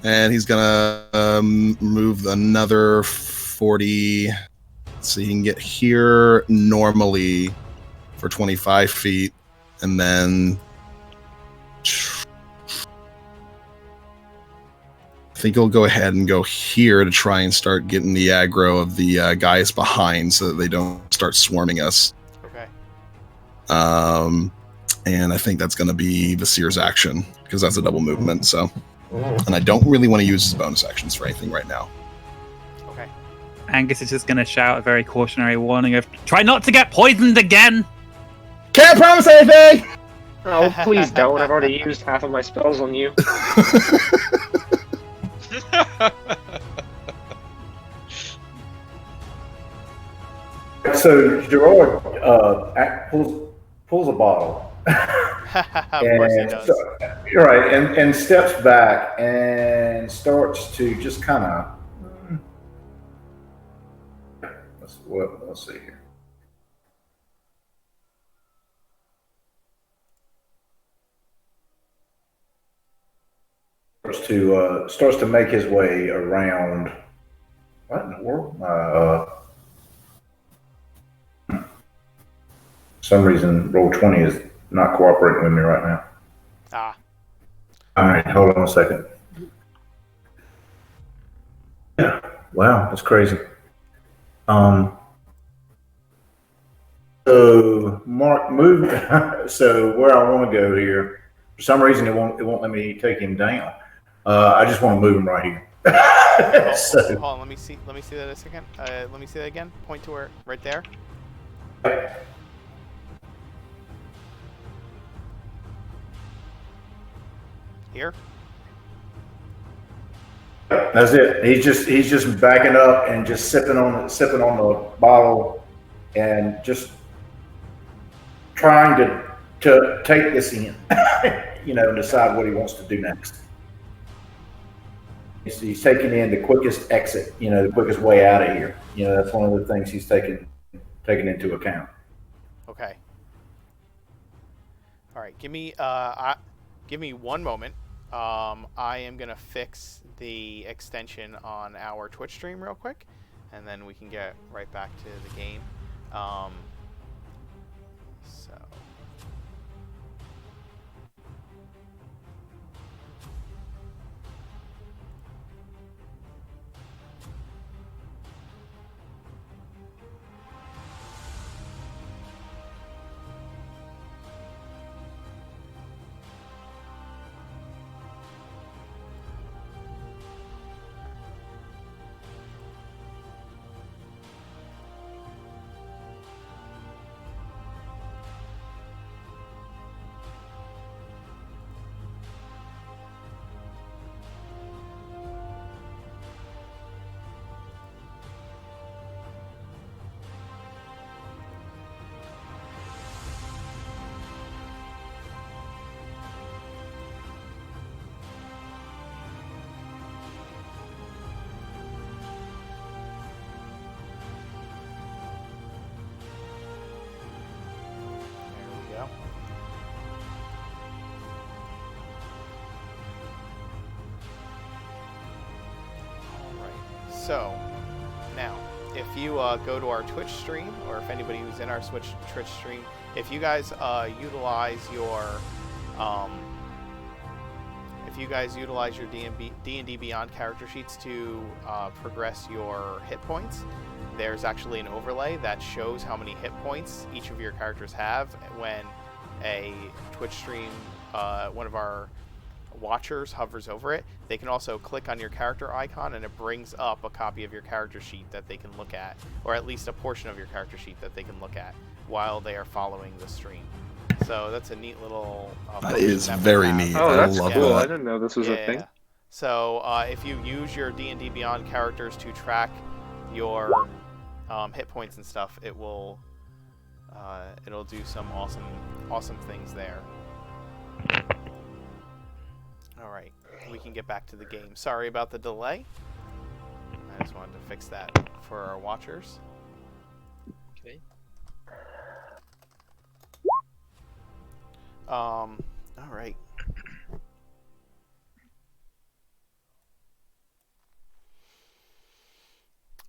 And he's gonna move another 40. So he can get here normally for 25 feet, and then I think he'll go ahead and go here to try and start getting the aggro of the guys behind so that they don't start swarming us. Okay. And I think that's going to be the Seer's action, because that's a double movement, so. And I don't really want to use his bonus actions for anything right now. Okay. Angus is just going to shout a very cautionary warning of, try not to get poisoned again! Can't promise anything! Oh, please don't. I've already used half of my spells on you. So Gerard pulls a bottle. Of course he does. Right, and steps back and starts to just kind of. Let's see here. Starts to make his way around. What in the world? Some reason Roll20 is not cooperating with me right now. Ah. All right, hold on a second. Yeah, wow, that's crazy. So Mark, move. So where I want to go here, for some reason it won't let me take him down. I just want to move him right here. Hold on, let me see that a second. Let me see that again. Point to where, right there. Here. That's it. He's just backing up and just sipping on the bottle, and just trying to take this in, and decide what he wants to do next. He's taking in the quickest exit, the quickest way out of here. That's one of the things he's taking into account. Okay. All right. Give me 1 moment. I am gonna fix the extension on our Twitch stream real quick, and then we can get right back to the game. So. So, now, if you go to our Twitch stream, or if anybody who's in our Twitch stream, if you guys utilize your D&D Beyond character sheets to progress your hit points, there's actually an overlay that shows how many hit points each of your characters have when a Twitch stream, one of our watchers hovers over it. They can also click on your character icon, and it brings up a copy of your character sheet that they can look at, or at least a portion of your character sheet that they can look at while they are following the stream. So that's a neat little that is very neat. Oh, that's I love cool. that. I didn't know this was a thing. So if you use your D&D Beyond characters to track your hit points and stuff, it will it'll do some awesome things there. All right, we can get back to the game. Sorry about the delay. I just wanted to fix that for our watchers. Okay. All right.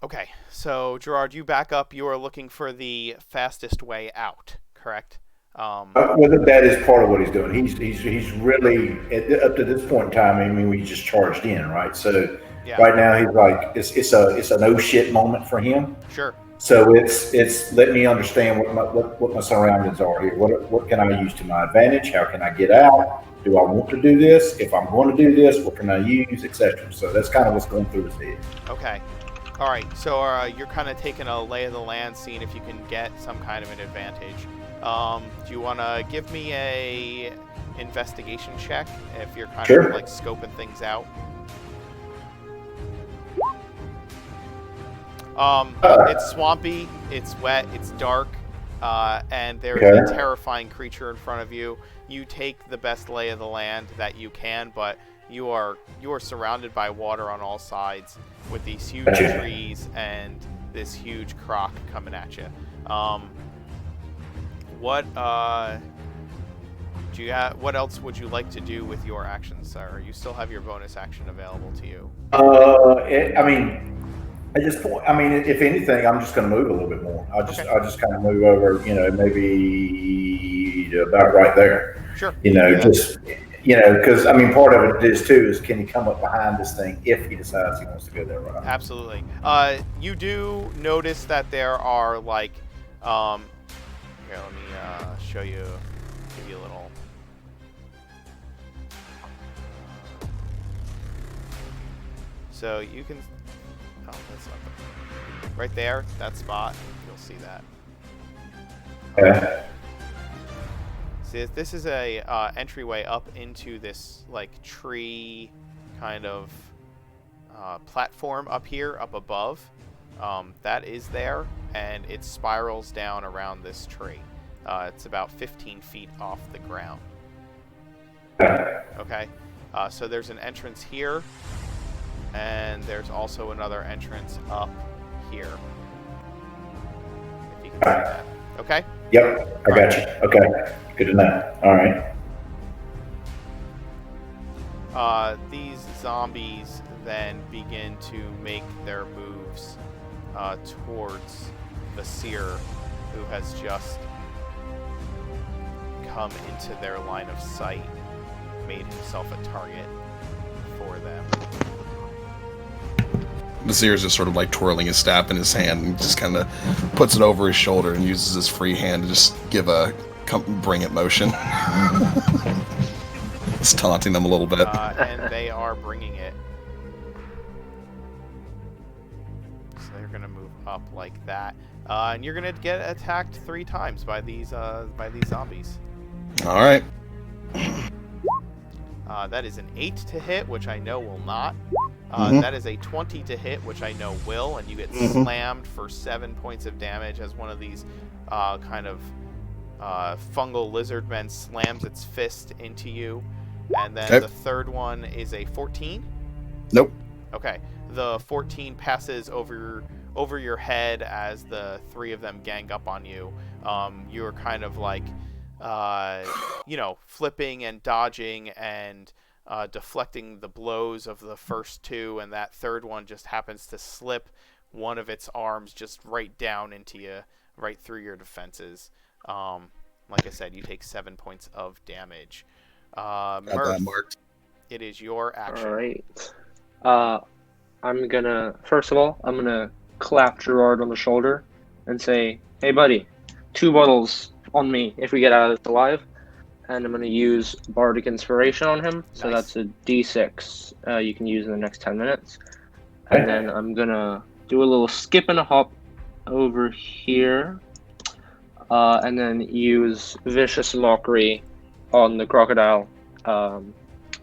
Okay, so Gerard, you back up. You are looking for the fastest way out, correct? Well, that is part of what he's doing. He's really up to this point in time. I mean, we just charged in, right? So Yeah. right now he's like it's a no shit moment for him. Sure. So it's let me understand what my surroundings are here. What can I use to my advantage? How can I get out? Do I want to do this? If I'm going to do this, what can I use, etc. So that's kind of what's going through his head. Okay. All right. So you're kind of taking a lay of the land, seeing if you can get some kind of an advantage. Do you want to give me a investigation check if you're kind of like scoping things out? It's swampy, it's wet, it's dark, and there's a terrifying creature in front of you. You take the best lay of the land that you can, but you are surrounded by water on all sides with these huge trees and this huge croc coming at you. What else would you like to do with your actions, sir? You still have your bonus action available to you. If anything, I'm just going to move a little bit more. I'll just kind of move over, maybe about right there. Sure. Because part of it is can he come up behind this thing if he decides he wants to go there, right? Absolutely. You do notice that there are like, here, let me show you, give you a little. So you can, that's not right there, that spot, you'll see that. Okay. See, this is a entryway up into this like tree kind of platform up here, up above. That is there, and it spirals down around this tree. It's about 15 feet off the ground. Okay, so there's an entrance here, and there's also another entrance up here. If you can see that. Okay? Yep, I got you. Okay, good to know. All right. These zombies then begin to make their moves towards the seer, who has just come into their line of sight, made himself a target for them. The seer's just sort of like twirling his staff in his hand and just kind of puts it over his shoulder and uses his free hand to just give a bring it motion. It's taunting them a little bit. And they are bringing it. So they're going to move up like that. And you're going to get attacked 3 times by these zombies. All right. That is an 8 to hit, which I know will not. That is a 20 to hit, which I know will, and you get slammed for 7 points of damage as one of these kind of fungal lizardmen slams its fist into you. And then the third one is a 14? Nope. Okay. The 14 passes over your head as the 3 of them gang up on you. You're kind of like, flipping and dodging and deflecting the blows of the first 2, and that third one just happens to slip one of its arms just right down into you, right through your defenses. Like I said, you take 7 points of damage. Got Murph, that marked. it is your action. All right. First of all, I'm gonna clap Gerard on the shoulder and say, "Hey, buddy, 2 bottles on me if we get out of this alive." And I'm going to use Bardic Inspiration on him. So that's a D6 you can use in the next 10 minutes. And then I'm going to do a little skip and a hop over here. And then use Vicious Mockery on the crocodile.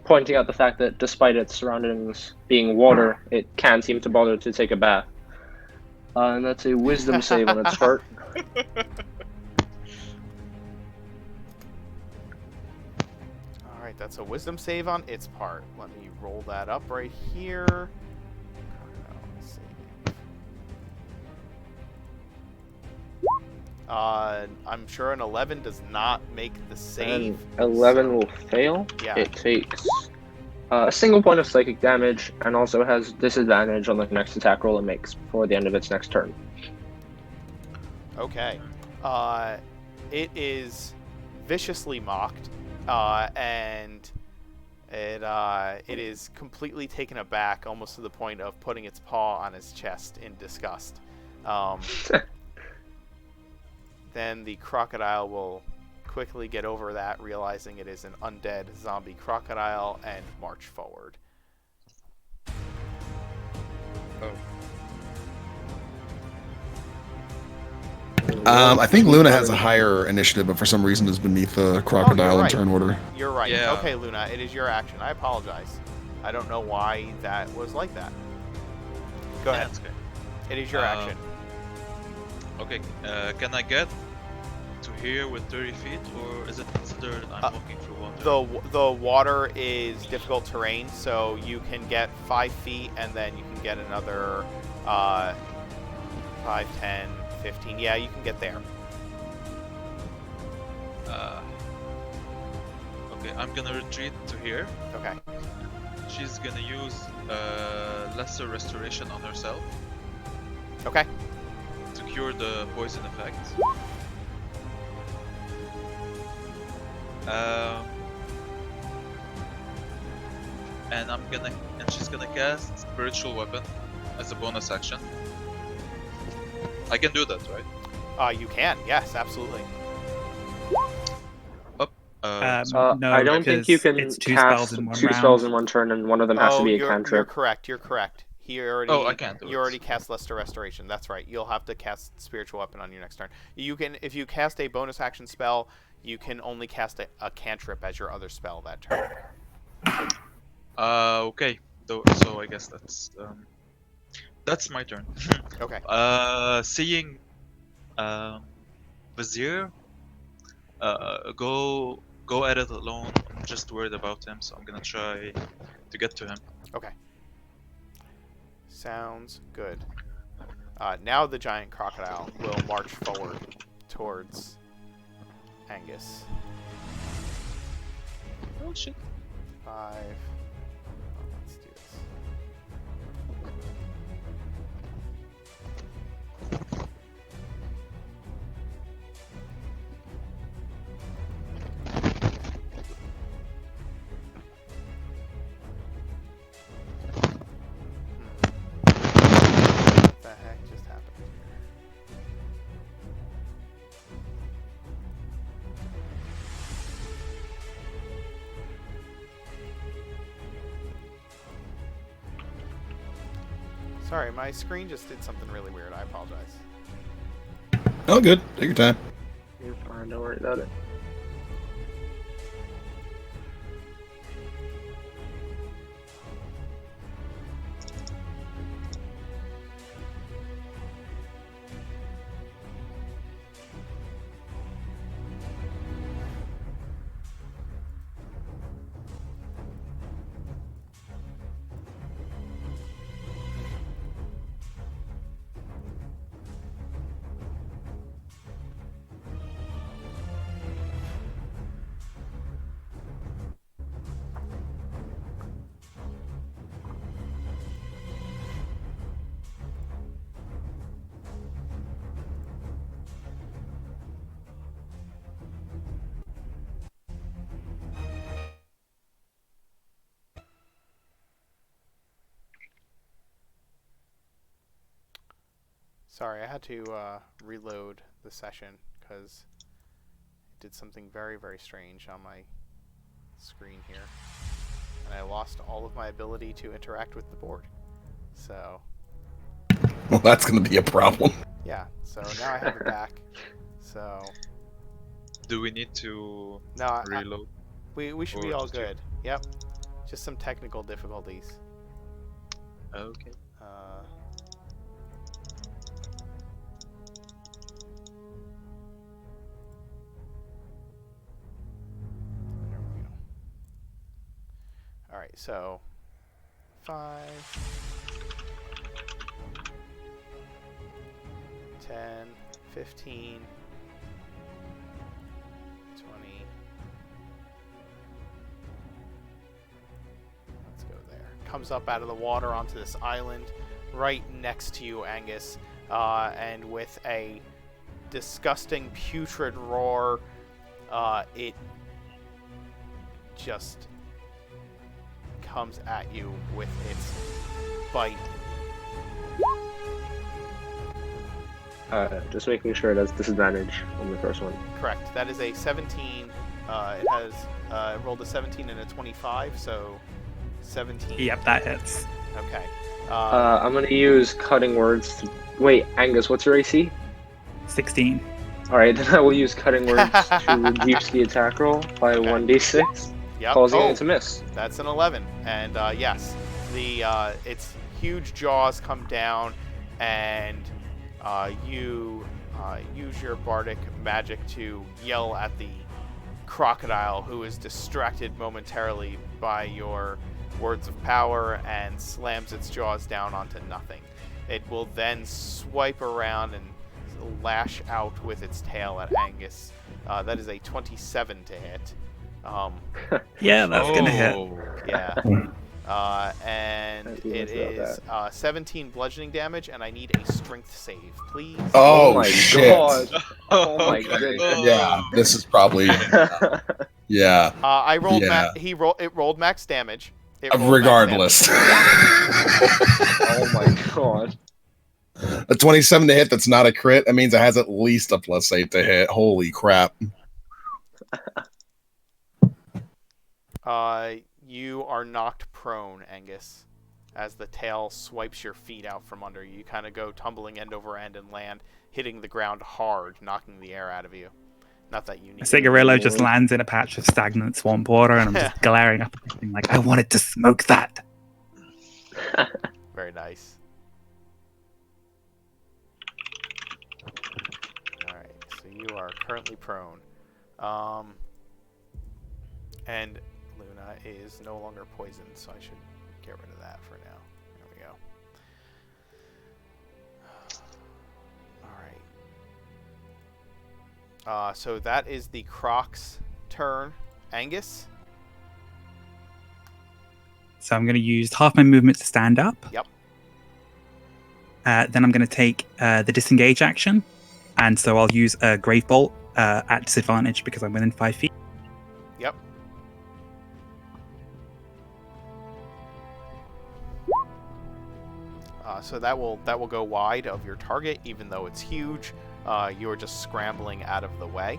Pointing out the fact that despite its surroundings being water, it can't seem to bother to take a bath. And that's a Wisdom save on its part. That's a Wisdom save on its part. Let me roll that up right here. Let's see. I'm sure an 11 does not make the save. And 11 will fail. Yeah. It takes a single point of psychic damage, and also has disadvantage on the next attack roll it makes before the end of its next turn. Okay. It is viciously mocked, and it is completely taken aback, almost to the point of putting its paw on his chest in disgust. Then the crocodile will quickly get over that, realizing it is an undead zombie crocodile, and march forward. Oh. I think Luna has a higher initiative, but for some reason is beneath the crocodile in right. turn order. You're right. Yeah. Okay, Luna, it is your action. I apologize. I don't know why that was like that. Go ahead. That's okay. It is your action. Okay, can I get to here with 30 feet, or is it considered I'm walking through water? The water is difficult terrain, so you can get 5 feet, and then you can get another 5, 10, 15. Yeah, you can get there. Okay, I'm gonna retreat to here. Okay. She's gonna use lesser restoration on herself Okay. to cure the poison effect. And she's gonna cast spiritual weapon as a bonus action. I can do that, right? You can. Yes, absolutely. No, I don't think you because can it's two cast spells in one two round. spells in one turn, and one of them has to be a you're cantrip. correct. You're correct. He already. Oh, I can't do You it. already cast Lesser Restoration. That's right. You'll have to cast Spiritual Weapon on your next turn. You can, if you cast a bonus action spell, you can only cast a cantrip as your other spell that turn. Okay. So I guess that's my turn. Okay. Seeing Vizier go at it alone. I'm just worried about him, so I'm gonna try to get to him. Okay. Sounds good. Now the giant crocodile will march forward towards Angus. Oh shit. 5. Let's do this. What the heck just happened here? Sorry, my screen just did something really weird. I apologize. Oh, good. Take your time. You're fine, don't worry about it. Sorry, I had to reload the session because it did something very, very strange on my screen here. And I lost all of my ability to interact with the board. So, Well, that's going to be a problem. yeah. So now I have it back. So, Do we need to no, reload? we should Or be all just you? good. Yep. Just some technical difficulties. Okay. There we go. All right, so 5, 10, 15, 20. comes up out of the water onto this island right next to you, Angus, and with a disgusting, putrid roar, it just comes at you with its bite. Just making sure that's disadvantage on the first one. Correct. That is a 17. It has rolled a 17 and a 25, so 17. Yep, that hits. Okay. I'm gonna use cutting words. Wait, Angus, what's your AC? 16. Alright, then I will use cutting words to reduce the attack roll by Okay. 1d6, Yep. causing it to miss. That's an 11. And yes, its huge jaws come down, and you use your bardic magic to yell at the crocodile, who is distracted momentarily by your words of power, and slams its jaws down onto nothing. It will then swipe around and lash out with its tail at Angus. That is a 27 to hit. Yeah, that's gonna hit. Yeah. And it is 17 bludgeoning damage, and I need a strength save, please. Oh, my shit. god. Oh my goodness. Yeah, this is probably. Yeah. I rolled. Yeah. It rolled max damage. It rolled Regardless. Oh my god. A 27 to hit that's not a crit, that means it has at least a +8 to hit. Holy crap. You are knocked prone, Angus, as the tail swipes your feet out from under you. You kind of go tumbling end over end and land, hitting the ground hard, knocking the air out of you. Not that you need. A cigarillo just lands in a patch of stagnant swamp water, and I'm just glaring up at him like, I wanted to smoke that. Very nice. Alright, so you are currently prone. And Luna is no longer poisoned, so I should get rid of that for now. There we go. Alright. So that is the Croc's turn. Angus? So I'm going to use half my movement to stand up. Yep. Then I'm going to take the disengage action. And so I'll use a Grave Bolt at disadvantage because I'm within 5 feet. Yep. So that will go wide of your target, even though it's huge. You're just scrambling out of the way.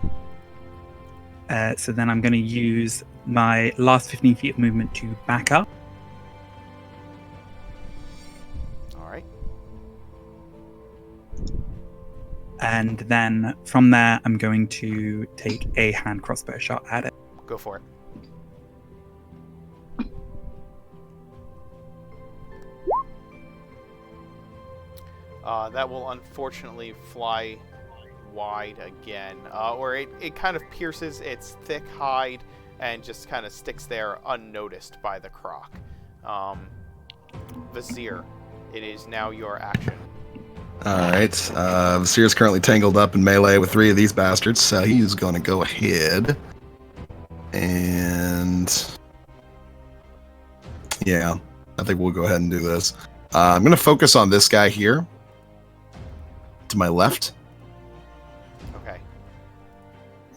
So then I'm going to use my last 15 feet of movement to back up. All right. And then from there, I'm going to take a hand crossbow shot at it. Go for it. That will unfortunately fly wide again, or it kind of pierces its thick hide and just kind of sticks there unnoticed by the croc. Vizier, it is now your action. Alright, Vizier is currently tangled up in melee with 3 of these bastards, so he's going to go ahead and... Yeah, I think we'll go ahead and do this. I'm going to focus on this guy here, to my left. Okay.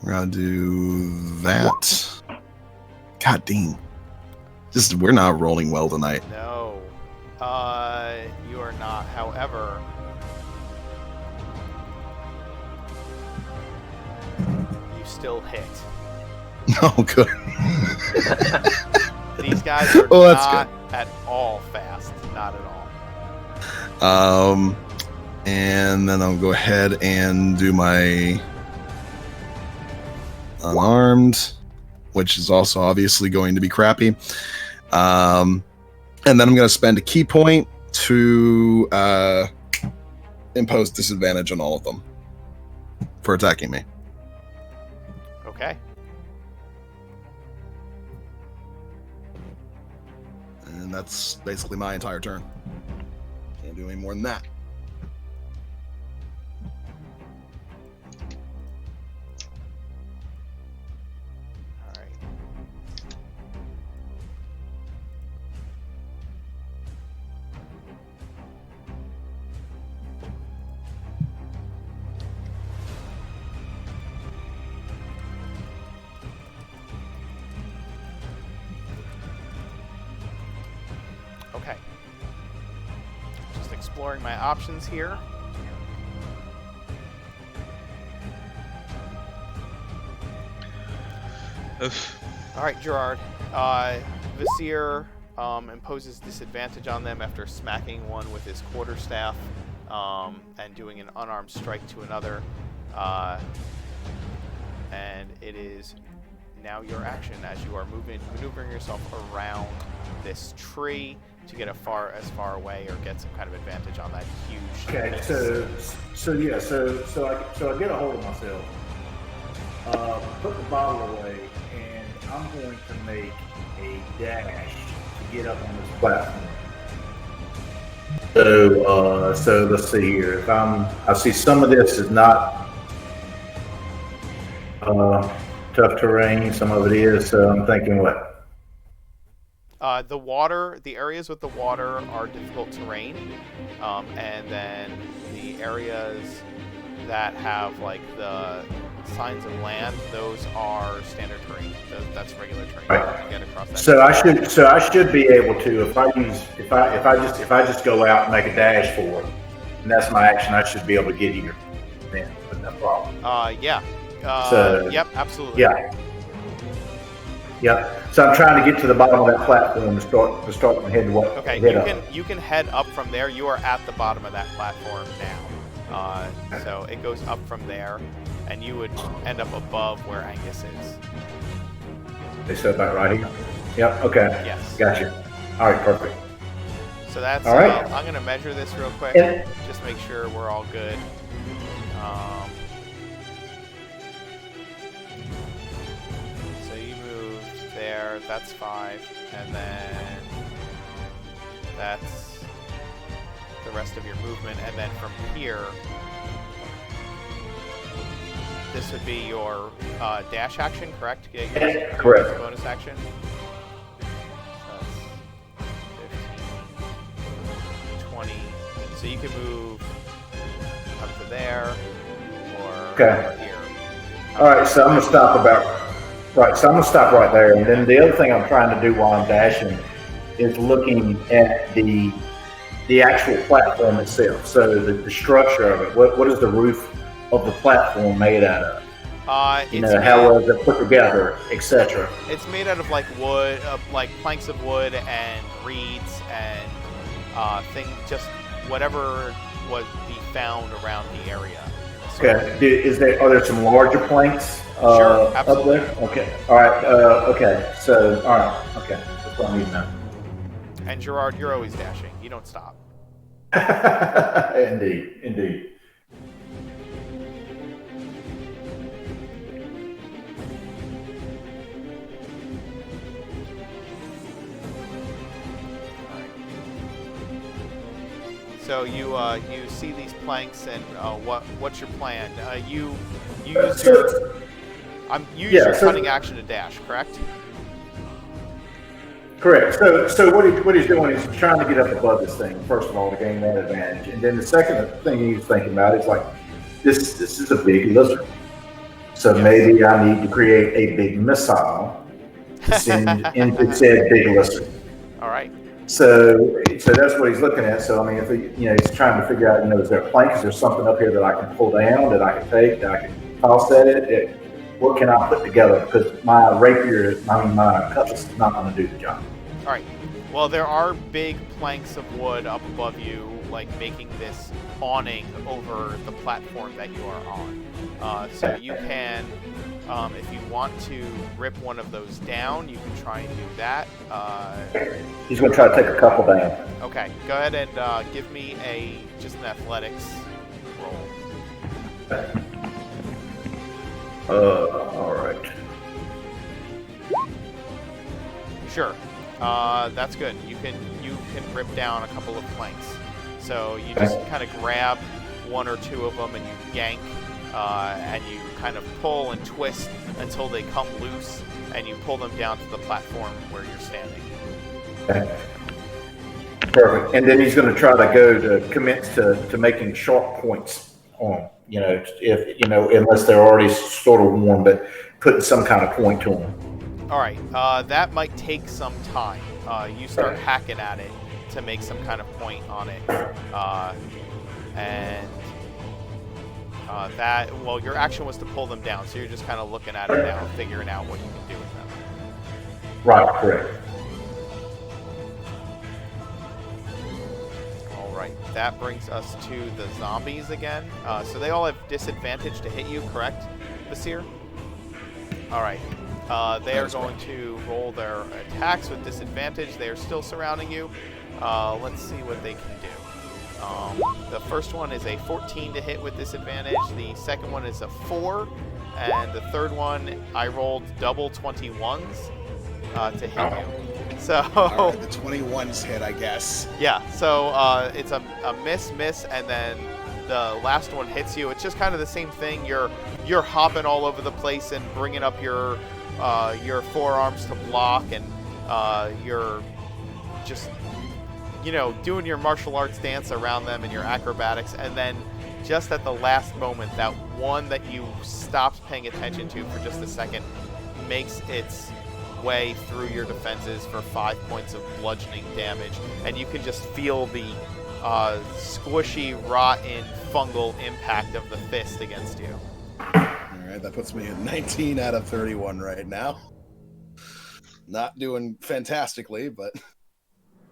We're going to do that. God dang. We're not rolling well tonight. No. You are not. However, you still hit. Oh, good. These guys are not at all fast. Not at all. And then I'll go ahead and do my unarmed, which is also obviously going to be crappy. And then I'm going to spend a key point to impose disadvantage on all of them for attacking me. Okay. And that's basically my entire turn. Can't do any more than that. exploring my options here. All right, Gerard. Vizier imposes disadvantage on them after smacking one with his quarterstaff and doing an unarmed strike to another. And it is now your action as you are maneuvering yourself around this tree to get as far away or get some kind of advantage on that huge. Okay, so I get a hold of myself, put the bottle away, and I'm going to make a dash to get up on this platform. So let's see here. I see some of this is not tough terrain. Some of it is. So I'm thinking what? The areas with the water are difficult terrain, and then the areas that have like the signs of land, those are standard terrain. That's regular terrain. Right. You get across that. So I should be able to if I just go out and make a dash for it, and that's my action. I should be able to get here. Then, but no problem. Yeah. Yep, absolutely. Yeah. Yeah. So I'm trying to get to the bottom of that platform to start and head what? Okay. You can head up from there. You are at the bottom of that platform now. So it goes up from there, and you would end up above where Angus is. They said about right here. Yep. Okay. Yes. Gotcha. All right. Perfect. So that's. All right. I'm gonna measure this real quick. Just make sure we're all good. So you moved there. That's 5, and then that's the rest of your movement, and then from here, this would be your dash action, correct? Your correct. Bonus action. So that's 15, 20. So you can move up to there or here. All right. So I'm gonna stop So I'm gonna stop right there, and then the other thing I'm trying to do while I'm dashing is looking at the actual platform itself. So the structure of it. What is the roof of the platform made out of? How was it put together, etc. It's made out of like wood, like planks of wood and reeds and just whatever would be found around the area. Okay. Are there some larger planks? Sure, absolutely. Up there? Okay. All right. Okay. So, all right. Okay. That's what I need to know. And Gerard, you're always dashing. You don't stop. Indeed. So you see these planks, and what's your plan? You use your cunning action to dash, correct? Correct. So what he's doing is trying to get up above this thing, first of all, to gain that advantage. And then the second thing he's thinking about is like, this is a big lizard. So maybe I need to create a big missile to send into said big lizard. All right. So that's what he's looking at. So I mean, if he's trying to figure out, is there a plank? Is there something up here that I can pull down, that I can take, that I can toss at it? What can I put together? Because my my cutlass is not going to do the job. All right. Well, there are big planks of wood up above you, like making this awning over the platform that you are on. So you can, if you want to rip one of those down, you can try and do that. He's going to try to take a couple down. Okay. Go ahead and give me just an athletics roll. All right. Sure. That's good. You can rip down a couple of planks. So you just kind of grab one or two of them and you yank, and you kind of pull and twist until they come loose, and you pull them down to the platform where you're standing. Okay. Perfect. And then he's going to try to go to commence to making sharp points on, unless they're already sort of worn, but putting some kind of point to them. All right. That might take some time. You start hacking at it, to make some kind of point on it, and your action was to pull them down, so you're just kind of looking at it now, figuring out what you can do with them. Right, correct. All right, that brings us to the zombies again. So they all have disadvantage to hit you, correct, Basir? All right. They are going to roll their attacks with disadvantage. They are still surrounding you. Let's see what they can do. The first one is a 14 to hit with disadvantage. The second one is a 4. And the third one, I rolled double 21s to hit you. So All right, the 21s hit, I guess. yeah, so it's a miss, and then the last one hits you. It's just kind of the same thing. You're hopping all over the place and bringing up your forearms to block, and you're just doing your martial arts dance around them and your acrobatics, and then just at the last moment, that one that you stopped paying attention to for just a second makes its way through your defenses for 5 points of bludgeoning damage, and you can just feel the squishy, rotten, fungal impact of the fist against you. Alright, that puts me at 19 out of 31 right now. Not doing fantastically, but at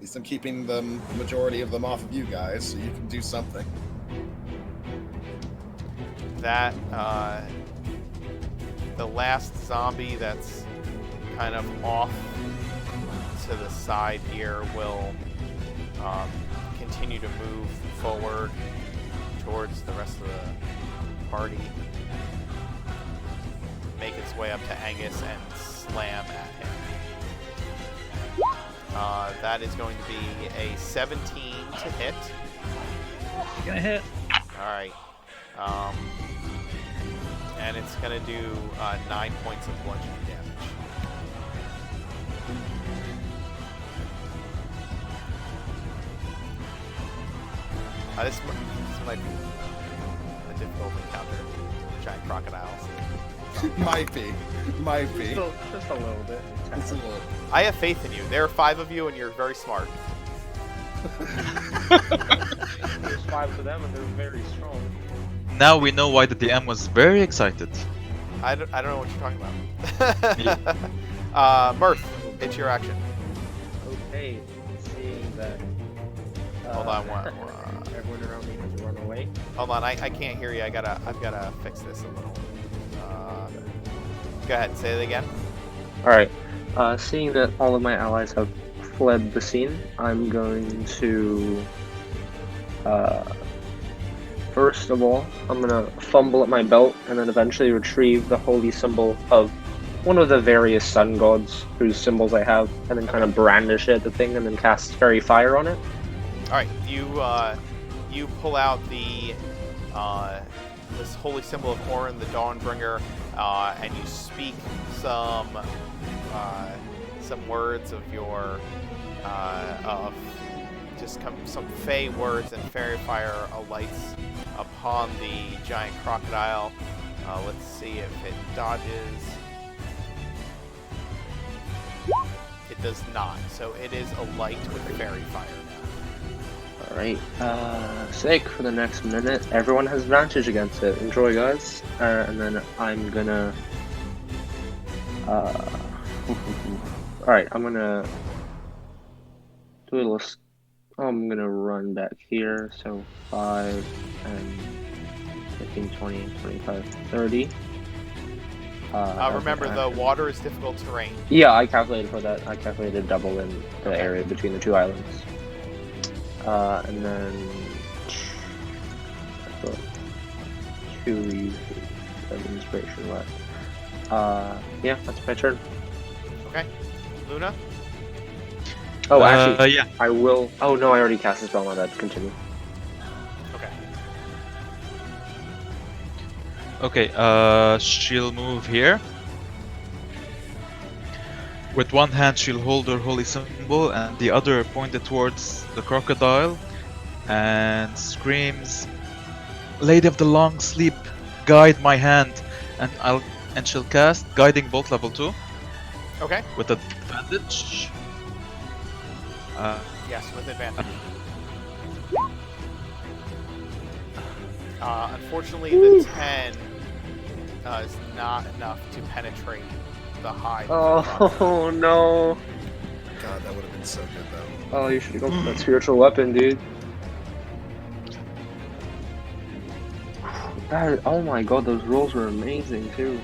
least I'm keeping the majority of them off of you guys, so you can do something. That, the last zombie that's kind of off to the side here will continue to move forward towards the rest of the party, make its way up to Angus and slam at him. That is going to be a 17 to hit. Gonna hit. Alright. And it's going to do 9 points of bludgeoning damage. This might be a difficult encounter. Giant crocodiles. Might be. Just a little bit. It's a little. I have faith in you. There are 5 of you, and you're very smart. There's 5 of them, and they're very strong. Now we know why the DM was very excited. I don't know what you're talking about. Mirth, it's your action. Okay, seeing that. Hold on, everyone around me has run away. Hold on, I can't hear you. I've gotta fix this a little. Go ahead, say it again. Alright, seeing that all of my allies have fled the scene, I'm going to, first of all, I'm gonna fumble at my belt and then eventually retrieve the holy symbol of one of the various sun gods whose symbols I have, and then kind of brandish it at the thing and then cast fairy fire on it. Alright, you pull out the this holy symbol of Orin, the Dawnbringer, and you speak some words of your some fey words, and fairy fire alights upon the giant crocodile. Let's see if it dodges. It does not, so it is alight with fairy fire now. Alright, sick for the next minute. Everyone has advantage against it. Enjoy, guys. And then I'm gonna... Alright, I'm gonna... do a little... I'm gonna run back here, so 5, 10, 15, 20, 25, 30. Remember, the water is difficult terrain. Yeah, I calculated for that. I calculated double in the area between the 2 islands. And then 2 uses of inspiration left. Yeah, that's my turn. Okay. Luna? Oh, actually, yeah. I will. Oh no, I already cast a spell on that. Continue. Okay. Okay, she'll move here. With one hand, she'll hold her holy symbol and the other pointed towards the crocodile and screams, "Lady of the Long Sleep, guide my hand!" And she'll cast Guiding Bolt level 2. Okay. With advantage. Yes, with advantage. Unfortunately, the 10 is not enough to penetrate the hide. of the crocodile. Oh no. God, that would have been so good though. Oh, you should go for that spiritual weapon, dude. Oh my god, those rolls were amazing too.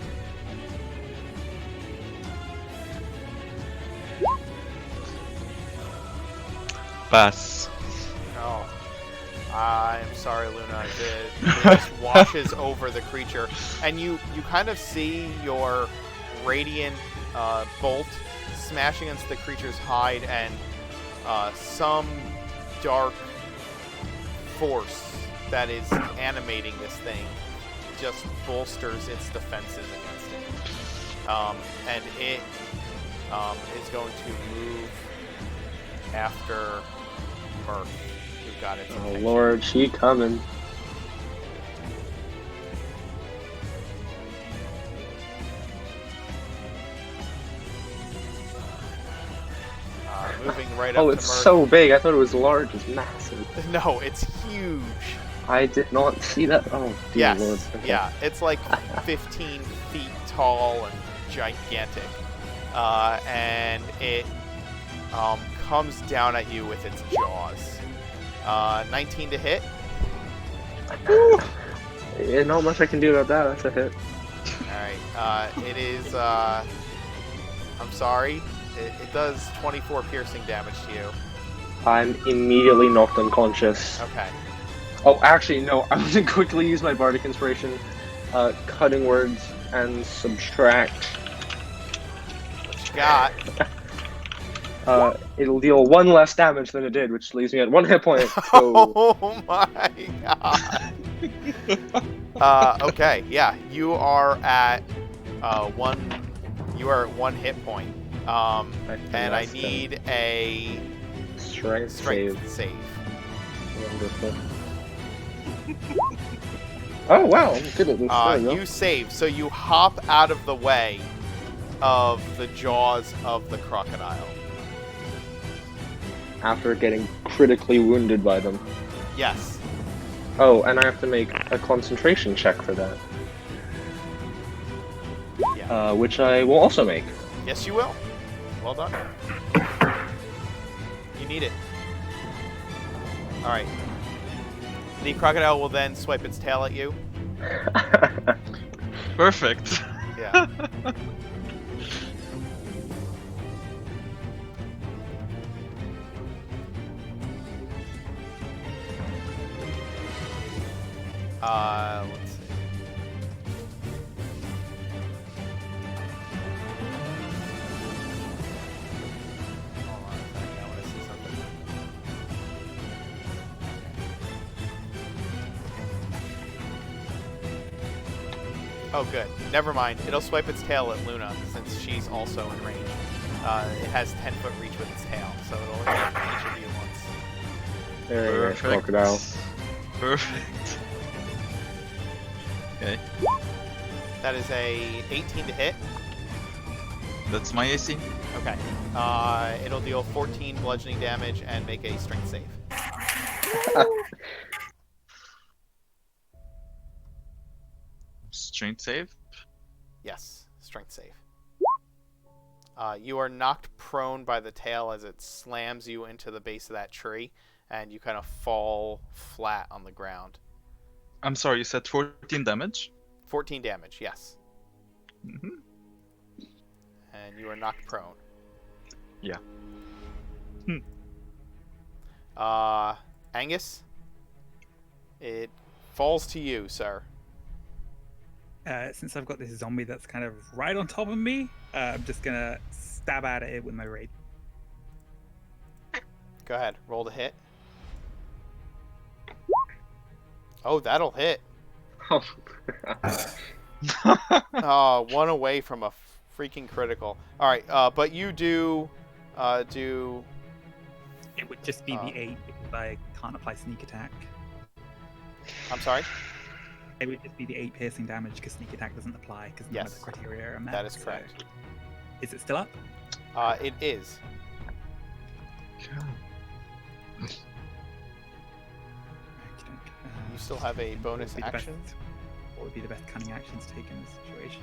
Pass. Oh, I'm sorry, Luna. The mist washes over the creature, and you kind of see your radiant bolt smash against the creature's hide, and some dark force that is animating this thing just bolsters its defenses against it. And it is going to move after Murph, who got its Oh attention. lord, she coming. Moving right up Oh, to it's Murph. so big. I thought it was large. It's massive. No, it's huge. I did not see that. Oh, dear Yes, lord. Okay. yeah, it's like 15 feet tall and gigantic. And it comes down at you with its jaws. 19 to hit. Yeah, not much I can do about that. That's a hit. Alright, it is, I'm sorry, it does 24 piercing damage to you. I'm immediately knocked unconscious. Okay. Oh, actually, no. I'm gonna quickly use my bardic inspiration, cutting words, and subtract. What you got? It'll deal 1 less damage than it did, which leaves me at 1 hit point. So, Oh my god. Okay, yeah, you are at 1 hit point. And I need a strength strength save. Wonderful. Oh wow, I'm good at this. There we go. You save, so you hop out of the way of the jaws of the crocodile. After getting critically wounded by them. Yes. Oh, and I have to make a concentration check for that. Yeah. Which I will also make. Yes, you will. Well done. You need it. Alright. The crocodile will then swipe its tail at you. Perfect. Yeah. Let's see. Hold on a second, I want to see something. Oh, good. Never mind. It'll swipe its tail at Luna, since she's also in range. It has 10-foot reach with its tail, so it'll hit each of you once. There you go, Perfect. crocodile. Perfect. Okay, That is a 18 to hit. that's my AC. Okay. It'll deal 14 bludgeoning damage and make a strength save. Strength save. Yes, strength save. You are knocked prone by the tail as it slams you into the base of that tree, and you kind of fall flat on the ground. I'm sorry, you said 14 damage? 14 damage, yes. Mm-hmm. And you are knocked prone. Yeah. Angus? It falls to you, sir. Since I've got this zombie that's kind of right on top of me, I'm just gonna stab at it with my raid. Go ahead, roll to hit. Oh, that'll hit. Oh, one away from a freaking critical. All right, but you do. It would just be the 8 because I can't apply sneak attack. I'm sorry. It would just be the 8 piercing damage because sneak attack doesn't apply because none of Yes. the criteria are met. That is so- correct. Is it still up? It is. still have a bonus What would be the action. What would be the best cunning actions to take in this situation?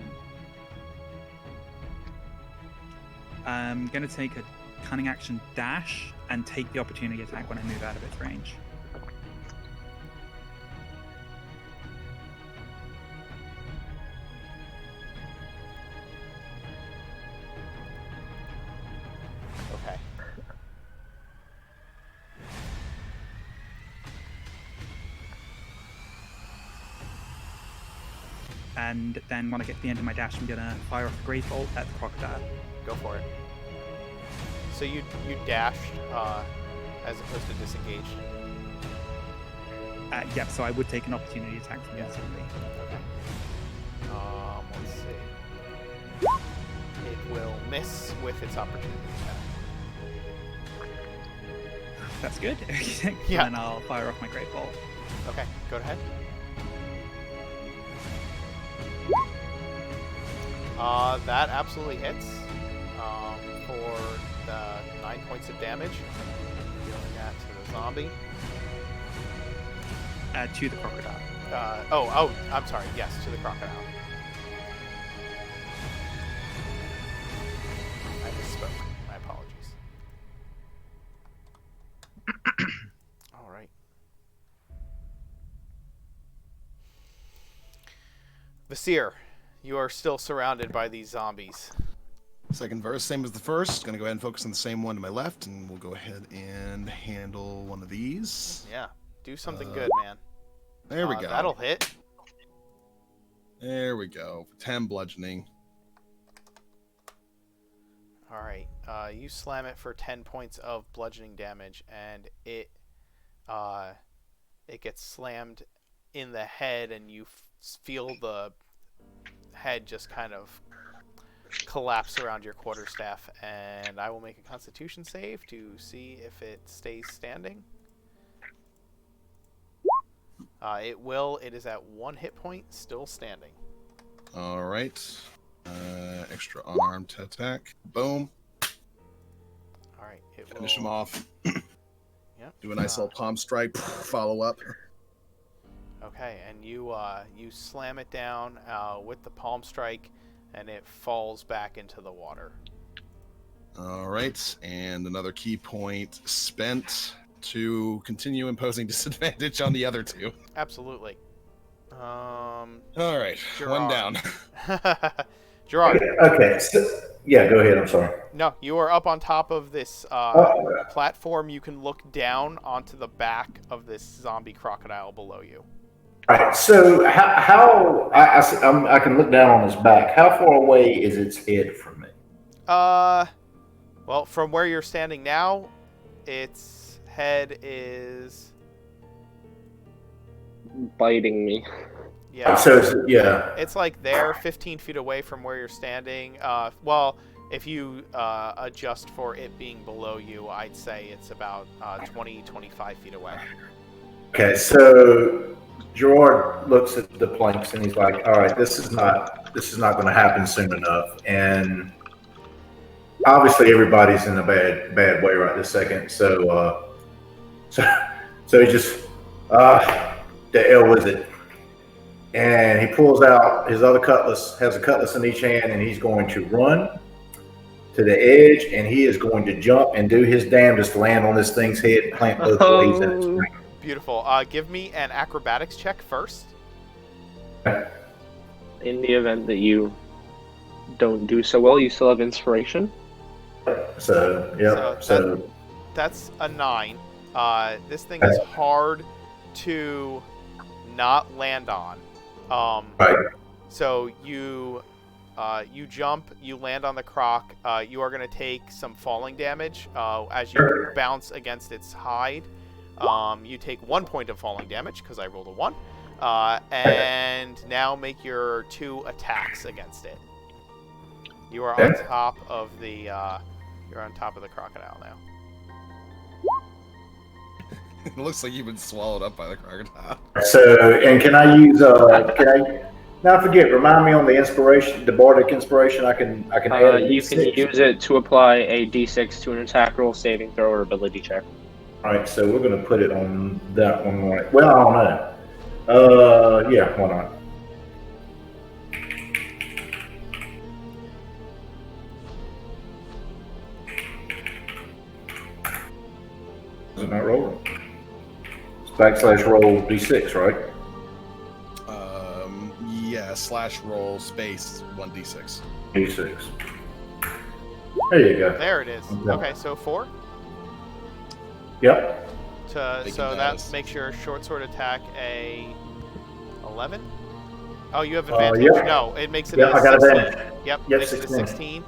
I'm going to take a cunning action dash and take the opportunity attack when I move out of its range. Okay. And then when I get to the end of my dash, I'm going to fire off a Great Bolt at the crocodile. Go for it. So you dashed as opposed to disengaged. Yep, so I would take an opportunity attack from instantly. Okay. Let's see. It will miss with its opportunity attack. That's good. Yeah. And I'll fire off my Great Bolt. Okay, go ahead. That absolutely hits for the 9 points of damage. Dealing that to the zombie. To the crocodile. I'm sorry. Yes, to the crocodile. I misspoke. My apologies. All right. Vasir, you are still surrounded by these zombies. Second verse, same as the first. Gonna go ahead and focus on the same one to my left, and we'll go ahead and handle one of these. Yeah, do something good, man. There we go. That'll hit. There we go. 10 bludgeoning. All right. You slam it for 10 points of bludgeoning damage, and it gets slammed in the head, and you feel the head just kind of collapse around your quarterstaff. And I will make a Constitution save to see if it stays standing. It will. It is at 1 hit point, still standing. All right. Extra unarmed attack. Boom. All right. It Finish him will... off. Yep. Do a nice little palm strike. Follow up. Okay, and you slam it down with the palm strike, and it falls back into the water. All right. And another key point spent to continue imposing disadvantage on the other two. Absolutely. All right. Gerard. One down. Gerard. Okay. So, yeah, go ahead. I'm sorry. No, you are up on top of this platform. You can look down onto the back of this zombie crocodile below you. All right. So how I can look down on his back. How far away is its head from me? Well, from where you're standing now, its head is Biting me. yeah. So yeah. It's like there, 15 feet away from where you're standing. Well, if you adjust for it being below you, I'd say it's about 20, 25 feet away. Okay. So Gerard looks at the planks and he's like, "All right, this is not going to happen soon enough." And obviously, everybody's in a bad way right this second. So he just the hell with it. And he pulls out his other cutlass, has a cutlass in each hand, and he's going to run to the edge, and he is going to jump and do his damnedest to land on this thing's head and plant both blades in its brain. Beautiful. Give me an acrobatics check first. In the event that you don't do so well, you still have inspiration. So, yeah. So that's a 9. This thing is hard to not land on. right. So you jump, you land on the croc. You are going to take some falling damage as you bounce against its hide. You take 1 point of falling damage because I rolled a 1. And now make your 2 attacks against it. You are on top of the crocodile now. It looks like you've been swallowed up by the crocodile. So, and can I use now forget, remind me on the inspiration, the bardic inspiration, I can add You can use it to apply a d6 to an attack roll, saving throw, or ability check. All right, so we're going to put it on that one right. Well, I don't know. Yeah, why not? Is it not rolling? It's backslash roll d6, right? Yeah, /roll space 1d6. D6. There you go. There it is. Okay, so 4. Yep. So that makes your short sword attack a 11. Oh, you have advantage. Yep. No, it makes it Yep, a I got 16. advantage. Yep, Yep, makes it a 16. 16.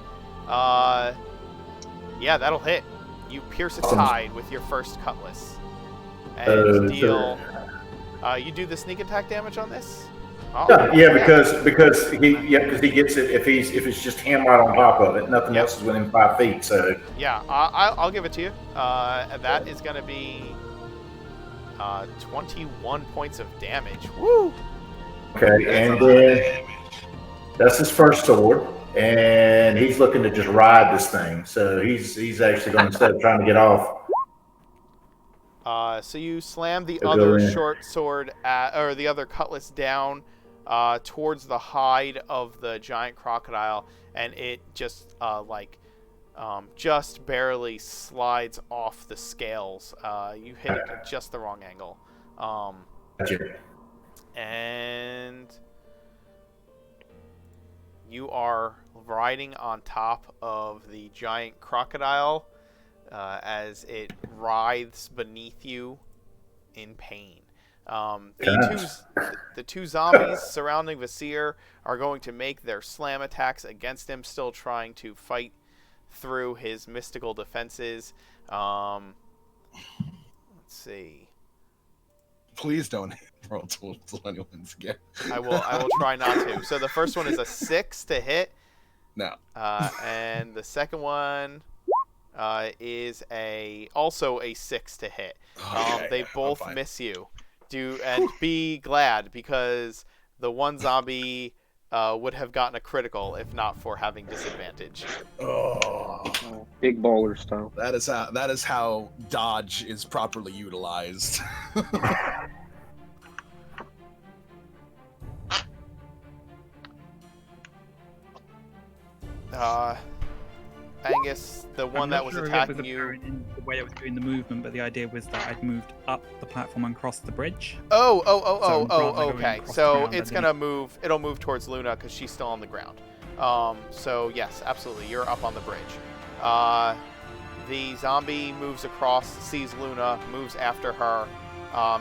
Yeah, that'll hit. You pierce its Awesome. hide with your first cutlass, and deal. You do the sneak attack damage on this. Oh, Yeah, because he gets it if it's just him right on top of it. Nothing Yep. else is within 5 feet. So Yeah, I'll give it to you. That is going to be 21 points of damage. Woo! okay, and then that's his first sword, and he's looking to just ride this thing. So he's actually going, instead of trying to get off. So you slam the He'll go other in. short sword or the other cutlass down towards the hide of the giant crocodile, and it just just barely slides off the scales. You hit it at just the wrong angle. Gotcha. And you are riding on top of the giant crocodile as it writhes beneath you in pain. The two zombies surrounding Vasir are going to make their slam attacks against him, still trying to fight through his mystical defenses. Let's see. Please don't roll 21s again. I will try not to. So the first one is a 6 to hit. No. And the second one is also a 6 to hit. Okay, They both miss you. And be glad, because the one zombie would have gotten a critical if not for having disadvantage. Oh, Big baller style. that is how dodge is properly utilized. Angus, the one I'm that not was sure if it attacking was you. apparent in the way I was doing the movement, but the idea was that I'd moved up the platform and crossed the bridge. Oh, rather than going okay. across the So ground, it's I gonna move. It'll move towards Luna because she's still on the ground. So yes, absolutely, you're up on the bridge. The zombie moves across, sees Luna, moves after her,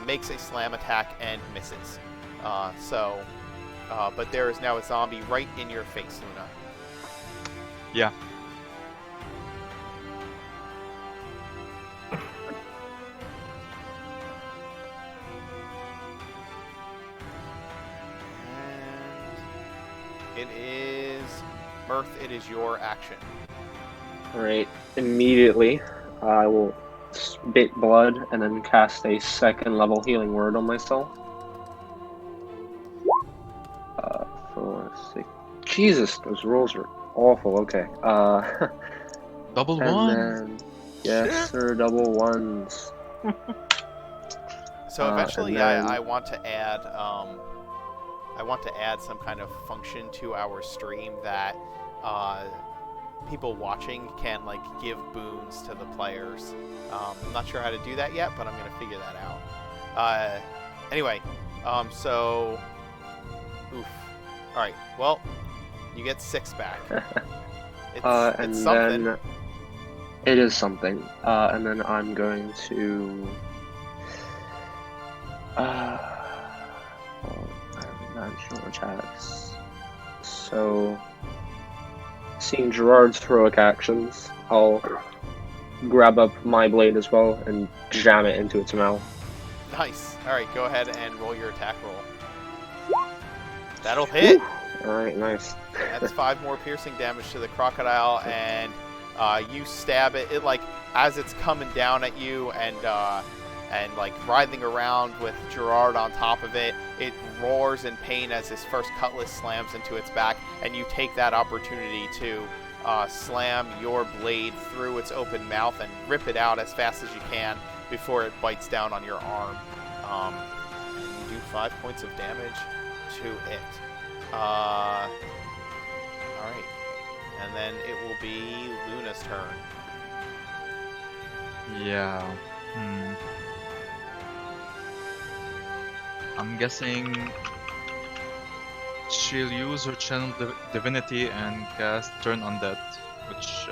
makes a slam attack and misses. But there is now a zombie right in your face, Luna. Yeah. And it is Mirth. It is your action. Alright, immediately I will spit blood and then cast a second level healing word on myself. 4, 6. Jesus, those rolls are awful. Okay. Double and one. then yes, sir, double ones. So eventually, and then- I want to add some kind of function to our stream that people watching can like give boons to the players. I'm not sure how to do that yet, but I'm gonna figure that out. Anyway, so oof. All right. Well, you get 6 back. And It's something. then it is something. And then I'm going to. Natural attacks. So, seeing Gerard's heroic actions, I'll grab up my blade as well and jam it into its mouth. Nice. All right, go ahead and roll your attack roll. That'll hit. Alright, nice. That's 5 more piercing damage to the crocodile, and you stab it. It like as it's coming down at you and like writhing around with Gerard on top of it. It roars in pain as his first cutlass slams into its back, and you take that opportunity to slam your blade through its open mouth and rip it out as fast as you can before it bites down on your arm. do 5 points of damage to it. Alright. And then it will be Luna's turn. Yeah. I'm guessing she'll use her channel divinity and cast Turn Undead, which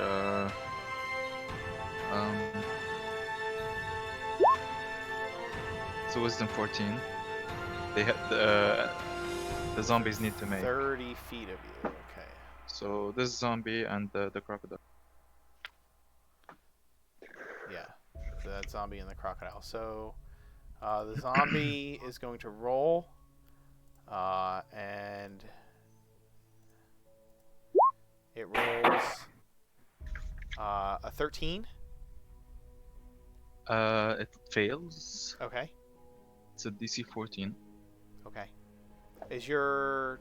it's a Wisdom 14. They the zombies need to make 30 feet of you. Okay. So this zombie and the crocodile. Yeah. That zombie and the crocodile. So the zombie is going to roll. And it rolls a 13. It fails. Okay. It's a DC 14. Okay. Is your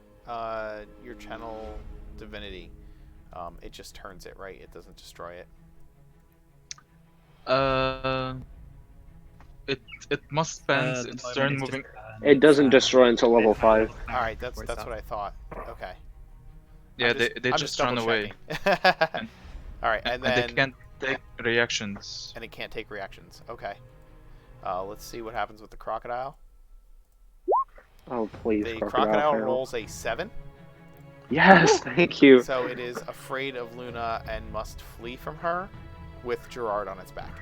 channel divinity? It just turns it, right? It doesn't destroy it. It must spend its turn moving. It doesn't destroy until level 5. All right, that's what I thought. Okay. Yeah, they just run away. All right, and then they can't take reactions. And it can't take reactions. Okay. Let's see what happens with the crocodile. Oh please! The crocodile rolls a 7. Yes, thank you. So it is afraid of Luna and must flee from her, with Gerard on its back.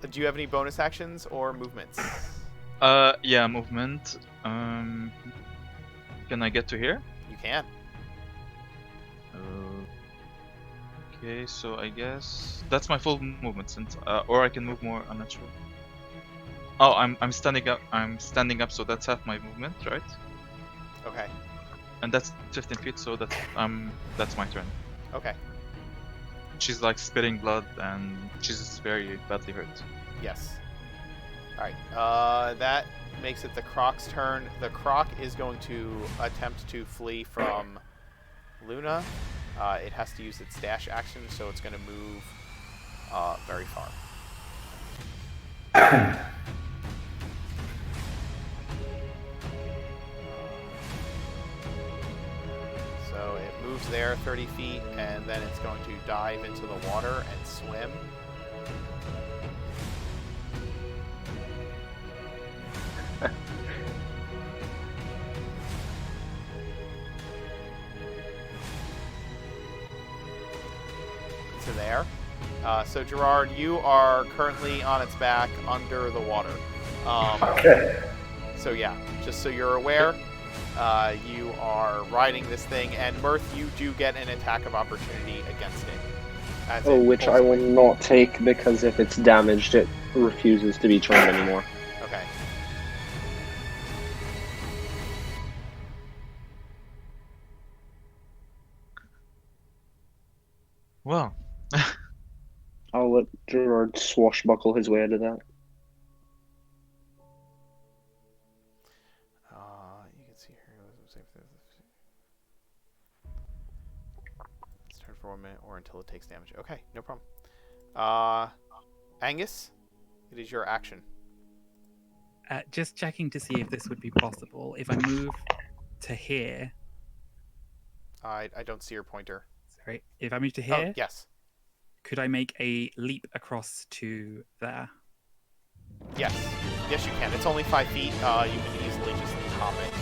Do you have any bonus actions or movements? Yeah, movement. Can I get to here? You can. Okay, so I guess that's my full movement, since or I can move more. I'm not sure. Oh, I'm standing up. I'm standing up, so that's half my movement, right? Okay. And that's 15 feet, so that's my turn. Okay. She's like spitting blood, and she's very badly hurt. Yes. All right. That makes it the Croc's turn. The Croc is going to attempt to flee from Luna. It has to use its dash action, so it's going to move very far. So it moves there 30 feet, and then it's going to dive into the water and swim. To there. So Gerard, you are currently on its back under the water. Okay. So yeah, just so you're aware, you are riding this thing, and Mirth, you do get an attack of opportunity against it. Which I will not take, because if it's damaged, it refuses to be trained anymore. Okay. Well. I'll let Gerard swashbuckle his way out of that. You can see here. Start for 1 minute or until it takes damage. Okay, no problem. Angus, it is your action. Just checking to see if this would be possible. If I move to here. I don't see your pointer. Sorry. If I move to here. Oh, yes. Could I make a leap across to there? Yes. Yes, you can. It's only 5 feet. You can easily just hop it.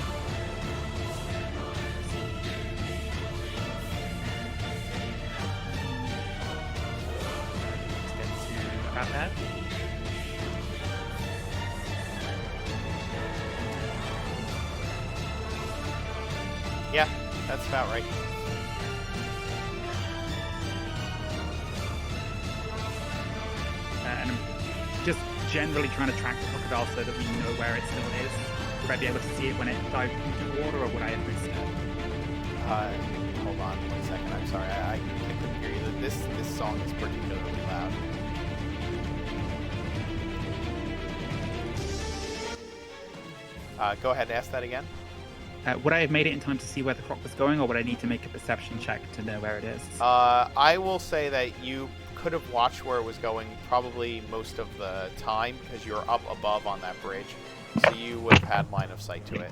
Let's get to about that. Yeah, that's about right. And I'm just generally trying to track the crocodile so that we know where it still is. Would I be able to see it when it dives into the water, or would I have missed it? Hold on 1 second. I'm sorry. I couldn't hear you. This song is particularly loud. Go ahead and ask that again. Would I have made it in time to see where the croc was going, or would I need to make a perception check to know where it is? I will say that you could have watched where it was going probably most of the time because you're up above on that bridge. So you would have had line of sight to it.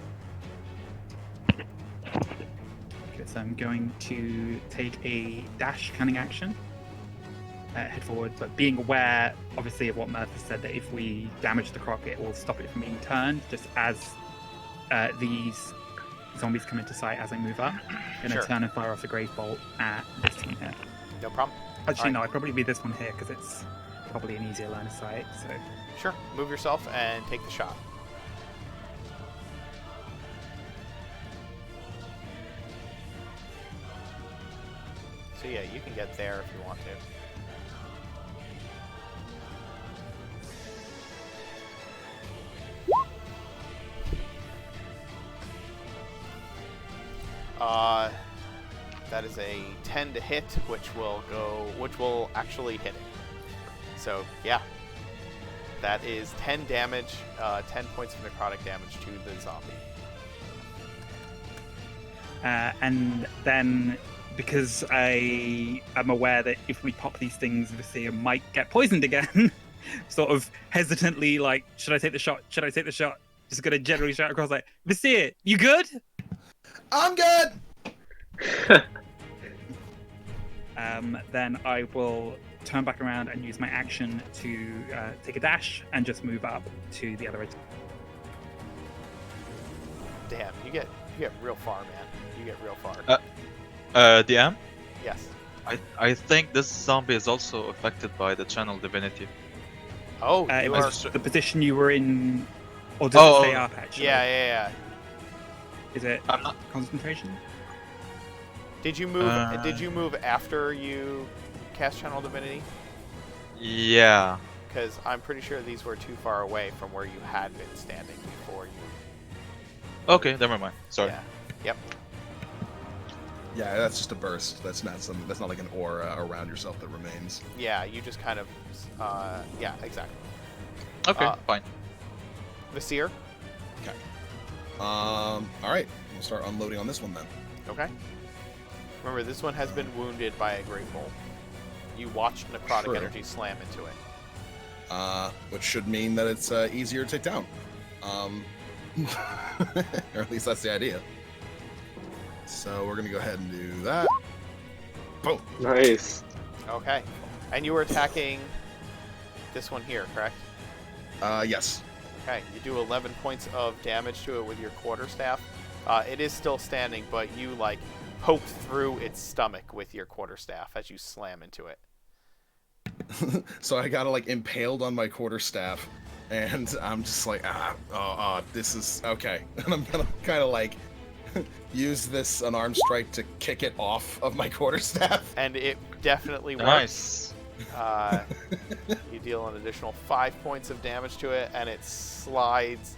Okay, so I'm going to take a dash cunning action. Head forward, but being aware, obviously, of what Murph has said, that if we damage the croc, it will stop it from being turned, just as these zombies come into sight as I move up. I'm going to turn and fire off a grave bolt at this one here. No problem. Actually, no, I'd probably be this one here, because it's probably an easier line of sight, so... Sure. Move yourself and take the shot. So yeah, you can get there if you want to. That is a 10 to hit, which will actually hit it. So yeah, that is 10 damage, 10 points of necrotic damage to the zombie. And then, because I am aware that if we pop these things, Visir might get poisoned again, sort of hesitantly, like, should I take the shot? Should I take the shot? Just gonna generally shout across, like, Visir, you good? I'm good. Then I will turn back around and use my action to take a dash and just move up to the other edge. Damn, you get real far, man. You get real far. DM? Yes. I think this zombie is also affected by the channel divinity. Oh, It you are... was the position you were in, or does it stay up, actually? Yeah. Is it I'm not... concentration? Did you move? Did you move after you cast Channel Divinity? Yeah. Because I'm pretty sure these were too far away from where you had been standing before you. Okay, never mind. Sorry. Yeah. Yep. Yeah, that's just a burst. That's not something. That's not like an aura around yourself that remains. Yeah, you just kind of. Yeah, exactly. Okay, fine. Visir. Okay. All right. We'll start unloading on this one then. Okay. Remember, this one has been wounded by a great bolt. You watched necrotic True. energy slam into it. Which should mean that it's easier to take down. Or at least that's the idea. So we're gonna go ahead and do that. Boom. Nice. Okay. And you were attacking this one here, correct? Yes. Okay. You do 11 points of damage to it with your quarterstaff. It is still standing, but you like poke through its stomach with your quarterstaff as you slam into it. So I got like impaled on my quarterstaff, and I'm just like, this is okay. And I'm gonna kind of like use this unarmed strike to kick it off of my quarterstaff. And it definitely works. Nice. You deal an additional 5 points of damage to it, and it slides.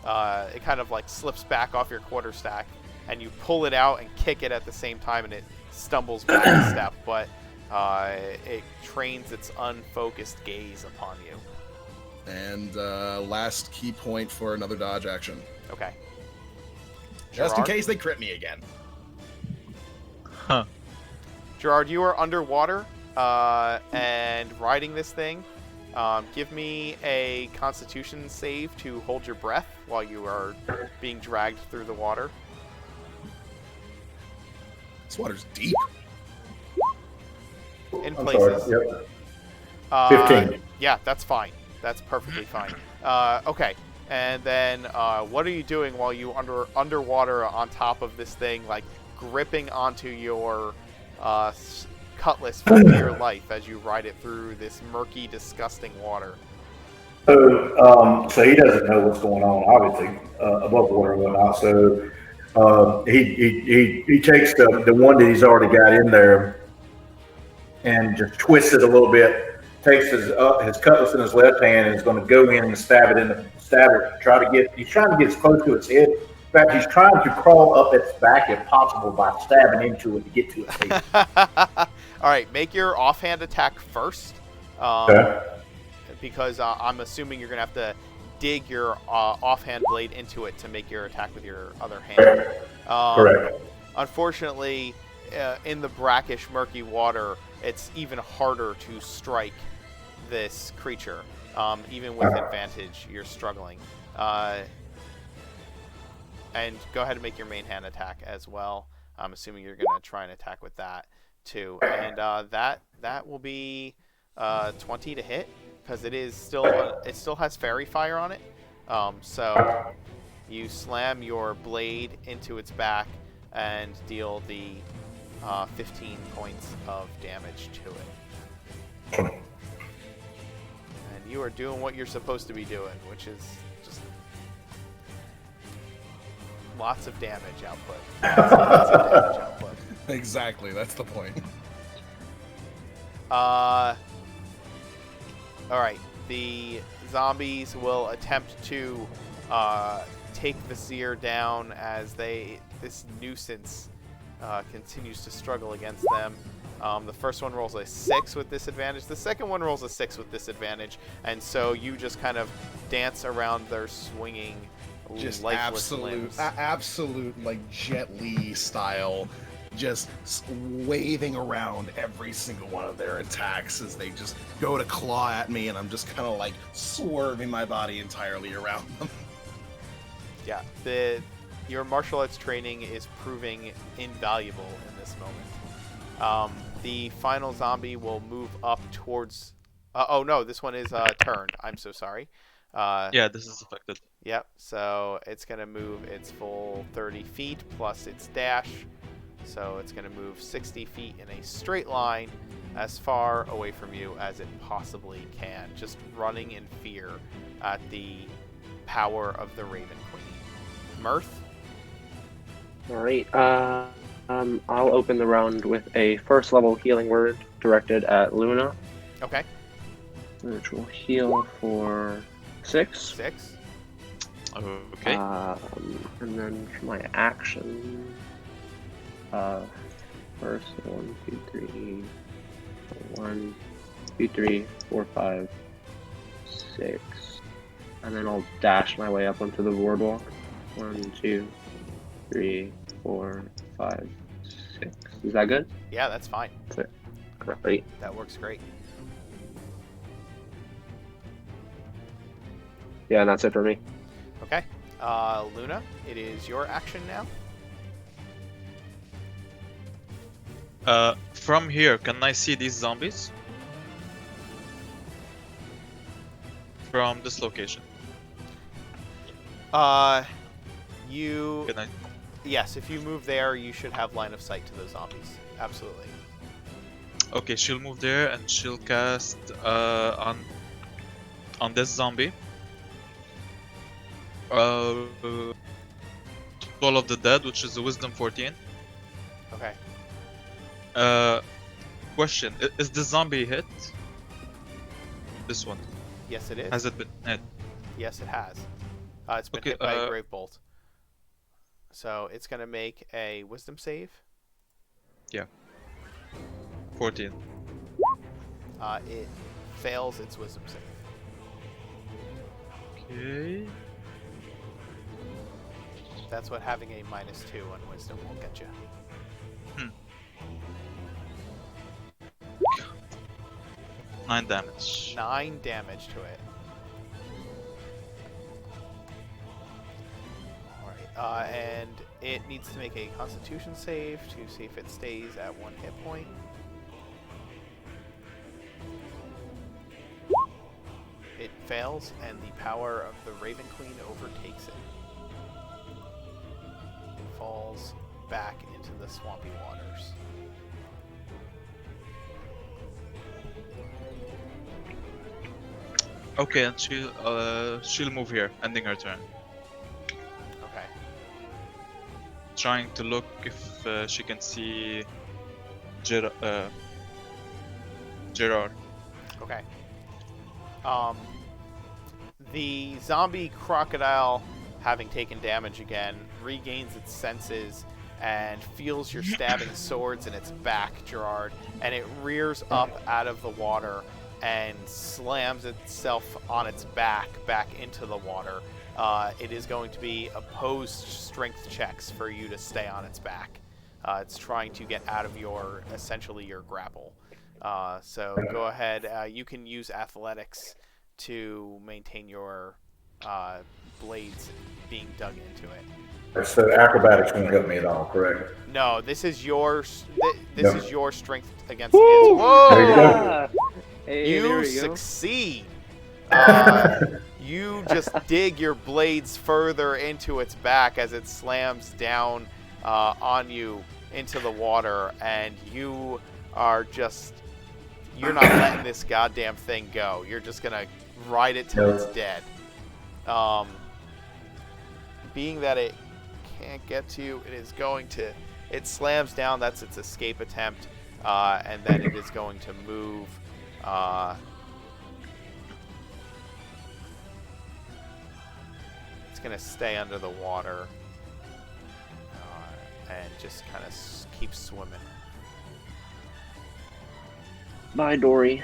It kind of like slips back off your quarterstaff, and you pull it out and kick it at the same time, and it stumbles back a step, but it trains its unfocused gaze upon you. And last key point for another dodge action. Okay. Just in Gerard? case they crit me again. Huh. Gerard, you are underwater and riding this thing. Give me a Constitution save to hold your breath while you are being dragged through the water. This water's deep. In I'm places. sorry. Yep. 15. Yeah, that's fine. That's perfectly fine. Okay. And then what are you doing while you underwater on top of this thing, like gripping onto your cutlass for dear life as you ride it through this murky, disgusting water? So he doesn't know what's going on, obviously, above water and whatnot. So he takes the one that he's already got in there and just twists it a little bit. Takes his cutlass in his left hand and is going to go in and stab it. He's trying to get as close to its head. In fact, he's trying to crawl up its back if possible by stabbing into it to get to its face. All right, make your offhand attack first. Okay. Because I'm assuming you're going to have to dig your offhand blade into it to make your attack with your other hand. Correct. Unfortunately, in the brackish, murky water, it's even harder to strike this creature. Even with advantage, you're struggling. And go ahead and make your main hand attack as well. I'm assuming you're going to try and attack with that too. And that will be 20 to hit because it still has fairy fire on it. So you slam your blade into its back and deal the 15 points of damage to it. And you are doing what you're supposed to be doing, which is just lots of damage output. Lots of damage output. Exactly, that's the point. Alright, the zombies will attempt to take Vizier down as this nuisance continues to struggle against them. The first one rolls a 6 with disadvantage. The second one rolls a 6 with disadvantage. And so you just kind of dance around their swinging, Just lifeless limbs. absolute like Jet Li style, just waving around every single one of their attacks as they just go to claw at me, and I'm just kind of like swerving my body entirely around them. Yeah, your martial arts training is proving invaluable in this moment. The final zombie will move up towards... oh no, this one is turned. I'm so sorry. Yeah, this is affected. Yep, so it's going to move its full 30 feet plus its dash. So it's going to move 60 feet in a straight line as far away from you as it possibly can, just running in fear at the power of the Raven Queen. Mirth? Alright, I'll open the round with a first level healing word directed at Luna, Okay. which will heal for 6. 6. Okay. And then for my action, first 1, 2, 3, 1, 2, 3, 4, 5, 6, and then I'll dash my way up onto the boardwalk. 1, 2, 3, 4, 5, 6. Is that good? Yeah, that's fine. Great. That works great. Yeah, and that's it for me. Okay. Luna, it is your action now. From here, can I see these zombies? From this location. You... Can I? Yes, if you move there, you should have line of sight to those zombies. Absolutely. Okay, she'll move there and she'll cast on this zombie. Toll of the Dead, which is a Wisdom 14. Okay. Question: is the zombie hit? This one. Yes, it is. Has it been hit? Yes, it has. It's been Okay, hit by a Grave Bolt. So it's going to make a Wisdom save. 14. It fails its Wisdom save. Okay. That's what having a -2 on Wisdom will get you. 9 damage. 9 damage to it. Alright, and it needs to make a Constitution save to see if it stays at 1 hit point. It fails, and the power of the Raven Queen overtakes it. It falls back into the swampy waters. Okay, and she'll move here, ending her turn. Okay. Trying to look if she can see Gerard. Okay. The zombie crocodile, having taken damage again, regains its senses and feels your stabbing swords in its back, Gerard, and it rears up out of the water and slams itself on its back into the water. It is going to be opposed strength checks for you to stay on its back. It's trying to get out of essentially your grapple. So go ahead. You can use athletics to maintain your blades being dug into it. So acrobatics won't help me at all, correct? No, this is your Yep. is your strength against Woo! its. Whoa! There you go. Ah! Hey, there You we go. succeed. You just dig your blades further into its back as it slams down on you into the water, and you're not letting this goddamn thing go. You're just gonna ride it till it's dead. Being that it can't get to you, it slams down. That's its escape attempt, and then it is going to move. It's going to stay under the water and just kind of keep swimming. Bye, Dory.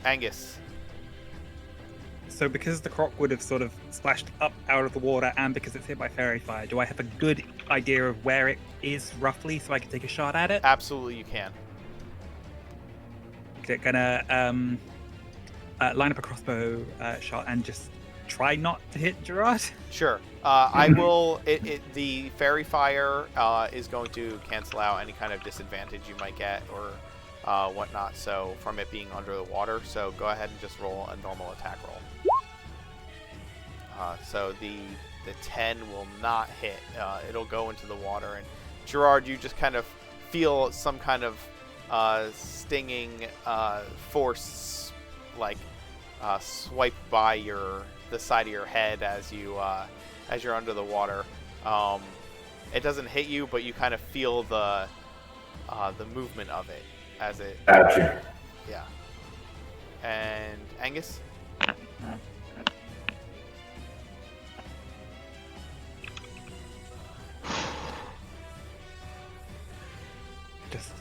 Angus. So because the croc would have sort of splashed up out of the water and because it's hit by fairy fire, do I have a good idea of where it is roughly so I can take a shot at it? Absolutely, you can. Okay, gonna line up a crossbow shot and just try not to hit Gerard. Sure. I will. The fairy fire is going to cancel out any kind of disadvantage you might get or whatnot. So from it being under the water. So go ahead and just roll a normal attack roll. So the 10 will not hit. It'll go into the water. And Gerard, you just kind of feel some kind of stinging force, like swipe by the side of your head as you're under the water. It doesn't hit you, but you kind of feel the movement of it as it. Gotcha. Yeah. And Angus. Just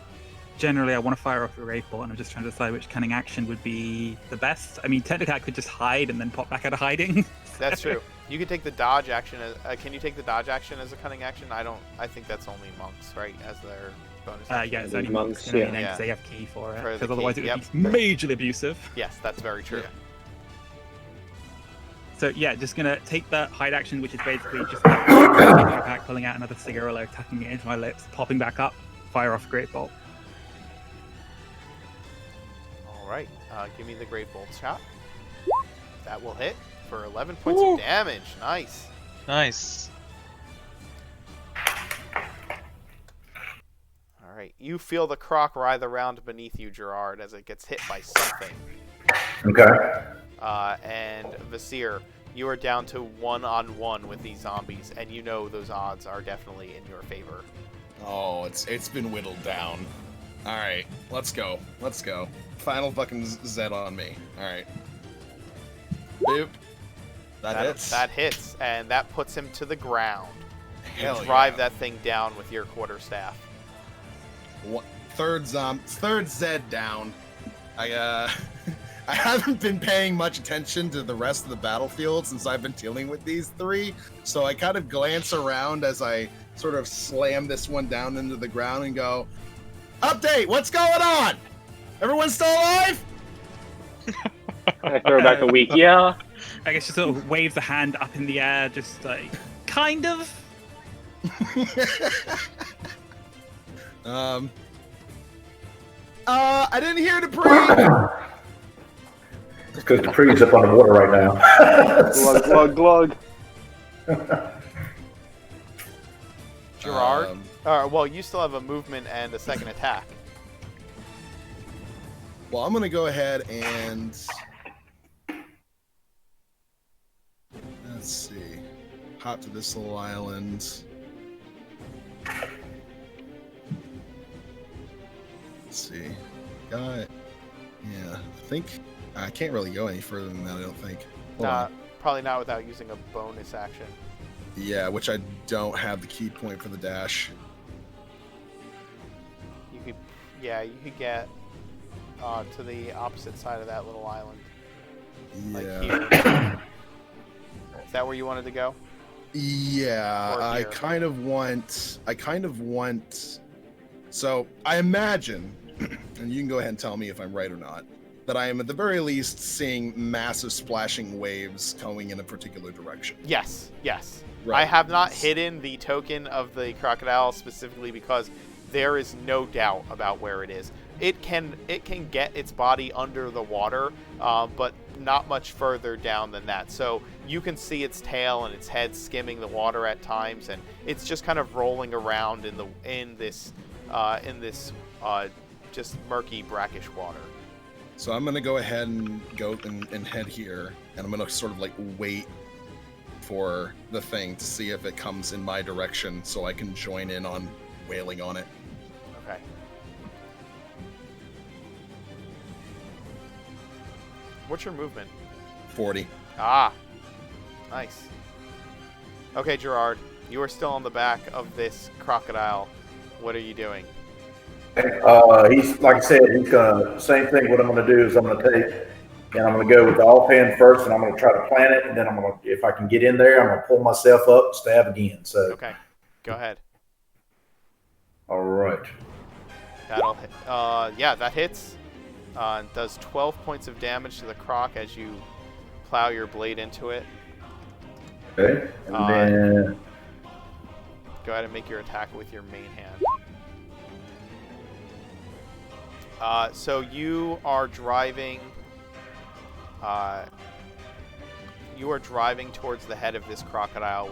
generally, I want to fire off a rave bolt, and I'm just trying to decide which cunning action would be the best. I mean, technically, I could just hide and then pop back out of hiding. That's true. You can take the dodge action. Can you take the dodge action as a cunning action? I think that's only monks, right? As their bonus action. Yeah, it's only Monks, monks, yeah. because they have key for it. For the Because otherwise, key, it would be majorly abusive. Yes, that's very true. So yeah, just gonna take the hide action, which is basically just like, into my pack, pulling out another cigarillo, tucking it into my lips, popping back up, fire off a great bolt. All right. Give me the great bolt shot. That will hit for 11 points of damage. Nice. Nice. All right. You feel the croc writhe around beneath you, Gerard, as it gets hit by something. Okay. And Vasir, you are down to 1-on-1 with these zombies, and you know those odds are definitely in your favor. Oh, it's been whittled down. All right, let's go. Final fucking Z on me. All right. Boop. That hits. That hits, and that puts him to the ground. Hell You drive yeah. that thing down with your quarterstaff. Third Z down. I haven't been paying much attention to the rest of the battlefield since I've been dealing with these three, so I kind of glance around as I sort of slam this one down into the ground and go, "Update! What's going on? Everyone still alive?" I throw back a weak yeah. I guess just sort of waves a hand up in the air, just like, kind of. I didn't hear the pre. It's because the tree's up on the water right now. Glug, glug, glug. Gerard? Well, you still have a movement and a second attack. Well, I'm gonna go ahead and let's see, hop to this little island. Let's see, got yeah. I think I can't really go any further than that. I don't think. Hold on. Probably not without using a bonus action. Yeah, which I don't have the key point for the dash. You could get to the opposite side of that little island. Like Yeah. here. Is that where you wanted to go? Yeah, Or I here. kind of want So I imagine, and you can go ahead and tell me if I'm right or not, that I am at the very least seeing massive splashing waves going in a particular direction. Yes, yes. Right. I have not hidden the token of the crocodile specifically because there is no doubt about where it is. It can get its body under the water, but not much further down than that. So you can see its tail and its head skimming the water at times, and it's just kind of rolling around in this just murky, brackish water. So I'm going to go ahead and go and head here, and I'm going to sort of like wait for the thing to see if it comes in my direction so I can join in on wailing on it. Okay. What's your movement? 40. Ah, nice. Okay, Gerard, you are still on the back of this crocodile. What are you doing? He's like I said, he's gonna same thing. What I'm gonna do is I'm gonna take and I'm gonna go with the offhand first, and I'm gonna try to plant it, and then I'm gonna, if I can get in there, I'm gonna pull myself up, and stab again. So Okay, go ahead. all right. That'll hit. Yeah, that hits. Does 12 points of damage to the croc as you plow your blade into it. Okay, and then Go ahead and make your attack with your main hand. So you are driving. You are driving towards the head of this crocodile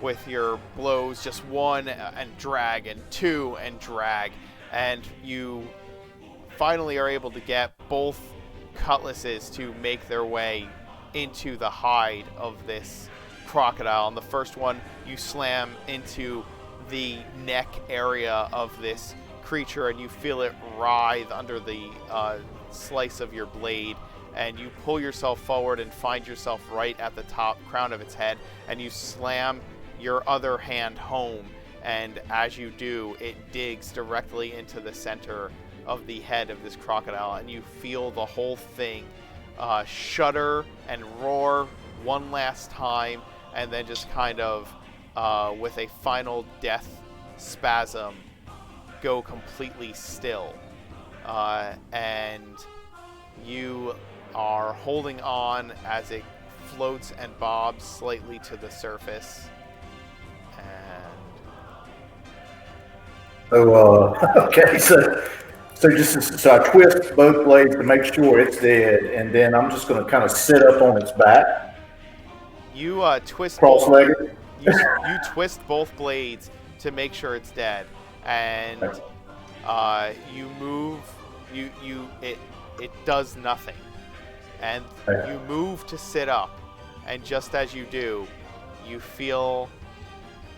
with your blows, just one and drag, and two and drag, and you finally are able to get both cutlasses to make their way into the hide of this crocodile. And the first one you slam into the neck area of this creature, and you feel it writhe under the slice of your blade, and you pull yourself forward and find yourself right at the top crown of its head, and you slam your other hand home, and as you do, it digs directly into the center of the head of this crocodile, and you feel the whole thing shudder and roar one last time, and then just kind of with a final death spasm go completely still, and you are holding on as it floats and bobs slightly to the surface. And so okay, so I twist both blades to make sure it's dead, and then I'm just going to kind of sit up on its back. You twist cross-legged. You twist both blades to make sure it's dead, and you move. It does nothing, and you move to sit up, and just as you do, you feel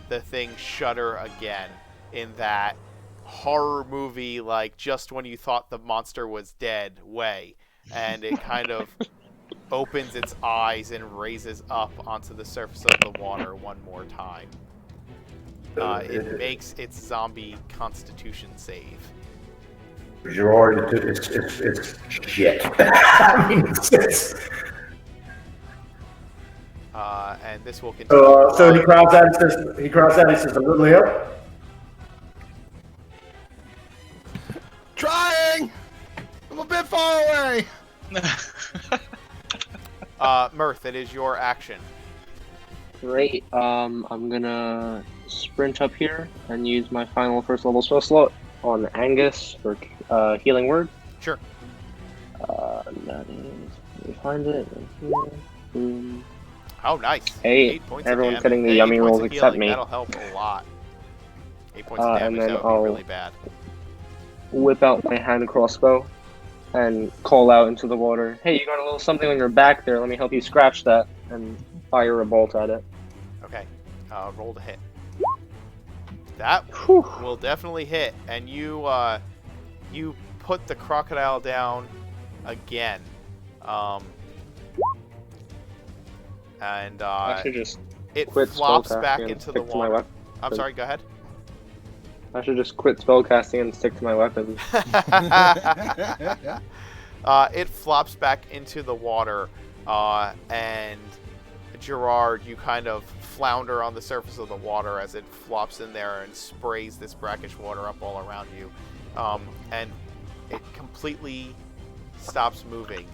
the thing shudder again in that horror movie, like just when you thought the monster was dead way, and it kind of opens its eyes and raises up onto the surface of the water one more time. It makes its zombie constitution save. Gerard, it's shit. I mean, and this will continue. So he cries out and says, a little help. Trying! I'm a bit far away! Mirth, it is your action. Great. I'm gonna sprint up here and use my final first level spell slot on Angus for healing word. Sure. That is, let me find it. Boom. Oh, nice. 8 points Everyone's of damage. getting the 8 yummy points rolls of except healing. me. That'll help a lot. 8 points of And damage, then that would I'll be really bad. Whip out my hand crossbow and call out into the water. Hey, you got a little something on your back there. Let me help you scratch that, and fire a bolt at it. Okay. Roll to hit. That Whew. will definitely hit, and you put the crocodile down again. And I should just it quit flops spellcasting back and into the stick to my water. weapon. I'm sorry, go ahead. I should just quit spellcasting and stick to my weapons. It flops back into the water, and Gerard, you kind of flounder on the surface of the water as it flops in there and sprays this brackish water up all around you. And it completely stops moving.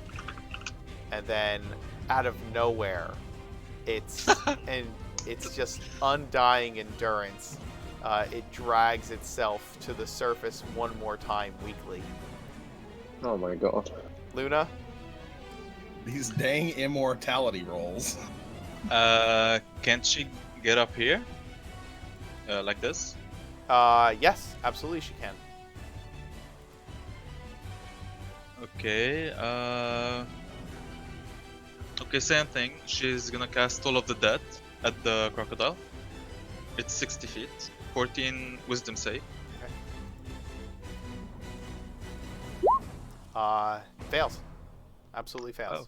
And then, out of nowhere, it's just undying endurance. It drags itself to the surface one more time weakly. Oh my god. Luna? These dang immortality rolls. Can't she get up here? Like this? Yes, absolutely she can. Okay, okay, same thing. She's gonna cast Toll of the Dead at the crocodile. It's 60 feet. 14 wisdom save. Fails. Absolutely fails. Oh.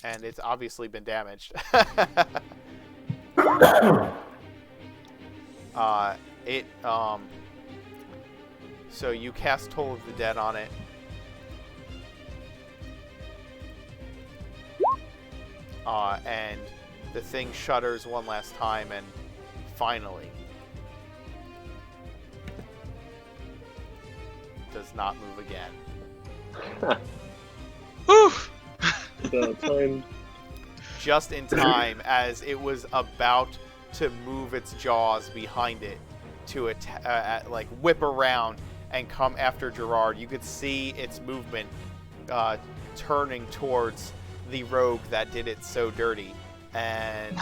And it's obviously been damaged. So you cast Toll of the Dead on it. And the thing shudders one last time and finally does not move again. Time. Just in time as it was about to move its jaws behind it to like whip around and come after Gerard. You could see its movement turning towards the rogue that did it so dirty. And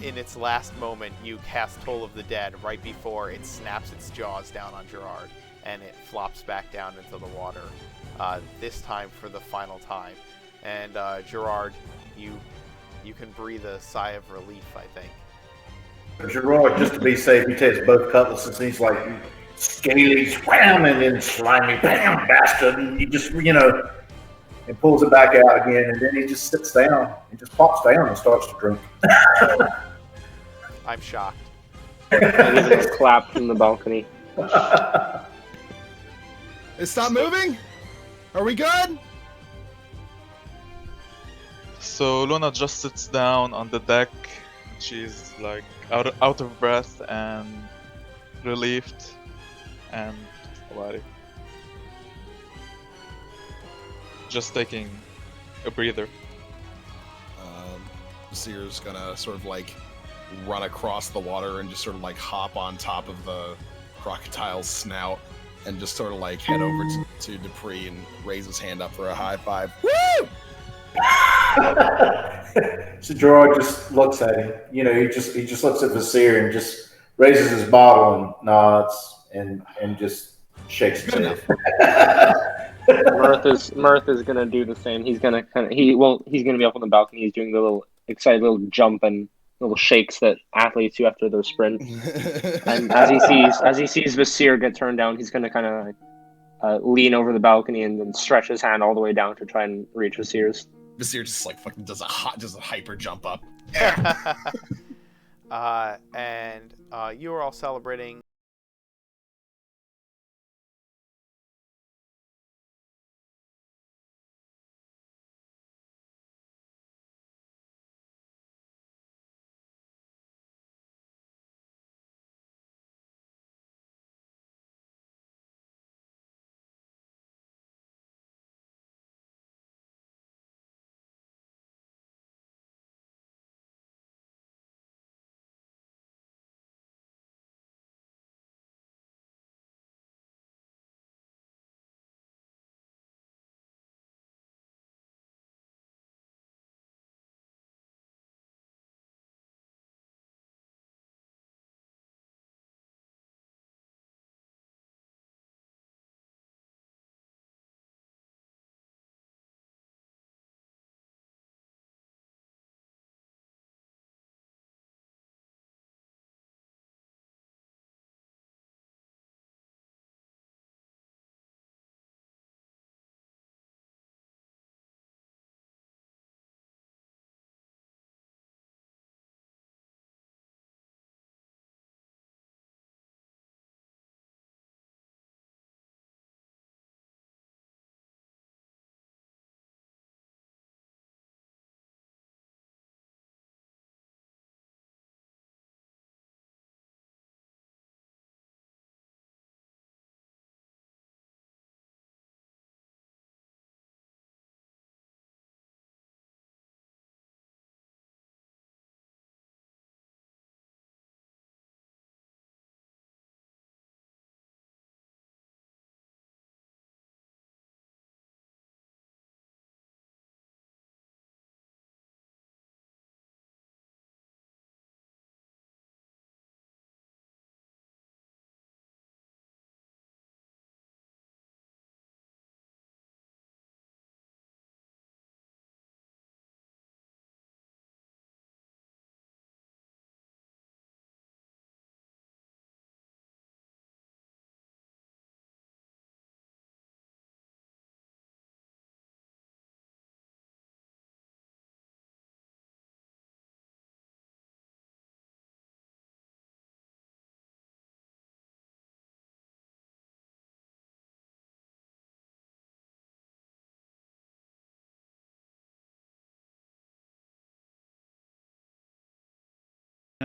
in its last moment, you cast Toll of the Dead right before it snaps its jaws down on Gerard, and it flops back down into the water, this time for the final time. And Gerard, you can breathe a sigh of relief, I think. Gerard, just to be safe, he takes both cutlasses and he's like, scaly, wham, and then slimy, bam, bastard. And he just, and pulls it back out again, and then he just sits down. He just pops down and starts to drink. I'm shocked. I give it a clap from the balcony. It stopped moving? Are we good? So Luna just sits down on the deck. She's like out of breath and relieved and worried. Just taking a breather. Seer's gonna sort of like run across the water and just sort of like hop on top of the crocodile's snout and just sort of like head over to Dupree and raise his hand up for a high five. Woo! So Gerard just looks at him. He just looks at Vasir and just raises his bottle and nods and just shakes his head. Mirth is gonna do the same. He's gonna he's gonna be up on the balcony. He's doing the little excited little jump and little shakes that athletes do after their sprint. And as he sees Vasir get turned down, he's gonna kind of lean over the balcony and then stretch his hand all the way down to try and reach Vasir's. Vasir just like fucking does a hyper jump up. And you are all celebrating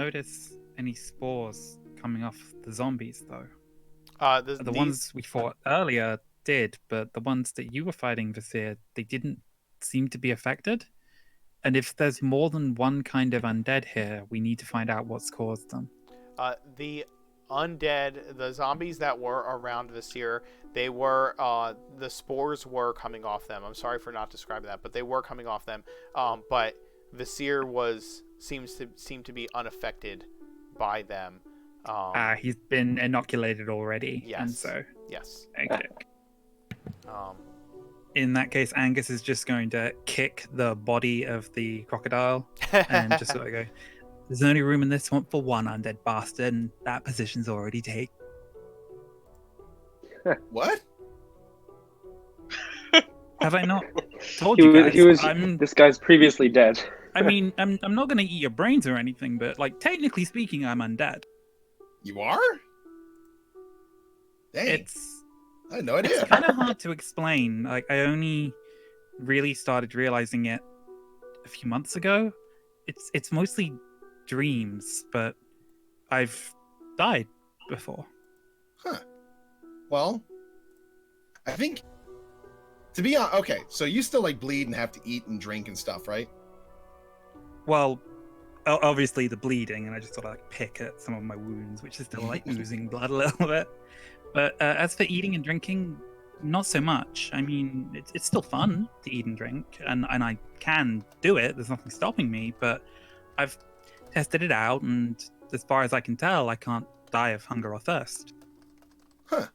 notice any spores coming off the zombies, though. The These ones we fought earlier did, but the ones that you were fighting, Vasir, they didn't seem to be affected. And if there's more than one kind of undead here, we need to find out what's caused them. the undead, the zombies that were around Visir, they were the spores were coming off them. I'm sorry for not describing that, but they were coming off them. But Visir seemed to be unaffected by them. He's been inoculated already. Yes. And so, yes. okay. Um, In that case, Angus is just going to kick the body of the crocodile and just sort of go, there's only room in this swamp for one undead bastard, and that position's already taken. What? Have I not told you guys? This guy's previously dead. I mean, I'm not going to eat your brains or anything, but, like, technically speaking, I'm undead. You are? Dang. I had no idea. It's kind of hard to explain. Like, I only really started realizing it a few months ago. It's mostly dreams, but I've died before. Huh. Well, I think to be honest, okay, so you still like bleed and have to eat and drink and stuff, right? Well, obviously the bleeding, and I just sort of like pick at some of my wounds, which is still like oozing blood a little bit. But as for eating and drinking, not so much. I mean, it's still fun to eat and drink, and I can do it. There's nothing stopping me, but I've tested it out, and as far as I can tell, I can't die of hunger or thirst. Huh.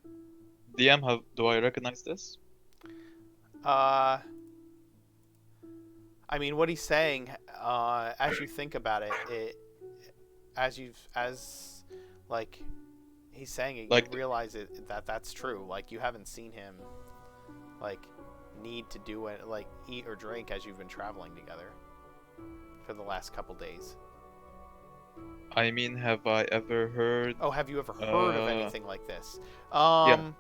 DM, do I recognize this? I mean, what he's saying, as you think about it, he's saying it, like, you realize that's true. Like, you haven't seen him, like, need to do it, like, eat or drink as you've been traveling together for the last couple days. I mean, have I ever heard... Oh, have you ever heard of anything like this? Yeah.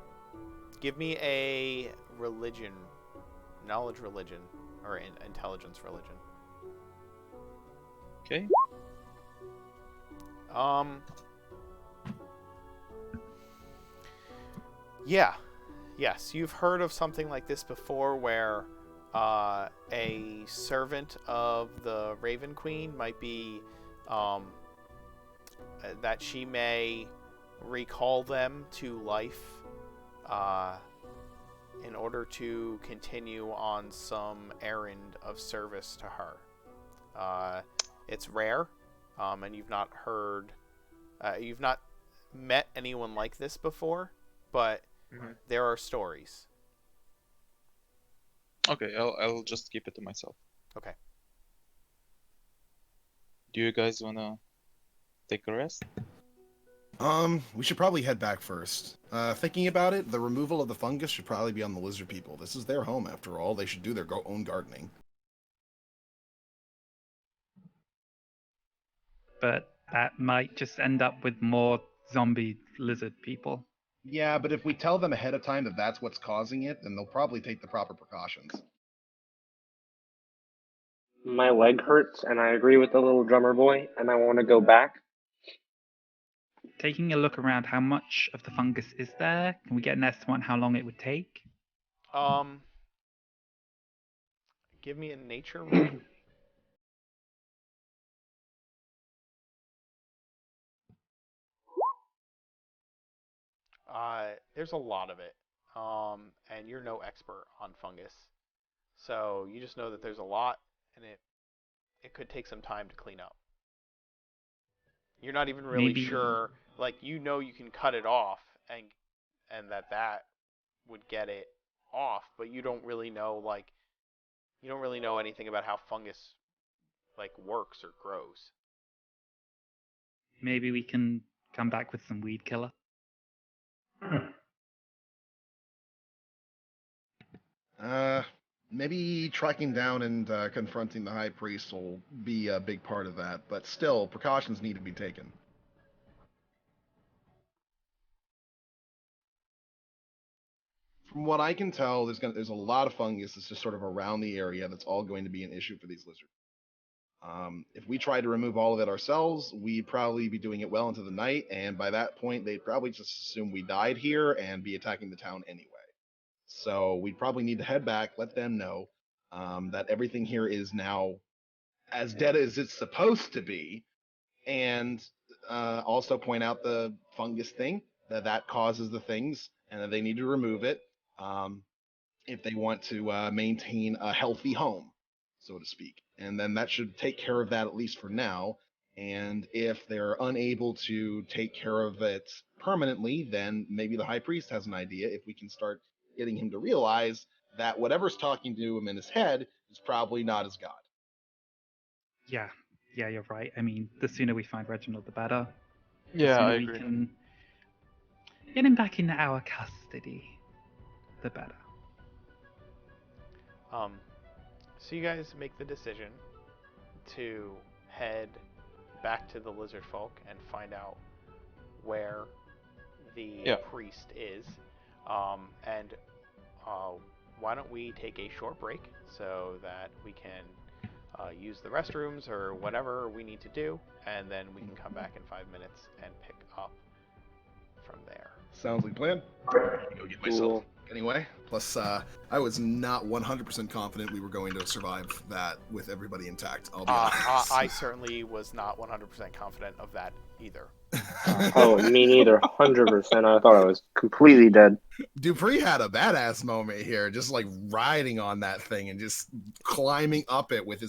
Give me a religion, knowledge religion, or intelligence religion. Okay. Yeah. Yes, you've heard of something like this before where a servant of the Raven Queen might be that she may recall them to life in order to continue on some errand of service to her. It's rare, and you've not met anyone like this before, but there are stories. Okay, I'll just keep it to myself. Okay. Do you guys wanna take a rest? We should probably head back first. Thinking about it, the removal of the fungus should probably be on the lizard people. This is their home, after all. They should do their own gardening. But that might just end up with more zombie lizard people. Yeah, but if we tell them ahead of time that that's what's causing it, then they'll probably take the proper precautions. My leg hurts, and I agree with the little drummer boy, and I want to go back. Taking a look around, how much of the fungus is there? Can we get an estimate on how long it would take? Give me a nature roll. There's a lot of it, and you're no expert on fungus, so you just know that there's a lot, and it could take some time to clean up. You're not even really sure, like, you know you can cut it off, and that would get it off, but you don't really know, like, you don't really know anything about how fungus, like, works or grows. Maybe we can come back with some weed killer. Maybe tracking down and confronting the high priest will be a big part of that, but still, precautions need to be taken. From what I can tell, there's a lot of fungus that's just sort of around the area that's all going to be an issue for these lizards. If we tried to remove all of it ourselves, we'd probably be doing it well into the night, and by that point, they'd probably just assume we died here and be attacking the town anyway. So we'd probably need to head back, let them know that everything here is now as dead as it's supposed to be, and also point out the fungus thing that causes the things, and that they need to remove it if they want to maintain a healthy home, so to speak. And then that should take care of that at least for now. And if they're unable to take care of it permanently, then maybe the high priest has an idea. If we can start getting him to realize that whatever's talking to him in his head is probably not his god. Yeah, you're right. I mean, the sooner we find Reginald, the better. The Yeah, sooner I we agree. can get him back in our custody, the better. So you guys make the decision to head back to the lizardfolk and find out where the Yeah. priest is. And why don't we take a short break so that we can use the restrooms or whatever we need to do, and then we can come back in 5 minutes and pick up from there. Sounds like a plan. Go get myself. Cool. Anyway, plus I was not 100% confident we were going to survive that with everybody intact. I'll be honest. I certainly was not 100% confident of that either. Oh, me neither. 100%. I thought I was completely dead. Dupree had a badass moment here, just like riding on that thing and just climbing up it with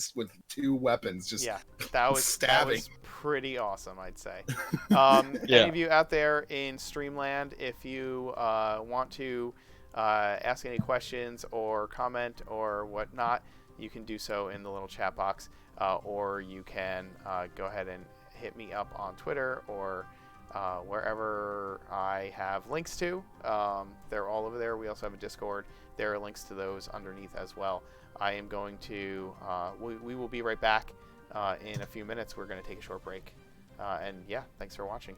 two weapons, just that was stabbing. That was pretty awesome, I'd say. Yeah. Any of you out there in Streamland, if you want to ask any questions or comment or whatnot, you can do so in the little chat box, or you can go ahead and hit me up on Twitter or wherever I have links to. They're all over there. We also have a Discord. There are links to those underneath as well. I am going to, we will be right back in a few minutes. We're going to take a short break. And yeah, thanks for watching.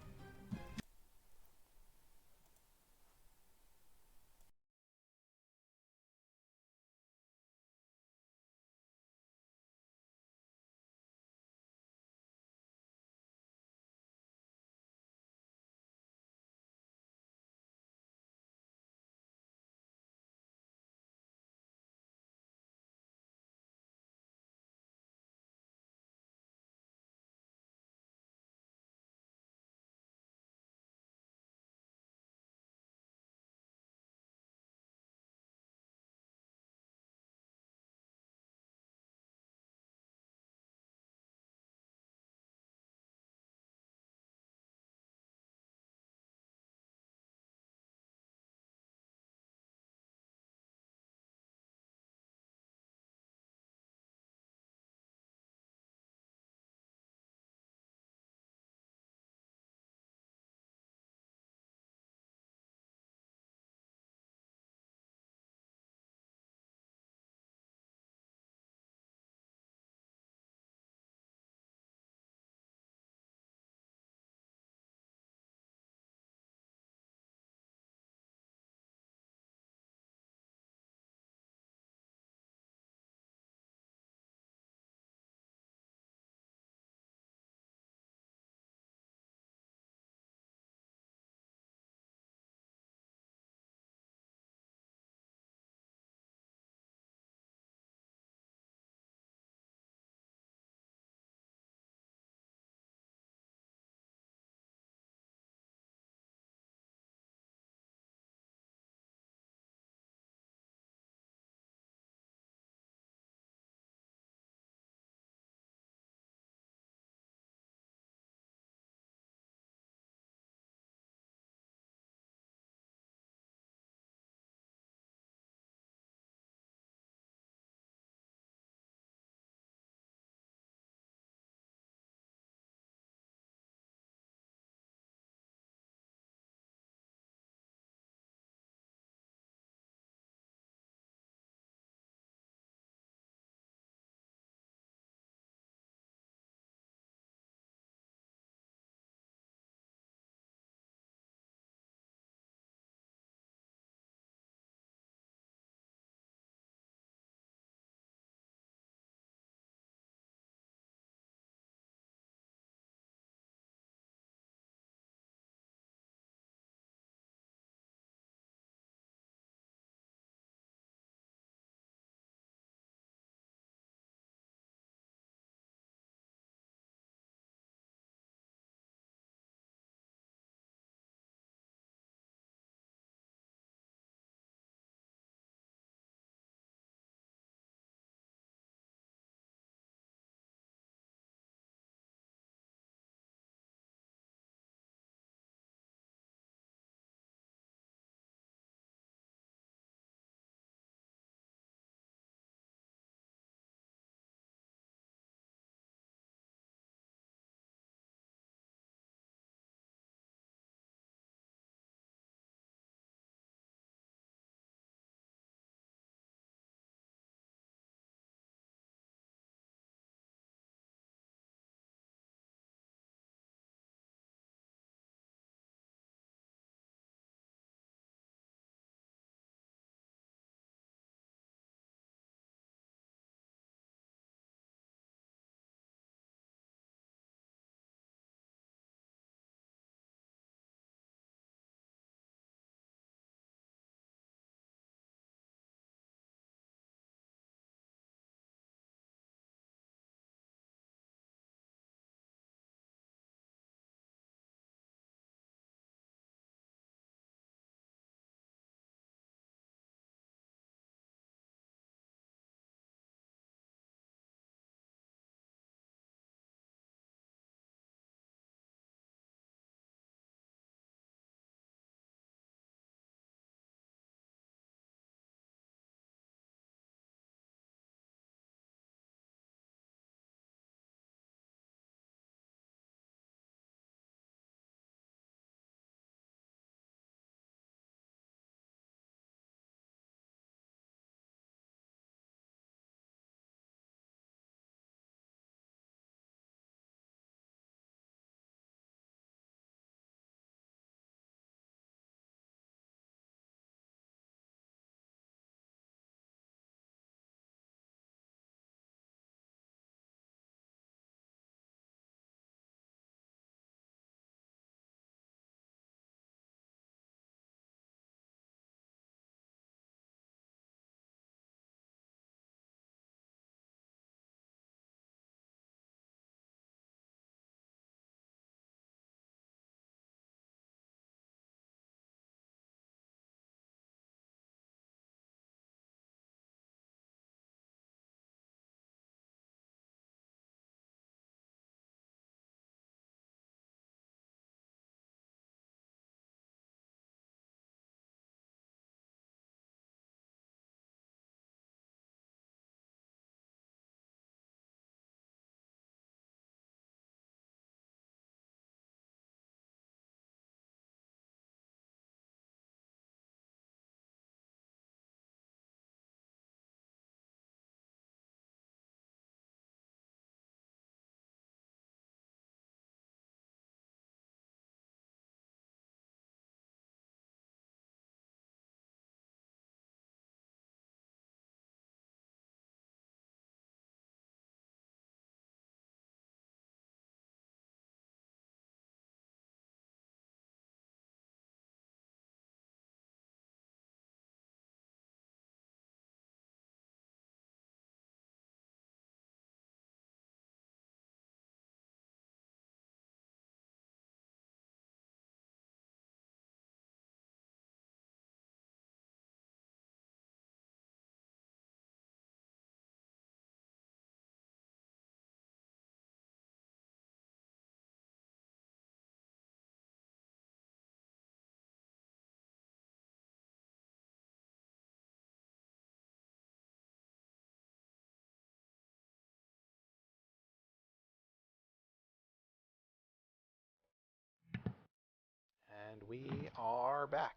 we are back.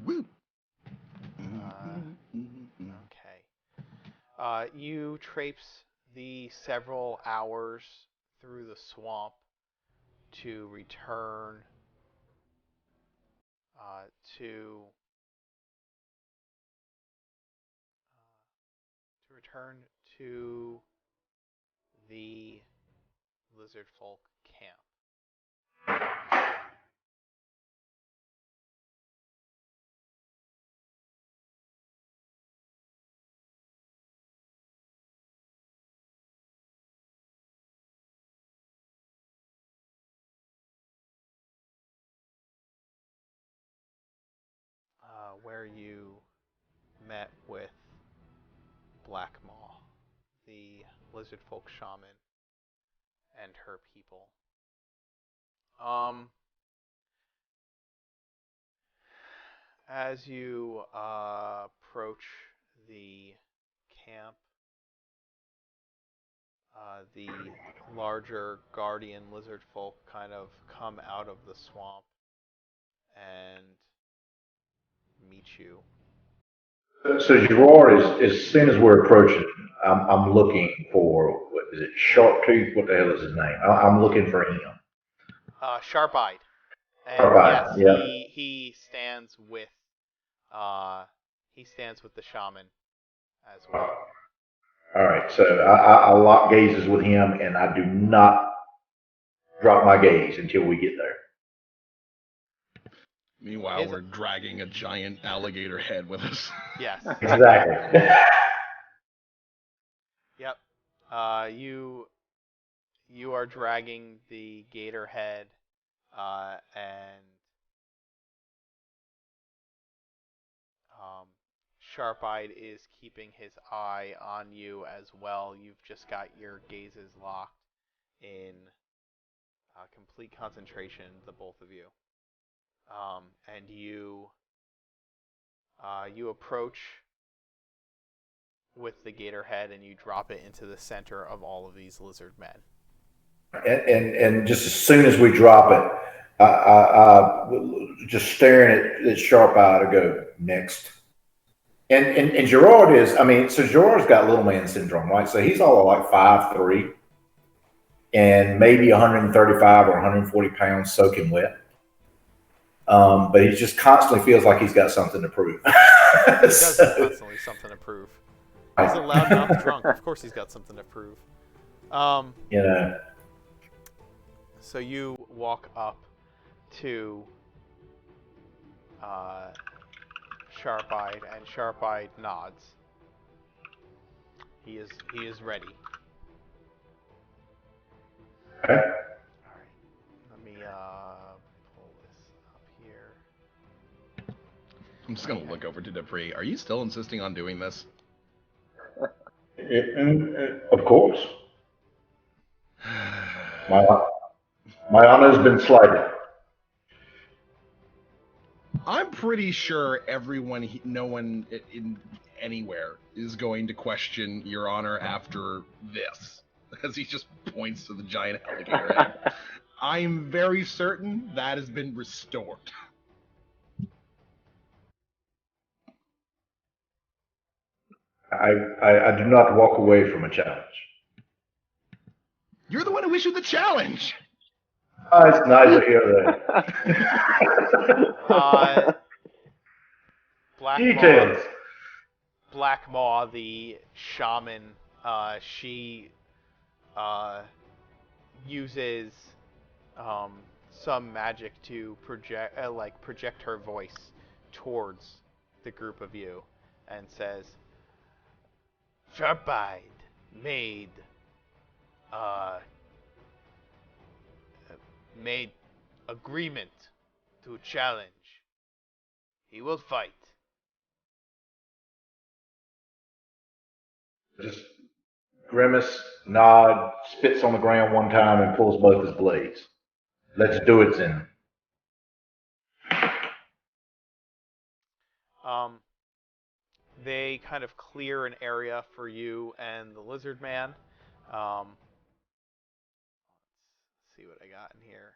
Woo! Okay. You traipse the several hours through the swamp to return to the lizardfolk camp. Where you met with Black Maw, the lizardfolk shaman, and her people. As you approach the camp, the larger guardian lizardfolk kind of come out of the swamp and meet you. So Gerard, as soon as we're approaching, I'm looking for, what is it, Sharptooth? What the hell is his name? I'm looking for him. Sharp-eyed. And Sharp-eyed, yes, yeah. he stands with the shaman as All well. right, so I lock gazes with him, and I do not drop my gaze until we get there. Meanwhile, we're dragging a giant alligator head with us. Yes. Exactly. Yep. You are dragging the gator head, and Sharp-eyed is keeping his eye on you as well. You've just got your gazes locked in complete concentration, the both of you. And you approach with the gator head and you drop it into the center of all of these lizard men. And just as soon as we drop it, I just staring at Sharp-eyed, I go, next. And Gerard is, I mean, so Gerard's got little man syndrome, right? So he's all like 5'3" and maybe 135 or 140 pounds soaking wet. But he just constantly feels like he's got something to prove. He does have constantly something to prove. He's a loudmouth drunk. Of course he's got something to prove. You know. So you walk up to Sharp-eyed, and Sharp-eyed nods. He is ready. Okay. All right. Let me pull this up here. I'm just gonna look over to Dupree. Are you still insisting on doing this? Of course. My honor has been slighted. I'm pretty sure no one anywhere is going to question Your Honor after this, as he just points to the giant alligator head. I'm very certain that has been restored. I do not walk away from a challenge. You're the one who issued the challenge! It's neither here nor there. Details. Black Maw, the shaman, she uses some magic to project her voice towards the group of you, and says, Sharp-eyed made agreement to challenge. He will fight. Just grimace, nod, spits on the ground one time, and pulls both his blades. Let's do it then. They kind of clear an area for you and the lizard man. Let's see what I got in here.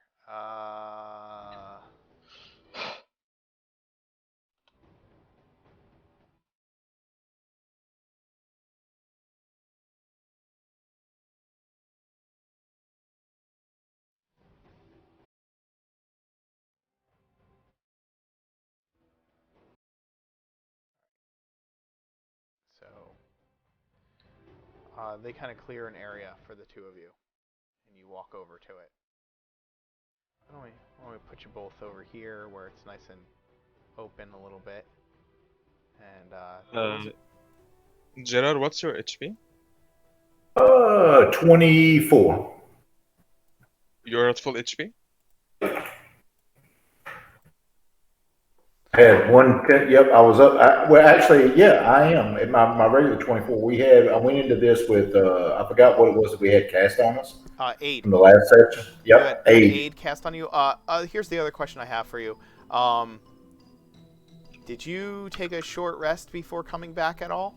they kind of clear an area for the two of you, and you walk over to it. Why don't we put you both over here where it's nice and open a little bit. And Gerard, what's your HP? 24. You're at full HP? I had one. Yep, I was up. Well, actually, yeah, I am. At my regular 24. I went into this with. I forgot what it was that we had cast on us. Aid. From the last section. Yep, You had aid. aid cast on you. Here's the other question I have for you. Did you take a short rest before coming back at all?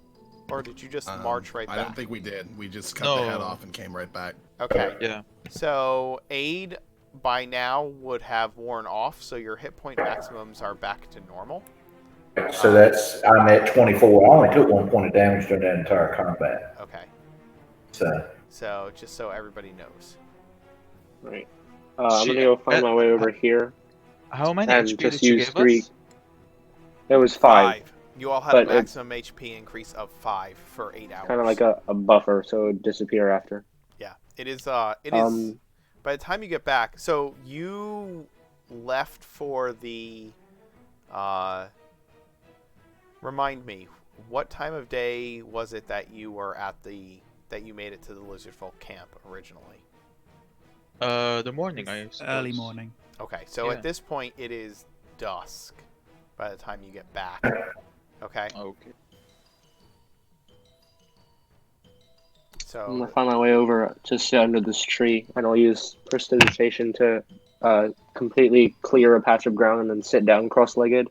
Or did you just march right back? I don't think we did. We just cut the head off and came right back. Okay. Yeah. So, aid by now would have worn off, so your hit point maximums are back to normal. So I'm at 24. I only took 1 point of damage during that entire combat. Okay. So just so everybody knows. Right. I'm gonna go find my way over here. How many and HP just did you use give 3. us? It was 5. You all had a But maximum HP increase of 5 for 8 hours. Kind of like a buffer, so it would disappear after. Yeah, it is. It is. By the time you get back, so you left for the. Remind me, what time of day was it that you were that you made it to the lizardfolk camp originally? The morning, I suppose. Early morning. Okay, so Yeah. at this point it is dusk by the time you get back. Okay. Okay. I'm gonna So find my way over to sit under this tree, and I'll use prestidigitation to completely clear a patch of ground and then sit down cross-legged.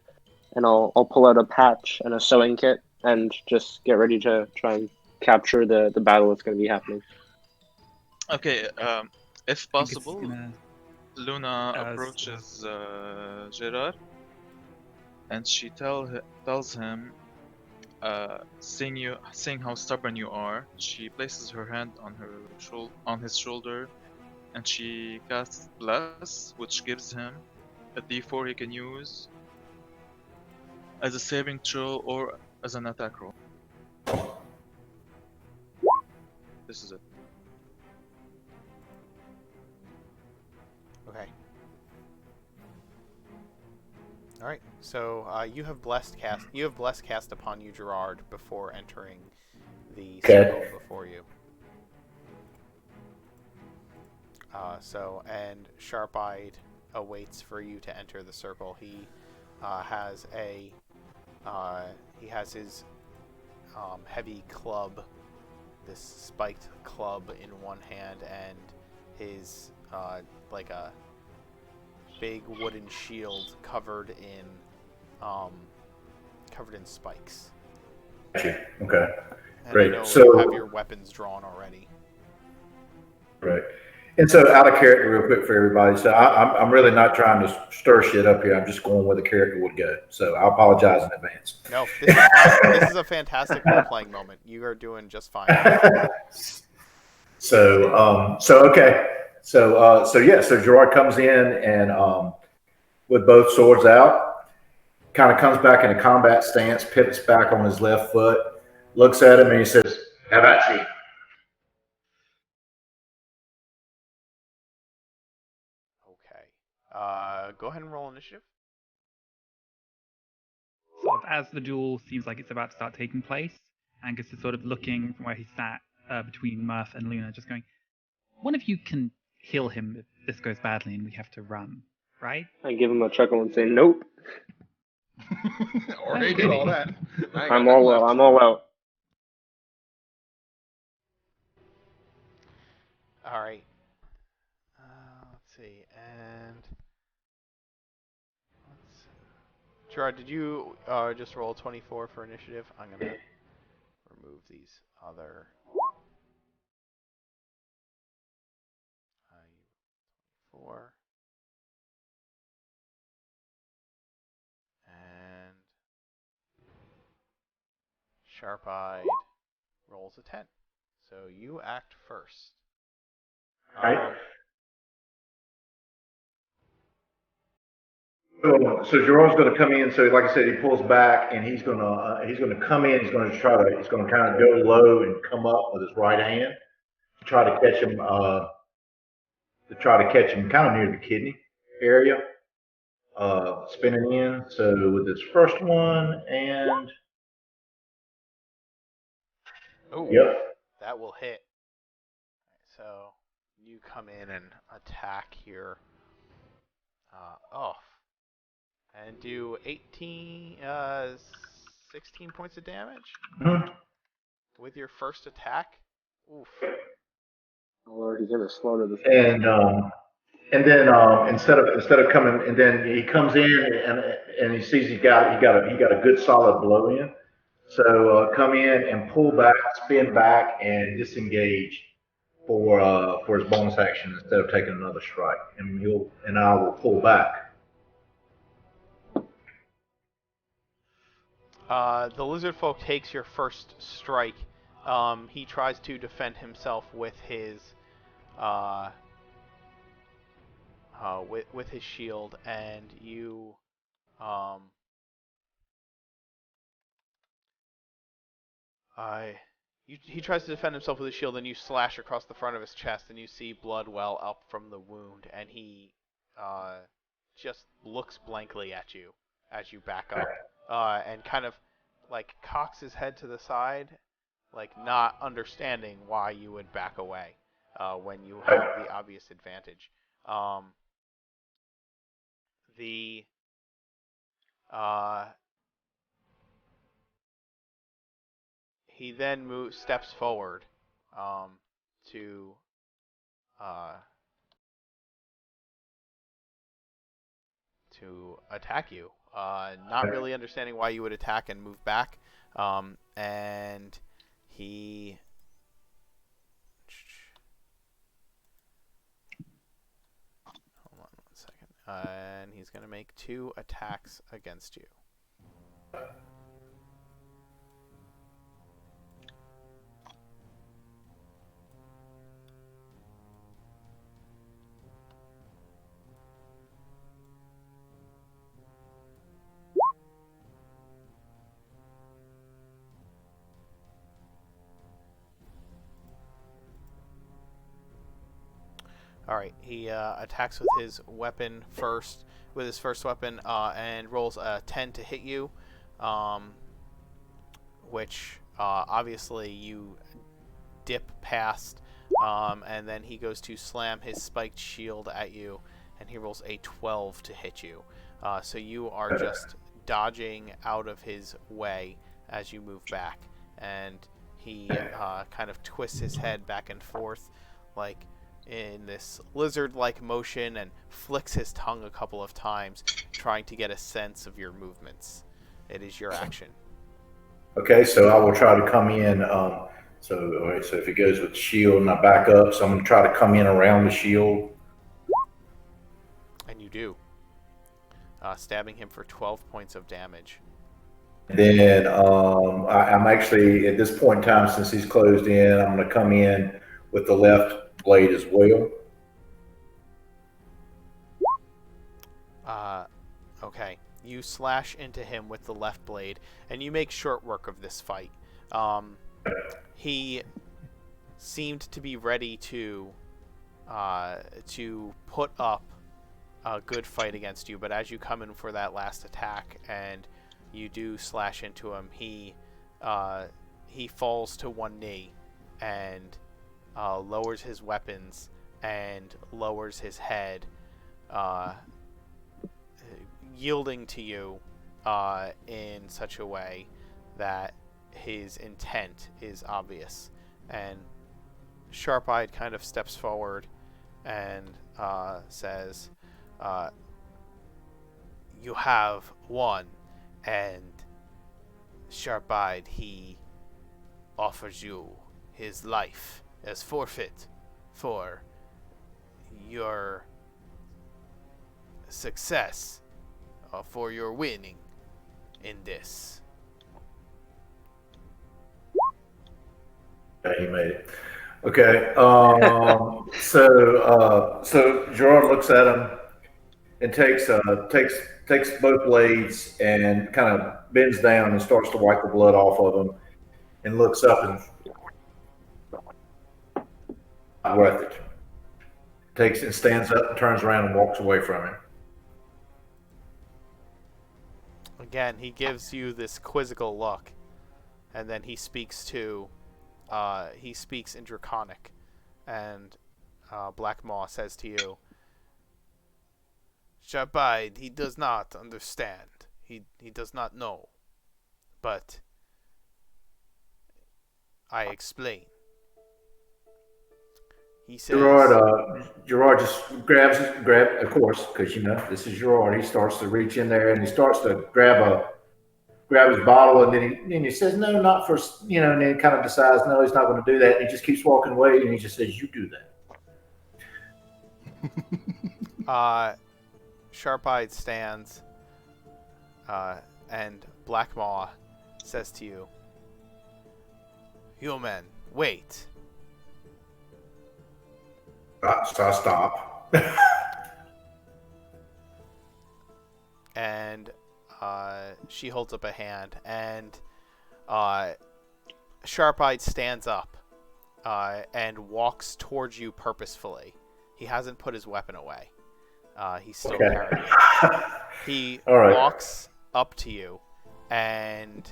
And I'll pull out a patch and a sewing kit and just get ready to try and capture the battle that's going to be happening. Okay, if I think it's possible, gonna- Luna approaches Gerard, and she tells him, seeing how stubborn you are, she places her hand on his shoulder, and she casts Bless, which gives him a D4 he can use as a saving throw or as an attack roll. This is it. okay. All right. So you have blessed cast upon you, Gerard, before entering the circle before you. And Sharp-Eyed awaits for you to enter the circle. He has his heavy club, this spiked club in one hand, and his like a big wooden shield covered in spikes. okay, And great. I know So you have your weapons drawn already. right. And so, out of character, real quick for everybody. So, I'm really not trying to stir shit up here. I'm just going where the character would go. So, I apologize in advance. No, this is fine. This is a fantastic role-playing moment. You are doing just fine. So okay. So yeah. So Gerard comes in and with both swords out, kind of comes back in a combat stance, pivots back on his left foot, looks at him, and he says, "How about you?" Okay. Go ahead and roll initiative. Sort of as the duel seems like it's about to start taking place, Angus is sort of looking from where he sat between Murph and Luna, just going, one of you can heal him if this goes badly and we have to run, right? I give him a chuckle and say, "Nope, Already did all that. I'm all well. I'm all out." All right. Let's see. And Gerard, did you just roll 24 for initiative? I'm gonna remove these other. 4. And Sharp-Eyed rolls a 10. So you act first. Right. So Gerard's going to come in. So like I said, he pulls back and he's going to come in. He's going to kind of go low and come up with his right hand to try to catch him. Kind of near the kidney area. Spinning in. So with his first one and Oh, yep. that will hit. So you come in and attack here. And do 16 points of damage Mhm. with your first attack. Oof. Oh, Lord, he's gonna slaughter this. And then instead of coming, and then he comes in and he sees he got a good solid blow in. So come in and pull back, spin back, and disengage for his bonus action instead of taking another strike. And I will pull back. The lizardfolk takes your first strike. He tries to defend himself with his with his shield, and you he tries to defend himself with his shield, and you slash across the front of his chest, and you see blood well up from the wound, and he just looks blankly at you as you back up, and kind of like cocks his head to the side, like not understanding why you would back away when you have the obvious advantage. The He then steps forward to attack you. Not really understanding why you would attack and move back. And he hold on 1 second. And he's going to make 2 attacks against you. All right, he attacks with his weapon first, with his first weapon, and rolls a 10 to hit you, which obviously you dip past, and then he goes to slam his spiked shield at you, and he rolls a 12 to hit you. So you are just dodging out of his way as you move back, and he kind of twists his head back and forth, like in this lizard-like motion, and flicks his tongue a couple of times, trying to get a sense of your movements. It is your action. Okay, so I will try to come in. So if it goes with shield and I back up, so I'm going to try to come in around the shield. And you do. Stabbing him for 12 points of damage. Then I'm actually, at this point in time, since he's closed in, I'm going to come in with the left blade as well. Okay. You slash into him with the left blade, and you make short work of this fight. He seemed to be ready to put up a good fight against you, but as you come in for that last attack and you do slash into him, he falls to one knee and lowers his weapons and lowers his head, yielding to you in such a way that his intent is obvious. And Sharp-Eyed kind of steps forward and says, you have won. And Sharp-Eyed, he offers you his life as forfeit for your success, for your winning in this. He made it. Okay. So Gerard looks at him and takes takes both blades and kind of bends down and starts to wipe the blood off of them, and looks up and worth it. Takes and stands up and turns around and walks away from him. Again, he gives you this quizzical look, and then he speaks in Draconic, and Black Maw says to you, Sharpide, he does not understand. He does not know. But I explain. He says, Gerard just grabs, of course, because this is Gerard. He starts to reach in there and he starts to grab his bottle, and then he says, "No, not for," and then he kind of decides, no, he's not going to do that. And he just keeps walking away, and he just says, "You do that." Sharp-Eyed stands, and Black Maw says to you, "Human, wait." So I stop. And she holds up a hand, and Sharp-Eyed stands up and walks towards you purposefully. He hasn't put his weapon away. He's still carrying it. He walks up to you, and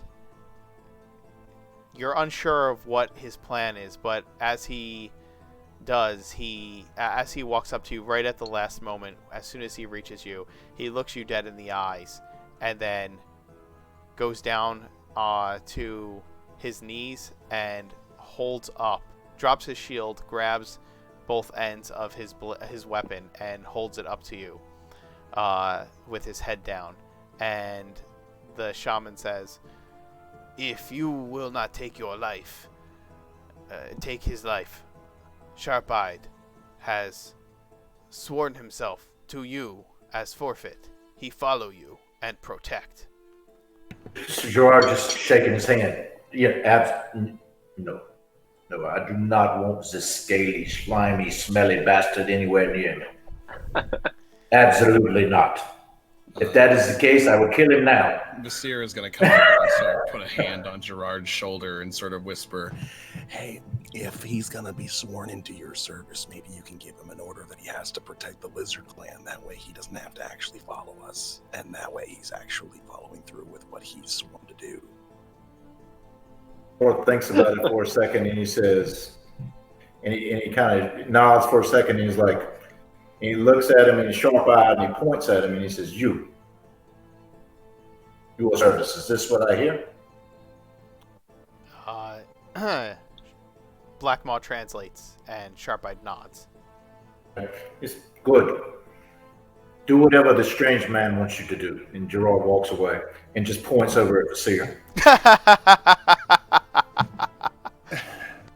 you're unsure of what his plan is, but as he does, as he walks up to you right at the last moment, as soon as he reaches you, he looks you dead in the eyes, and then goes down to his knees and drops his shield, grabs both ends of his weapon, and holds it up to you with his head down. And the shaman says, "If you will not take your life, take his life, Sharp-Eyed has sworn himself to you as forfeit. He follow you and protect." Gerard just shaking his hand. Yeah, no, I do not want this scaly, slimy, smelly bastard anywhere near me. Absolutely not. If that is the case, I will kill him now. Vasir is going to come over and sort of put a hand on Gerard's shoulder and sort of whisper, "Hey, if he's going to be sworn into your service, maybe you can give him an order that he has to protect the lizard clan. That way he doesn't have to actually follow us. And that way he's actually following through with what he's sworn to do." Or thinks about it for a second, and he says, and he kind of nods for a second, and he's like, and he looks at him and he's sharp-eyed, and he points at him and he says, "You are service. Is this what I hear?" Black Maw translates, and Sharp-Eyed nods. It's good. Do whatever the strange man wants you to do. And Gerard walks away and just points over at the seer.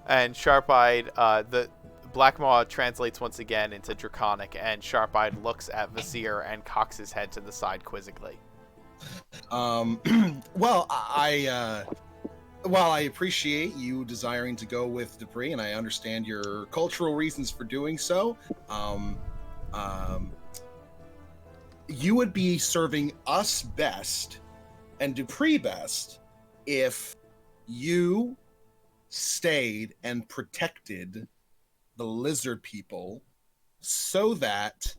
And Sharp-Eyed, the Black Maw translates once again into Draconic, and Sharp-Eyed looks at Vasir and cocks his head to the side quizzically. Well, while I appreciate you desiring to go with Dupree, and I understand your cultural reasons for doing so, you would be serving us best and Dupree best if you stayed and protected the lizard people so that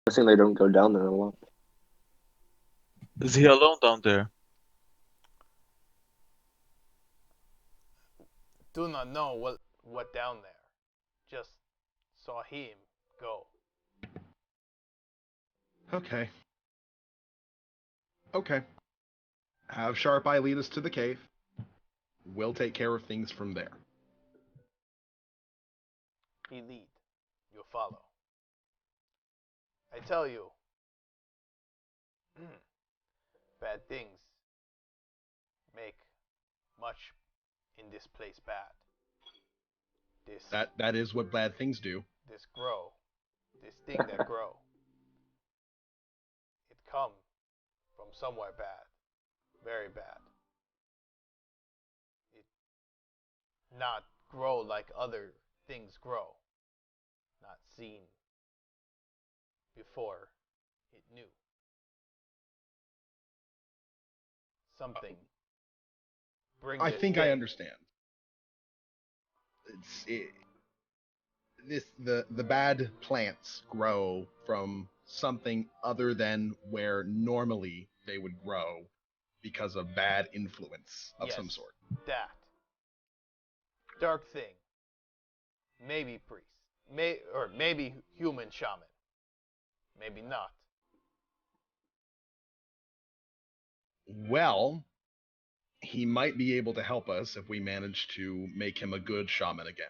Guessing they don't go down there a lot. Is he alone down there? Do not know what down there. Just saw him go. Okay. Okay. Have Sharp Eye lead us to the cave. We'll take care of things from there. He lead. You follow. I tell you, bad things make much in this place bad. That is what bad things do. This grow. This thing that grow. It come from somewhere bad. Very bad. It not grow like other things grow. Not seen before it knew. Something. Bring I this think thing. I understand. The bad plants grow from something other than where normally they would grow because of bad influence of some sort. That. Dark thing. Maybe priest. Maybe human shaman. Maybe not. Well, he might be able to help us if we manage to make him a good shaman again.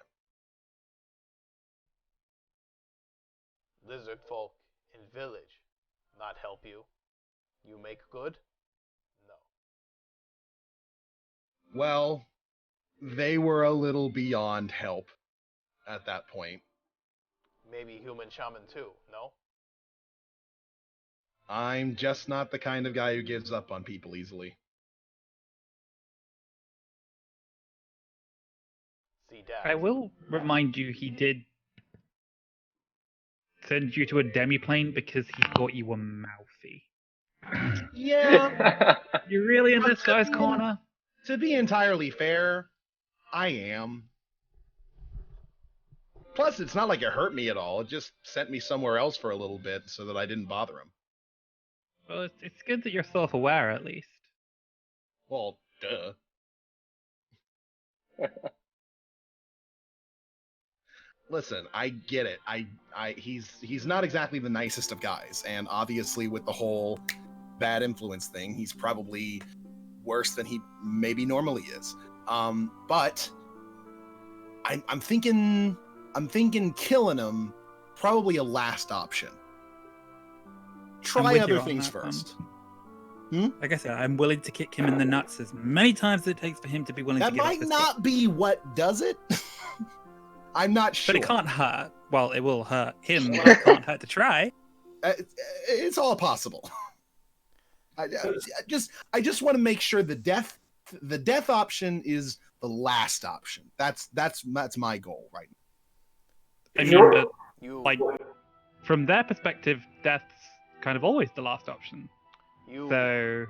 Lizardfolk in village not help you. You make good? No. Well, they were a little beyond help at that point. Maybe human shaman too, no? I'm just not the kind of guy who gives up on people easily. See that. I will remind you he did send you to a demi-plane because he thought you were mouthy. Yeah, You're really in this guy's corner? to be entirely fair, I am. Plus, it's not like it hurt me at all. It just sent me somewhere else for a little bit so that I didn't bother him. Well, it's good that you're self-aware at least. Well, duh. Listen, I get it. He's not exactly the nicest of guys, and obviously with the whole bad influence thing, he's probably worse than he maybe normally is. But I'm thinking killing him probably a last option. Try other things first. Like I said, I'm willing to kick him in the nuts as many times as it takes for him to be willing That to give up might this not be what does it. I'm not sure. But it can't hurt. Well, it will hurt him, but it can't hurt to try. It's all possible. I just want to make sure the death option is the last option. That's my goal right now. I mean, but You like from their perspective, death's kind of always the last option. So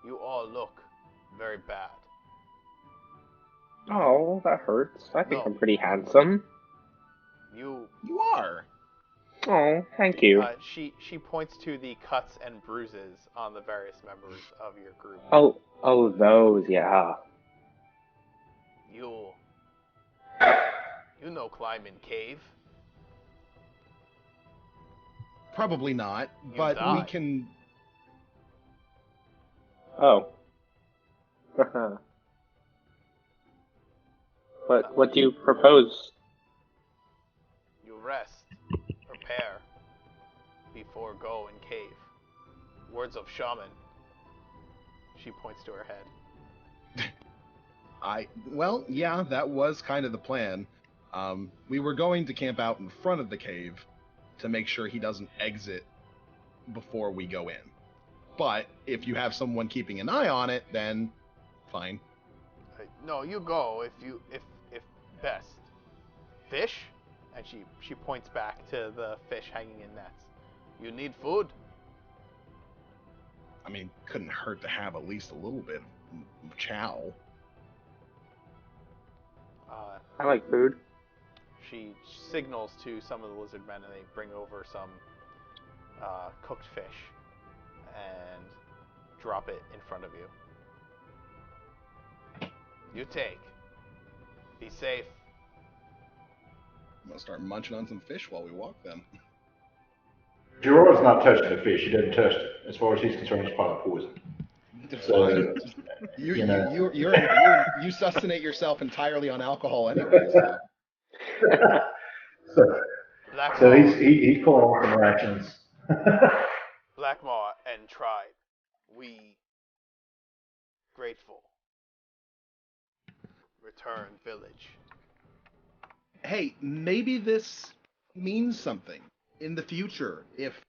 you all look very bad. Oh, that hurts. I think No. I'm pretty handsome. You are. Oh, thank you. She points to the cuts and bruises on the various members of your group. Oh, those, yeah. You know climb in cave. Probably not, You but die. we can. Oh. What do you propose? You rest, prepare, before go in cave. Words of shaman. She points to her head. Well, yeah, that was kind of the plan. We were going to camp out in front of the cave to make sure he doesn't exit before we go in. But if you have someone keeping an eye on it, then fine. No, you go if best. Fish? And she points back to the fish hanging in nets. You need food? I mean, couldn't hurt to have at least a little bit of chow. I like food. She signals to some of the lizardmen and they bring over some cooked fish and drop it in front of you. You take. Be safe. I'm gonna start munching on some fish while we walk then. Gerard's not touching the fish. He doesn't touch it. As far as he's concerned, it's probably poison. So, You you know. you sustentate yourself entirely on alcohol anyway. So. So he's pulling off some rations. Blackmaw and tribe, we grateful. Return village. Hey, maybe this means something in the future. If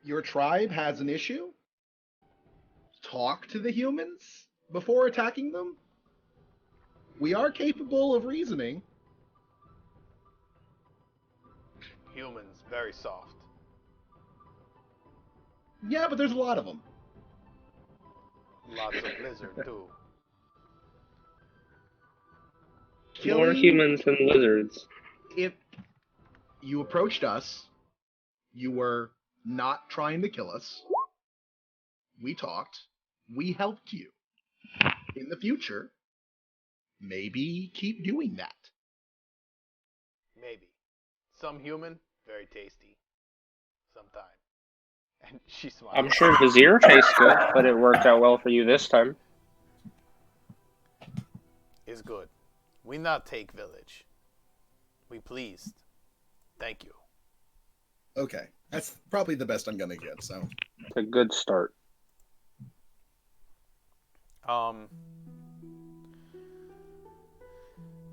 your tribe has an issue, talk to the humans before attacking them. We are capable of reasoning. Humans, very soft. Yeah, but there's a lot of them. Lots of lizard, too. More humans than lizards. If you approached us, you were not trying to kill us. We talked. We helped you. In the future, maybe keep doing that. Maybe. Some human, very tasty. Sometime. And she smiles. I'm sure Vizier tastes good, but it worked out well for you this time. Is good. We not take village. We pleased. Thank you. Okay, that's probably the best I'm gonna get. So It's a good start.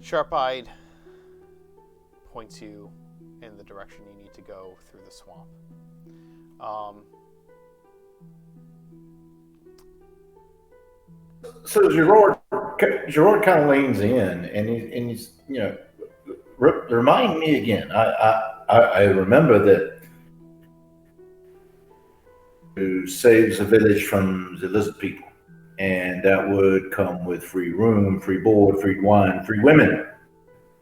Sharp-eyed points you in the direction you need to go through the swamp. So Gerard kind of leans in, and he's remind me again. I remember that who saves a village from the lizard people, and that would come with free room, free board, free wine, free women,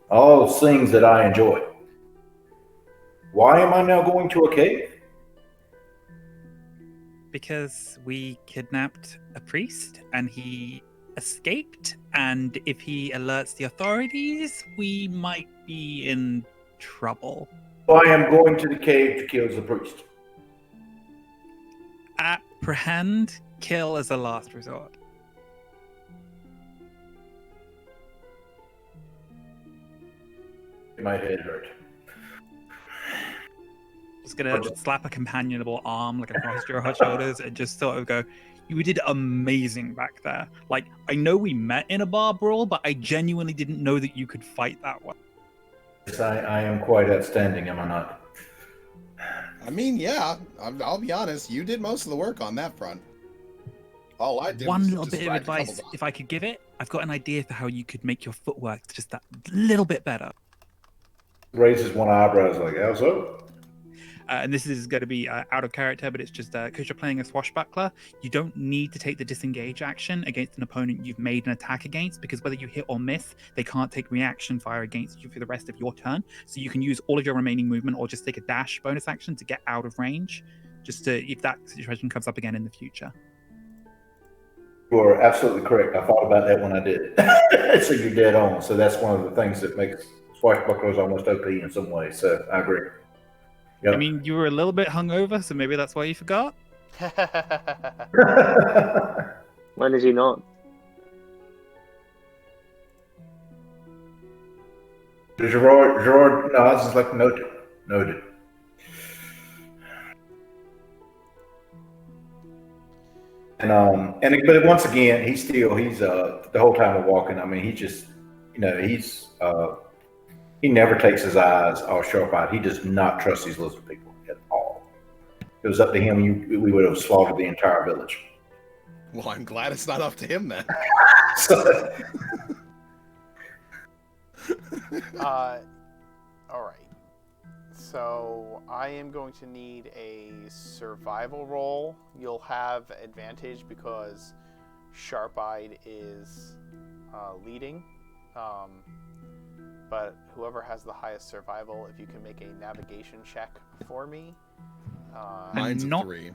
all those things that I enjoy. Why am I now going to a cave? Because we kidnapped a priest and he escaped, and if he alerts the authorities, we might be in trouble. I am going to the cave to kill the priest. Apprehend, kill as a last resort. My head hurt. Just gonna slap a companionable arm like across your shoulders and just sort of go, you did amazing back there. Like, I know we met in a bar brawl, but I genuinely didn't know that you could fight that well. Yes, I am quite outstanding, am I not? I mean, yeah, I'll be honest. You did most of the work on that front. All I did One was little bit of distract a advice, couple if I could give it, I've got an idea for how you could make your footwork just that little bit better. Raises one eyebrow, like, how so? And this is going to be out of character, but it's just because you're playing a swashbuckler, you don't need to take the disengage action against an opponent you've made an attack against, because whether you hit or miss, they can't take reaction fire against you for the rest of your turn. So you can use all of your remaining movement or just take a dash bonus action to get out of range, just to, if that situation comes up again in the future. You are absolutely correct. I thought about that when I did it. So you're dead on. So that's one of the things that makes swashbucklers almost OP in some ways. So I agree. Yep. I mean, you were a little bit hungover, so maybe that's why you forgot. When is he not? Gerard nods, is like noted. But once again, he's the whole time we're walking. I mean, he just, he never takes his eyes off Sharp-eyed. He does not trust these lizard people at all. If it was up to him, we would have slaughtered the entire village. Well, I'm glad it's not up to him then. All right. So I am going to need a survival roll. You'll have advantage because Sharp-eyed is leading. But whoever has the highest survival, if you can make a navigation check for me, Mine's a not- 3.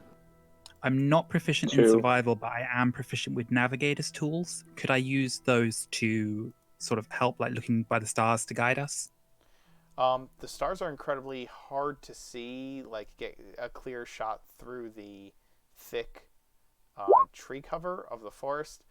I'm not proficient in 2. survival, but I am proficient with navigator's tools. Could I use those to sort of help, like looking by the stars to guide us? The stars are incredibly hard to see, like get a clear shot through the thick tree cover of the forest.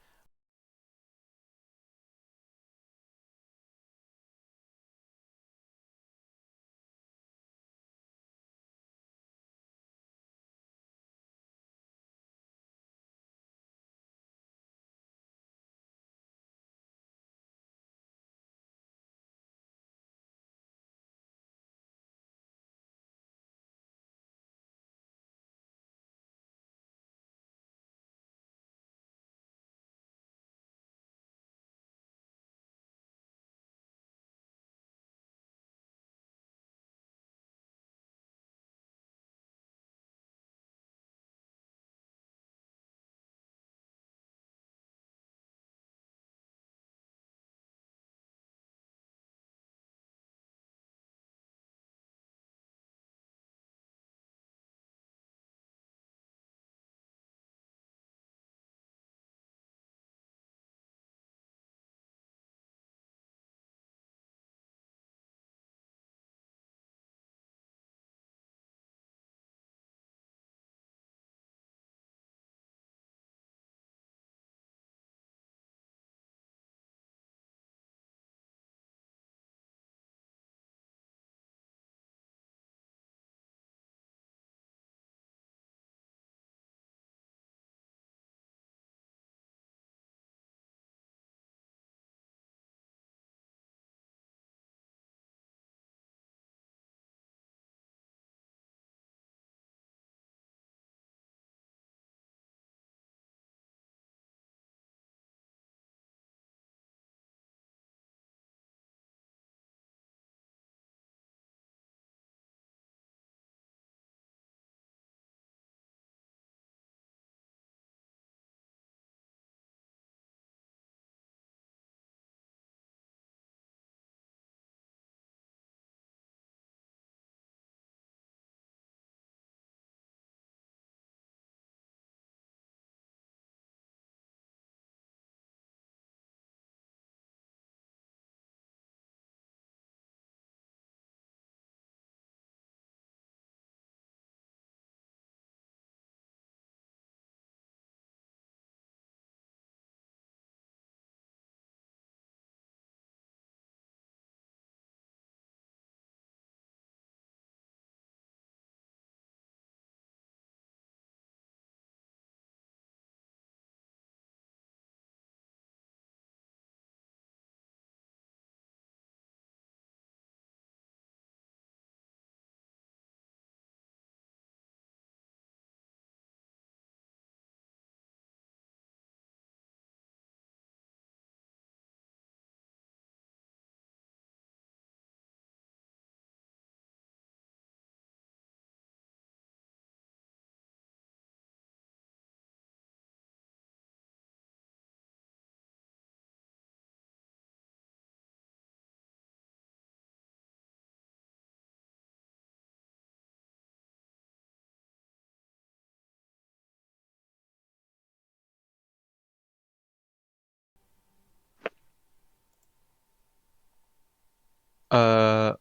Uh,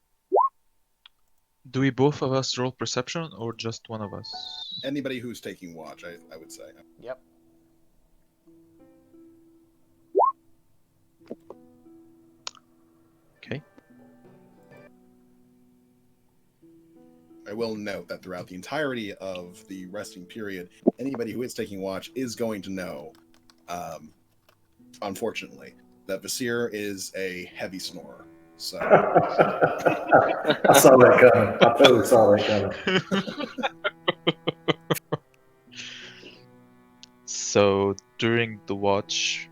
do we both of us roll perception or just one of us? Anybody who's taking watch, I would say. Yep. Okay. I will note that throughout the entirety of the resting period, anybody who is taking watch is going to know, unfortunately, that Vasir is a heavy snorer. So I saw that coming. I totally saw that coming. So during the watch,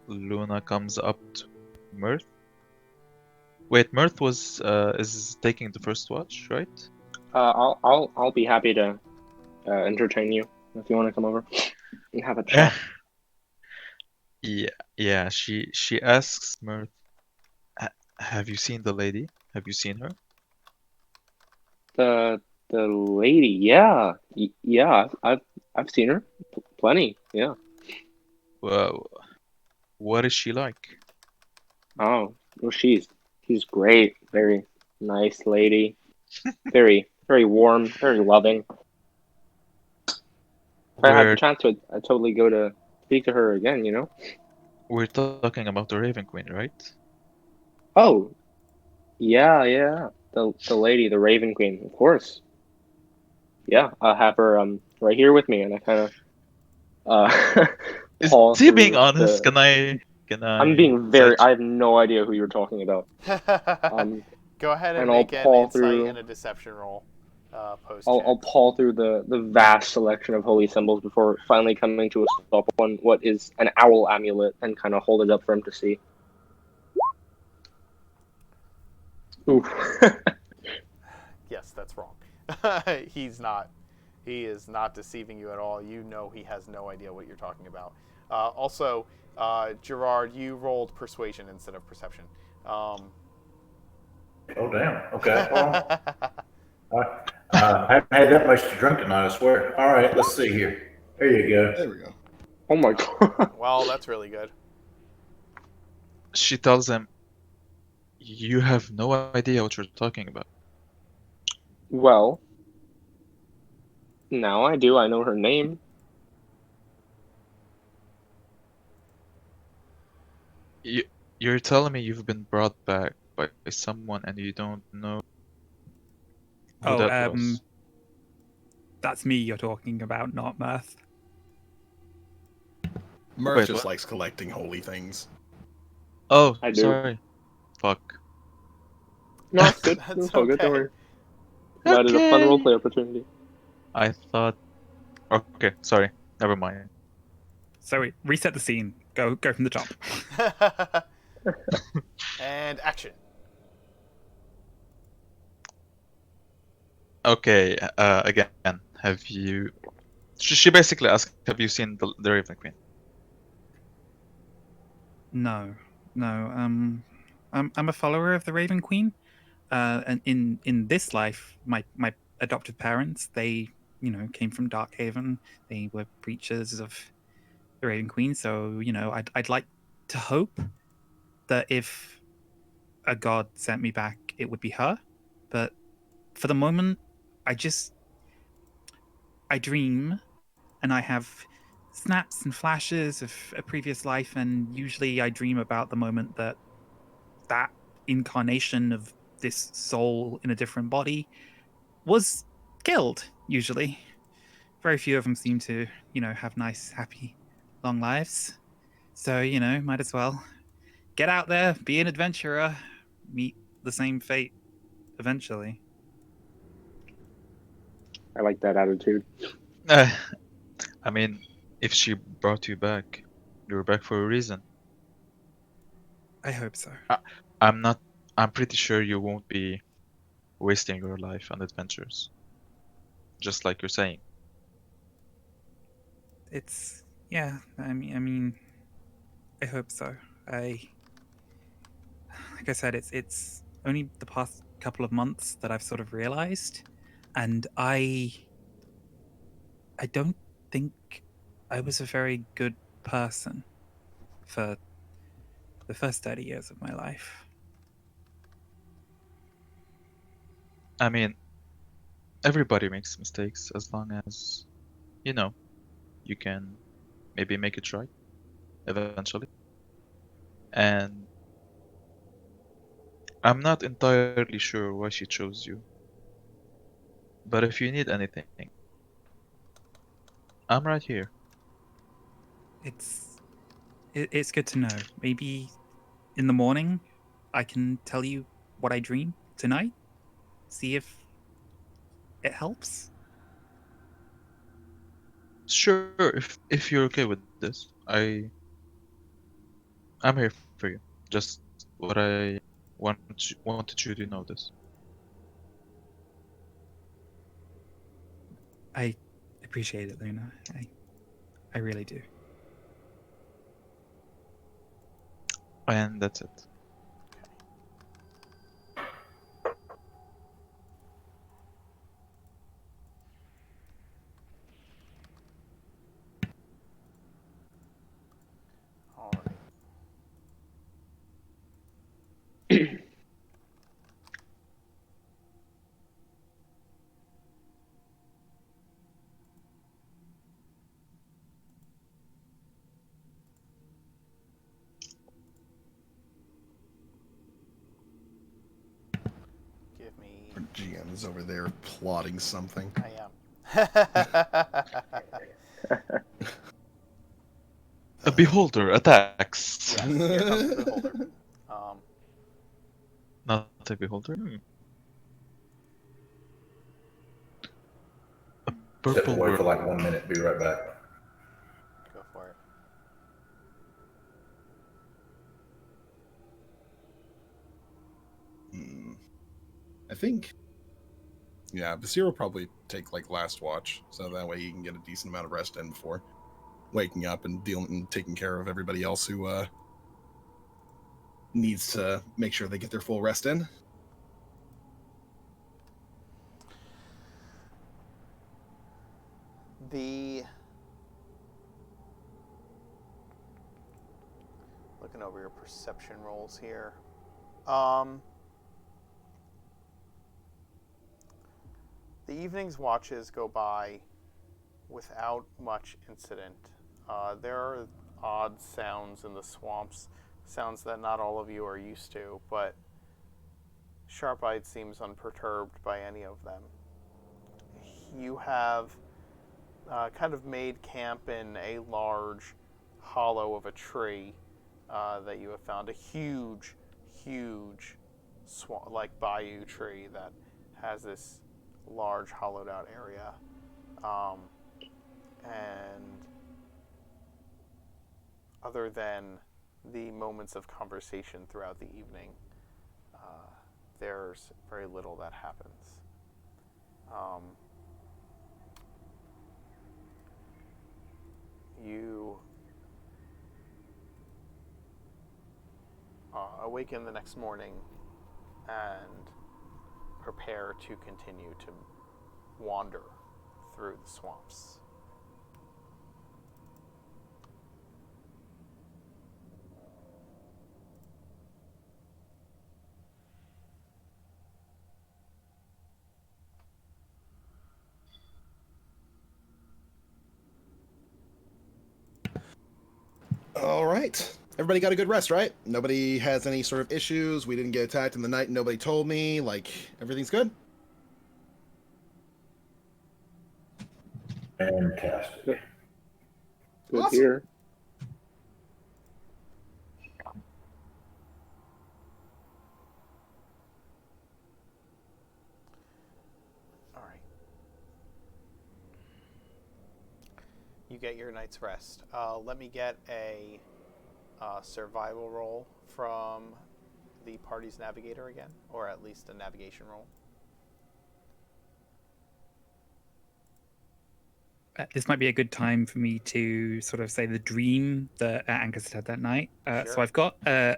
Luna comes up to Mirth. Wait, Mirth is taking the first watch, right? I'll be happy to entertain you if you want to come over and have a chat. Yeah. She asks Mirth, Have you seen the lady? Have you seen her?" The The lady, yeah, yeah. I've seen her, plenty. Yeah. Wow. What is she like? Oh, well, she's great. Very nice lady. Very warm. Very loving. If I had the We're chance to, I'd totally go to speak to her again. You know. we're talking about the Raven Queen, right? Oh, yeah. The lady, the Raven Queen, of course. Yeah, I have her right here with me, and I kind of uh Is paw he being through honest? the. Can I'm I being very. judge? I have no idea who you're talking about. Go ahead and And I'll make an paw insight and through. a deception roll. Post I'll chance. paw through the vast selection of holy symbols before finally coming to a stop on what is an owl amulet and kind of hold it up for him to see. Oof. Yes, that's wrong. He's not. He is not deceiving you at all. You know he has no idea what you're talking about. Also, Gerard, you rolled persuasion instead of perception. Oh, damn. Okay. Well, I haven't had that much to drink tonight, I swear. All right, let's see here. There you go. There we go. Oh my god. Well, that's really good. She tells him, "You have no idea what you're talking about." Well, now I do. I know her name. You, you're telling me you've been brought back by someone and you don't know who Oh, that was? that's me you're talking about, not Mirth. Mirth Wait, just what? likes collecting holy things. Oh, I do. sorry. Fuck. No, it's good. That's It's all good. Don't okay. worry. Provided a fun Okay. roleplay opportunity. I thought. Okay, sorry. Never mind. So wait, reset the scene. Go from the top. And action. Okay. Again, have you? She basically asked, "Have you seen the Raven Queen?" No, no. I'm a follower of the Raven Queen. And in this life, my adopted parents, they came from Darkhaven. They were preachers of the Raven Queen. So I'd like to hope that if a god sent me back, it would be her. But for the moment, I just I dream and I have snaps and flashes of a previous life, and usually I dream about the moment that incarnation of this soul in a different body was killed. Usually, very few of them seem to have nice, happy, long lives. So might as well get out there, be an adventurer, meet the same fate eventually. I like that attitude. Uh, I mean, if she brought you back, you're back for a reason. I hope so. I, I'm not. I'm pretty sure you won't be wasting your life on adventures, just like you're saying. It's yeah. I mean, I hope so. Like I said, it's only the past couple of months that I've sort of realized, and I don't think I was a very good person for the first 30 years of my life. I mean, everybody makes mistakes as long as you know you can maybe make it right eventually. And I'm not entirely sure why she chose you, but if you need anything, I'm right here. It's it's good to know. Maybe in the morning I can tell you what I dream tonight. See if it helps. Sure, if you're okay with this, I'm here for you. Just what I wanted you to know this. I appreciate it, Luna. I really do. And that's it. GM is over there plotting something. I am. A beholder attacks. Yes, here comes the beholder. Not a beholder. A Step purple away for worm. like 1 minute. Be right back. Go for it. I think. Yeah, Basir will probably take like last watch, so that way he can get a decent amount of rest in before waking up and dealing and taking care of everybody else who needs to make sure they get their full rest in. Looking over your perception rolls here. The evening's watches go by without much incident. There are odd sounds in the swamps, sounds that not all of you are used to, but Sharp-Eyed seems unperturbed by any of them. You have kind of made camp in a large hollow of a tree that you have found. A huge, huge like bayou tree that has this large hollowed out area. And other than the moments of conversation throughout the evening, there's very little that happens. You awaken the next morning and prepare to continue to wander through the swamps. All right. Everybody got a good rest, right? Nobody has any sort of issues. We didn't get attacked in the night. Nobody told me. Like, everything's good? Fantastic. Good Awesome. here. All right. You get your night's rest. Let me get a survival roll from the party's navigator again, or at least a navigation roll. This might be a good time for me to sort of say the dream that Angus had that night. Sure. So I've got a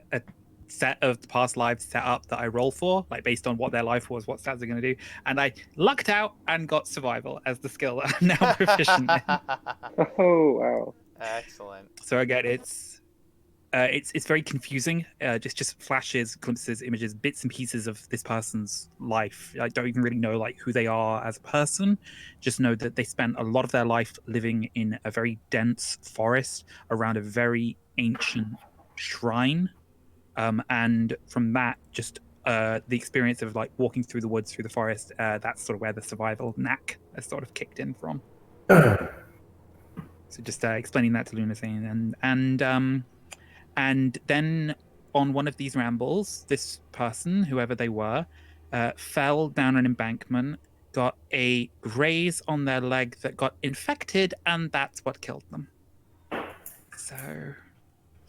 set of the past lives set up that I roll for, like based on what their life was, what stats they're going to do. And I lucked out and got survival as the skill that I'm now proficient in. Oh wow. Excellent. So again, it's very confusing. Just flashes, glimpses, images, bits and pieces of this person's life. I don't even really know like who they are as a person. Just know that they spent a lot of their life living in a very dense forest around a very ancient shrine. And from that, just the experience of like walking through the woods, through the forest, that's sort of where the survival knack has sort of kicked in from. So just explaining that to Lunacy, and then on one of these rambles, this person, whoever they were, fell down an embankment, got a graze on their leg that got infected, and that's what killed them. So,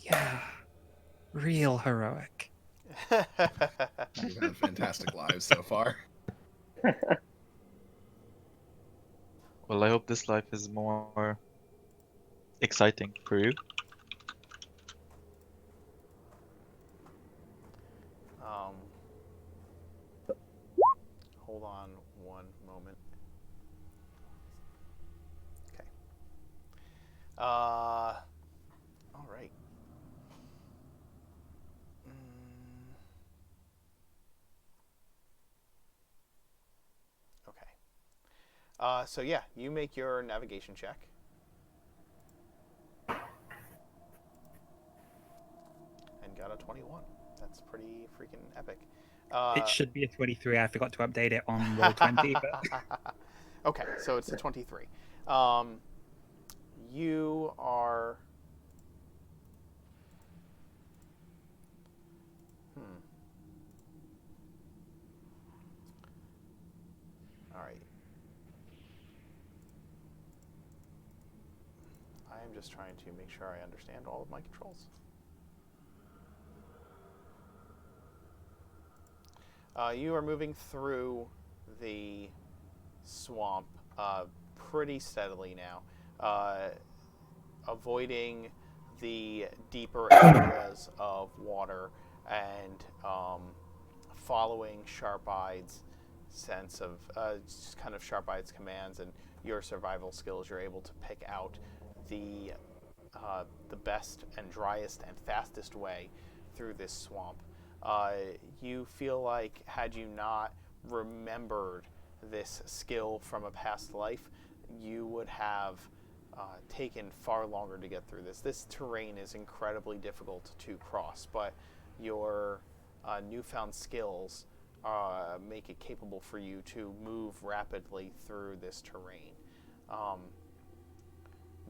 yeah, real heroic. You've had fantastic lives so far. Well, I hope this life is more exciting for you. Hold on one moment. Okay. All right. Okay. So yeah, you make your navigation check. And got a 21. That's pretty freaking epic. It should be a 23. I forgot to update it on roll 20. But... Okay, so it's a 23. You are. All right. I am just trying to make sure I understand all of my controls. You are moving through the swamp pretty steadily now, avoiding the deeper areas of water and following Sharp-Eye's sense of just kind of Sharp-Eye's commands and your survival skills. You're able to pick out the best and driest and fastest way through this swamp. You feel like had you not remembered this skill from a past life, you would have taken far longer to get through this. This terrain is incredibly difficult to cross, but your newfound skills make it capable for you to move rapidly through this terrain.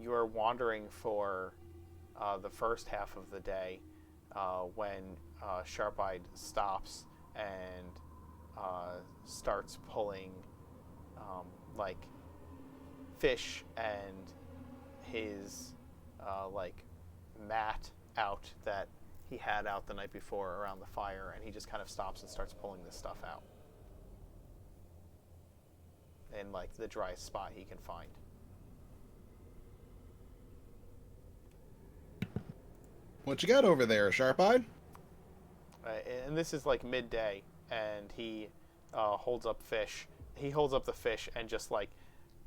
You are wandering for the first half of the day when Sharp-Eyed stops and starts pulling like fish and his like mat out that he had out the night before around the fire, and he just kind of stops and starts pulling this stuff out in like the driest spot he can find. What you got over there, Sharp-Eyed? And this is like midday, and he holds up fish. He holds up the fish and just like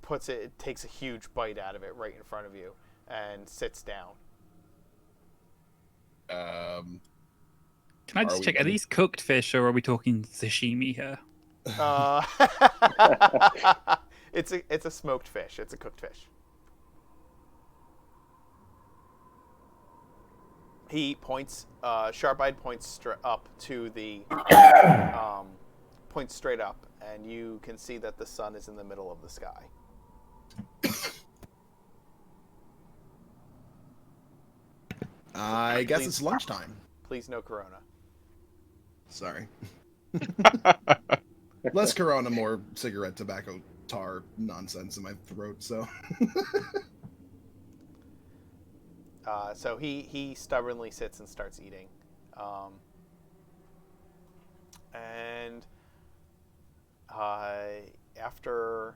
puts it, takes a huge bite out of it right in front of you, and sits down. Can I just check? Are these cooked fish, or are we talking sashimi here? It's a smoked fish. It's a cooked fish. He points. Sharp-Eyed points up to the. Points straight up, and you can see that the sun is in the middle of the sky. I guess it's lunchtime. Please no Corona. Sorry. Less Corona, more cigarette, tobacco, tar nonsense in my throat, so. So he stubbornly sits and starts eating. And after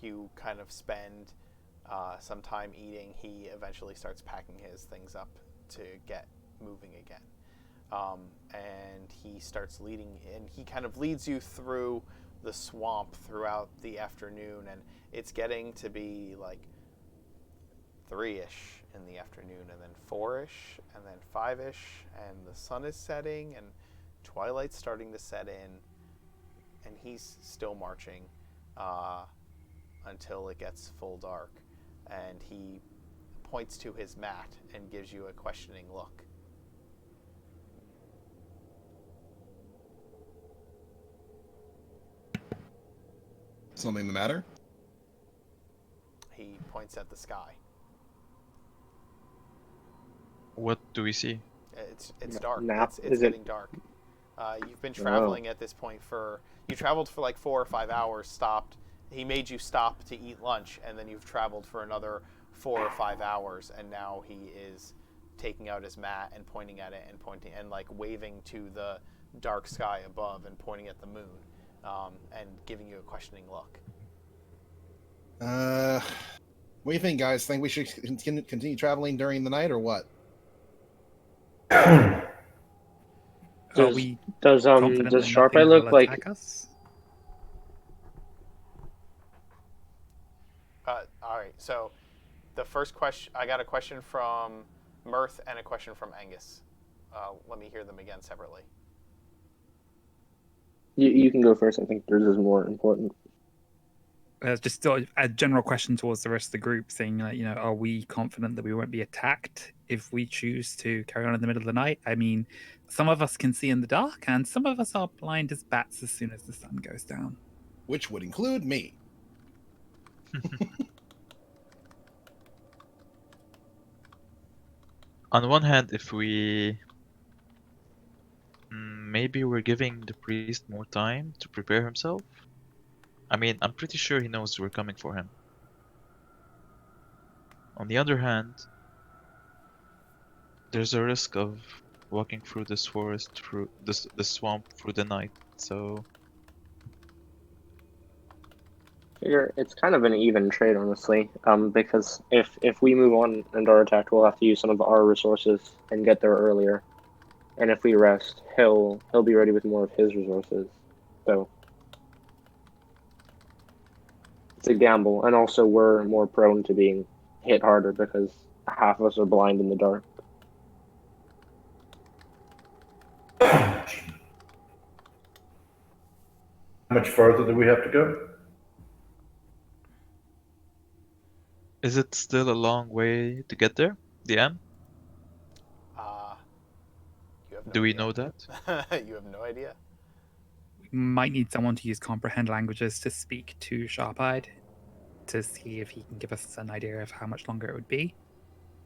you kind of spend some time eating, he eventually starts packing his things up to get moving again. And he starts leading, and he kind of leads you through the swamp throughout the afternoon, and it's getting to be like 3-ish in the afternoon, and then 4-ish, and then 5-ish, and the sun is setting, and twilight's starting to set in, and he's still marching until it gets full dark, and he points to his mat and gives you a questioning look. Something the matter? He points at the sky. What do we see? It's dark. Nap? It's getting dark. You've been traveling at this point you traveled for like 4 or 5 hours, stopped. He made you stop to eat lunch, and then you've traveled for another 4 or 5 hours, and now he is taking out his mat and pointing at it and pointing and like waving to the dark sky above and pointing at the moon, and giving you a questioning look. What do you think, guys? Think we should continue traveling during the night, or what? Does Sharp-Eye look like? All right. So, the first question, I got a question from Mirth and a question from Angus. Let me hear them again separately. You can go first. I think yours is more important. Just sort of a general question towards the rest of the group, saying, are we confident that we won't be attacked if we choose to carry on in the middle of the night? I mean, some of us can see in the dark, and some of us are blind as bats as soon as the sun goes down. Which would include me. On one hand, if we maybe we're giving the priest more time to prepare himself. I mean, I'm pretty sure he knows we're coming for him. On the other hand, there's a risk of walking through this forest, through the swamp through the night, so Figure it's kind of an even trade, honestly. Because if we move on and are attacked, we'll have to use some of our resources and get there earlier. And if we rest, he'll be ready with more of his resources. So it's a gamble, and also we're more prone to being hit harder because half of us are blind in the dark. How much further do we have to go? is it still a long way to get there? The end? You have no Do we idea. know that? You have no idea? We might need someone to use comprehend languages to speak to Sharp-Eyed to see if he can give us an idea of how much longer it would be.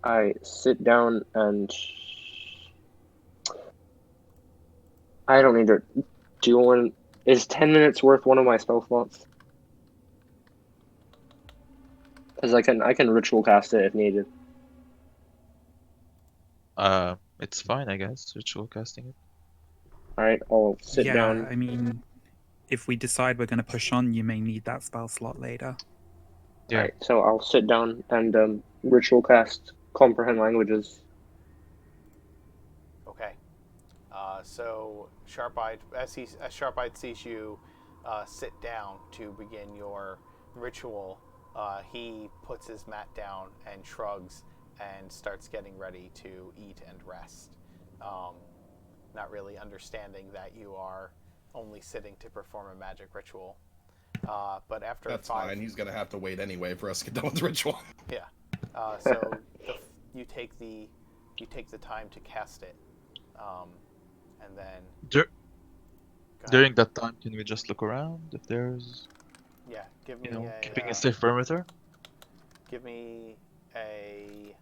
I sit down and I don't need to do one. Is 10 minutes worth one of my spell slots? Because I can ritual cast it if needed. It's fine, I guess. Ritual casting it. All right, I'll sit down. I mean, if we decide we're going to push on, you may need that spell slot later. Yeah. All right, so I'll sit down and ritual cast comprehend languages. Okay. So Sharp-Eyed, as Sharp-Eyed sees you sit down to begin your ritual, he puts his mat down and shrugs and starts getting ready to eat and rest. Not really understanding that you are only sitting to perform a magic ritual. But after That's 5... fine. He's gonna have to wait anyway for us to get done with the ritual. Yeah. So you take the time to cast it, and then During that time, can we just look around if there's, yeah, give me keeping a safe perimeter? give me a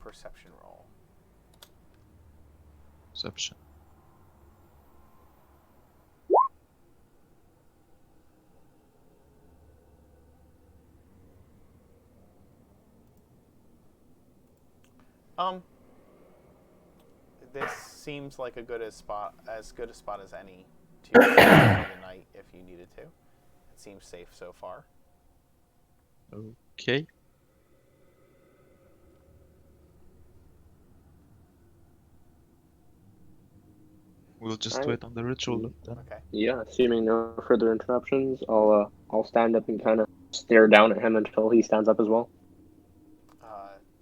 perception roll. Perception. This seems like as good a spot as any to for the night if you needed to. It seems safe so far. Okay. We'll just Alright. wait on the ritual then. Okay. Yeah, assuming no further interruptions, I'll stand up and kind of stare down at him until he stands up as well.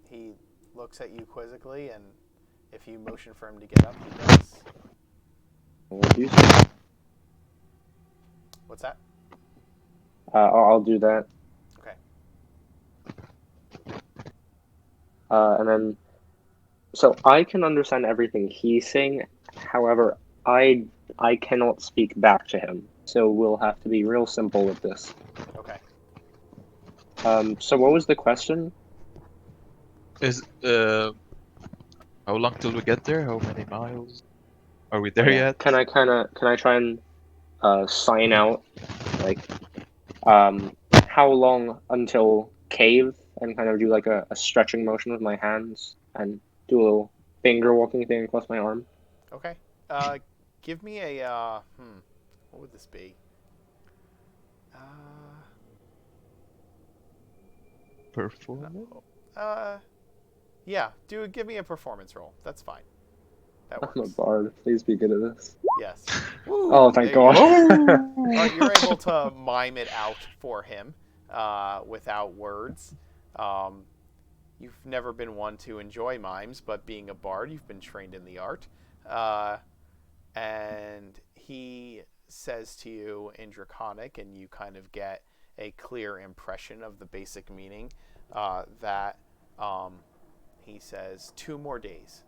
He looks at you quizzically, and if you motion for him to get up, he does. I'll do so. What's that? I'll do that. Okay. And then, so I can understand everything he's saying. However, I cannot speak back to him. So we'll have to be real simple with this. Okay. So what was the question? Is how long till we get there? How many miles? Are we there yet? Can I try and sign out, like, how long until cave, and kind of do like a stretching motion with my hands and do a little finger walking thing across my arm? Okay. Give me a what would this be? Performance? Yeah. Give me a performance roll. That's fine. That works. I'm a bard. Please be good at this. Yes. Oh, thank there you God. go. You're able to mime it out for him without words. You've never been one to enjoy mimes, but being a bard, you've been trained in the art. And he says to you in Draconic, and you kind of get a clear impression of the basic meaning. That he says 2 more days.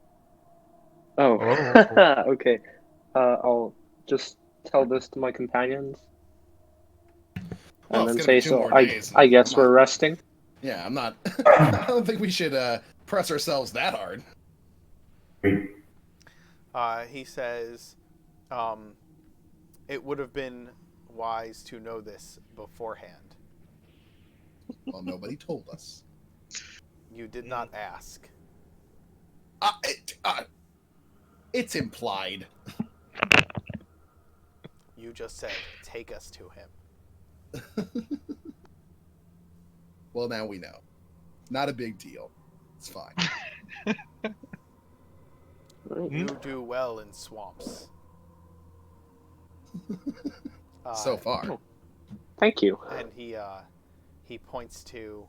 Oh, Oh. okay. I'll just tell this to my companions Well, and it's then gonna be say, 2 so more I, days. I I'm guess we're not. resting. Yeah, I'm not. I don't think we should press ourselves that hard. He says, it would have been wise to know this beforehand. Well, nobody told us. You did not ask. It's implied. You just said, take us to him. Well, now we know. Not a big deal. It's fine. You do well in swamps. So far. Oh. Thank you. And he points to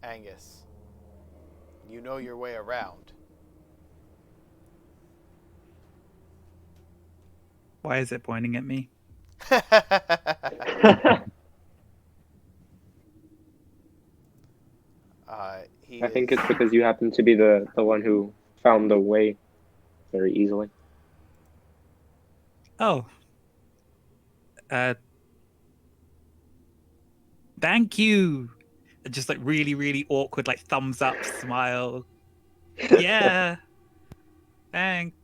Angus. You know your way around. Why is it pointing at me? He I think is, it's because you happen to be the one who found the way very easily. Oh. Thank you. Just like really, really awkward, like thumbs up, smile. Yeah. Thanks.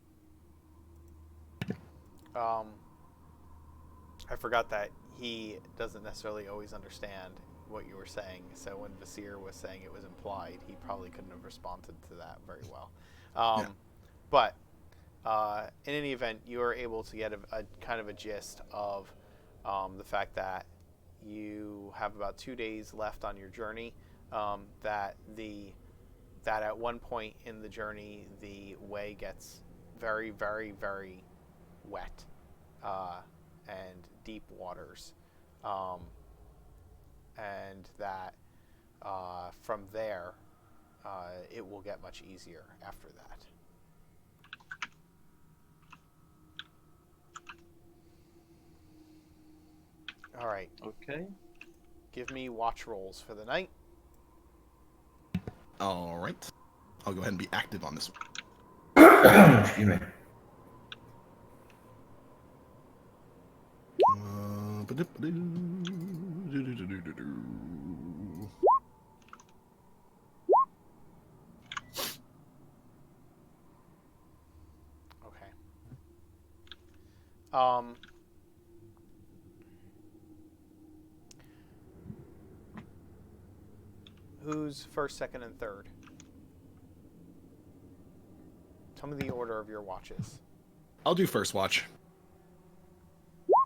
I forgot that he doesn't necessarily always understand what you were saying. So when Vasir was saying it was implied, he probably couldn't have responded to that very well. Yeah. But in any event, you are able to get a kind of a gist of the fact that you have about 2 days left on your journey. That at one point in the journey, the way gets very, very, very wet and deep waters, and that from there it will get much easier after that. All right. Okay. Give me watch rolls for the night. All right. I'll go ahead and be active on this one. Excuse me. Okay. Who's first, second, and third? Tell me the order of your watches. I'll do first watch.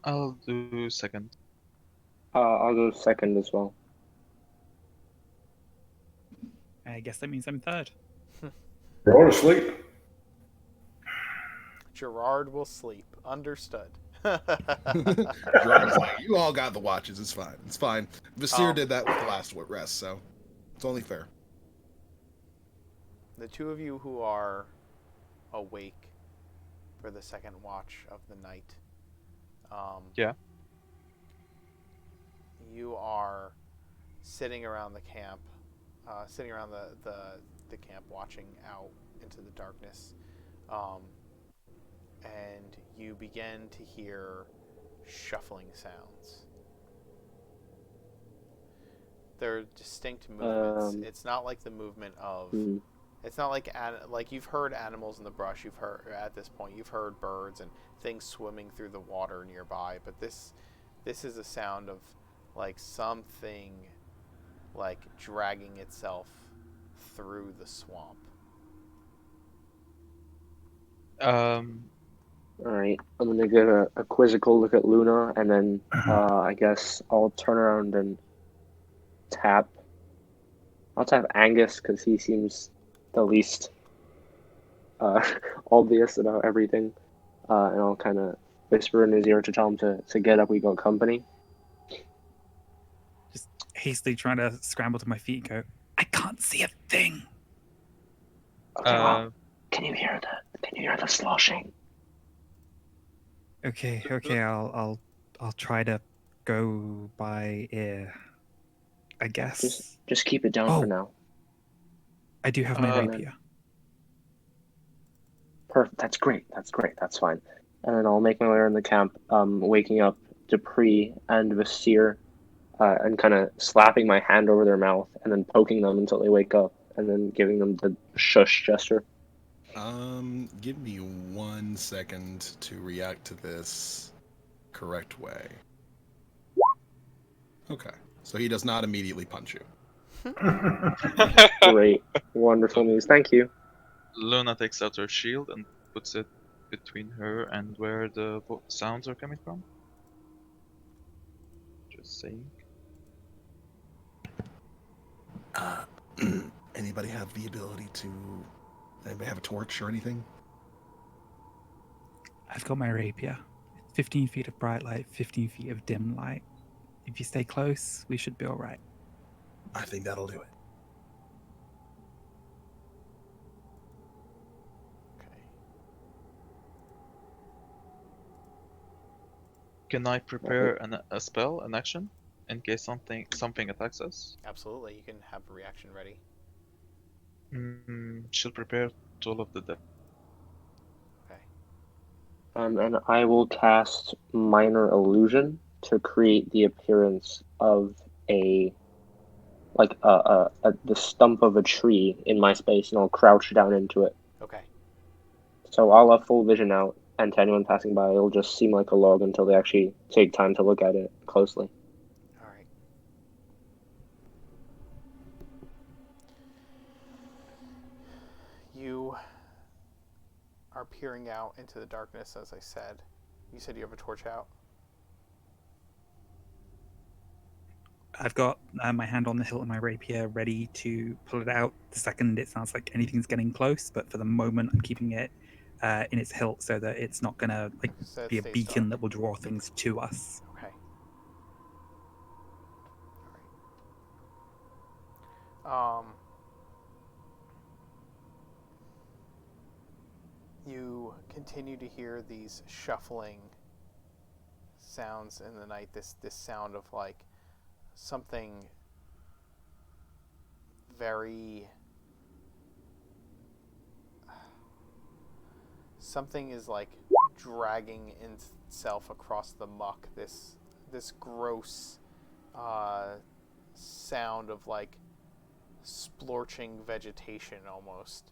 I'll do second. I'll go second as well. I guess that means I'm third. Go to sleep. Gerard will sleep. Understood. Gerard's like, you all got the watches. It's fine. It's fine. Vasir did that with the last rest, so it's only fair. The two of you who are awake for the second watch of the night. Yeah. You are sitting around the camp, sitting around the camp, watching out into the darkness, and you begin to hear shuffling sounds. They're distinct movements. It's not like the movement of. It's not like you've heard animals in the brush. You've heard at this point. You've heard birds and things swimming through the water nearby. But this is a sound of like something like dragging itself through the swamp. All right, I'm gonna get a quizzical look at Luna, and then I guess I'll turn around and tap. I'll tap Angus because he seems the least obvious about everything, and I'll kind of whisper in his ear to tell him to get up. We got company. Just hastily trying to scramble to my feet and go, I can't see a thing. Okay, well, can you hear the sloshing? Okay, I'll try to go by ear. I guess. Just keep it down Oh. for now. I do have my Uh, rapier. Perfect. That's great. That's fine. And then I'll make my way around the camp, waking up Dupree and Vasir, and kind of slapping my hand over their mouth and then poking them until they wake up, and then giving them the shush gesture. Give me 1 second to react to this correct way. Okay, so he does not immediately punch you. Great. Wonderful news. Thank you. Luna takes out her shield and puts it between her and where the sounds are coming from. Just saying. Anybody have the ability to... Anybody have a torch or anything? I've got my rapier. 15 feet of bright light, 15 feet of dim light. If you stay close, we should be all right. I think that'll do it. Okay. Can I prepare a spell, an action, in case something attacks us? Absolutely, you can have a reaction ready. She'll prepare Toll of the Dead. Okay. And I will cast Minor Illusion to create the appearance of the stump of a tree in my space, and I'll crouch down into it. Okay. So I'll have full vision out, and to anyone passing by, it'll just seem like a log until they actually take time to look at it closely. All right. You are peering out into the darkness, as I said. You said you have a torch out? I've got my hand on the hilt of my rapier, ready to pull it out the second it sounds like anything's getting close. But for the moment, I'm keeping it in its hilt so that it's not gonna So it be a stays beacon dark. that will draw things to us. Okay. All right. You continue to hear these shuffling sounds in the night. This sound of like something very... Something is like dragging itself across the muck. This gross sound of like splorching vegetation almost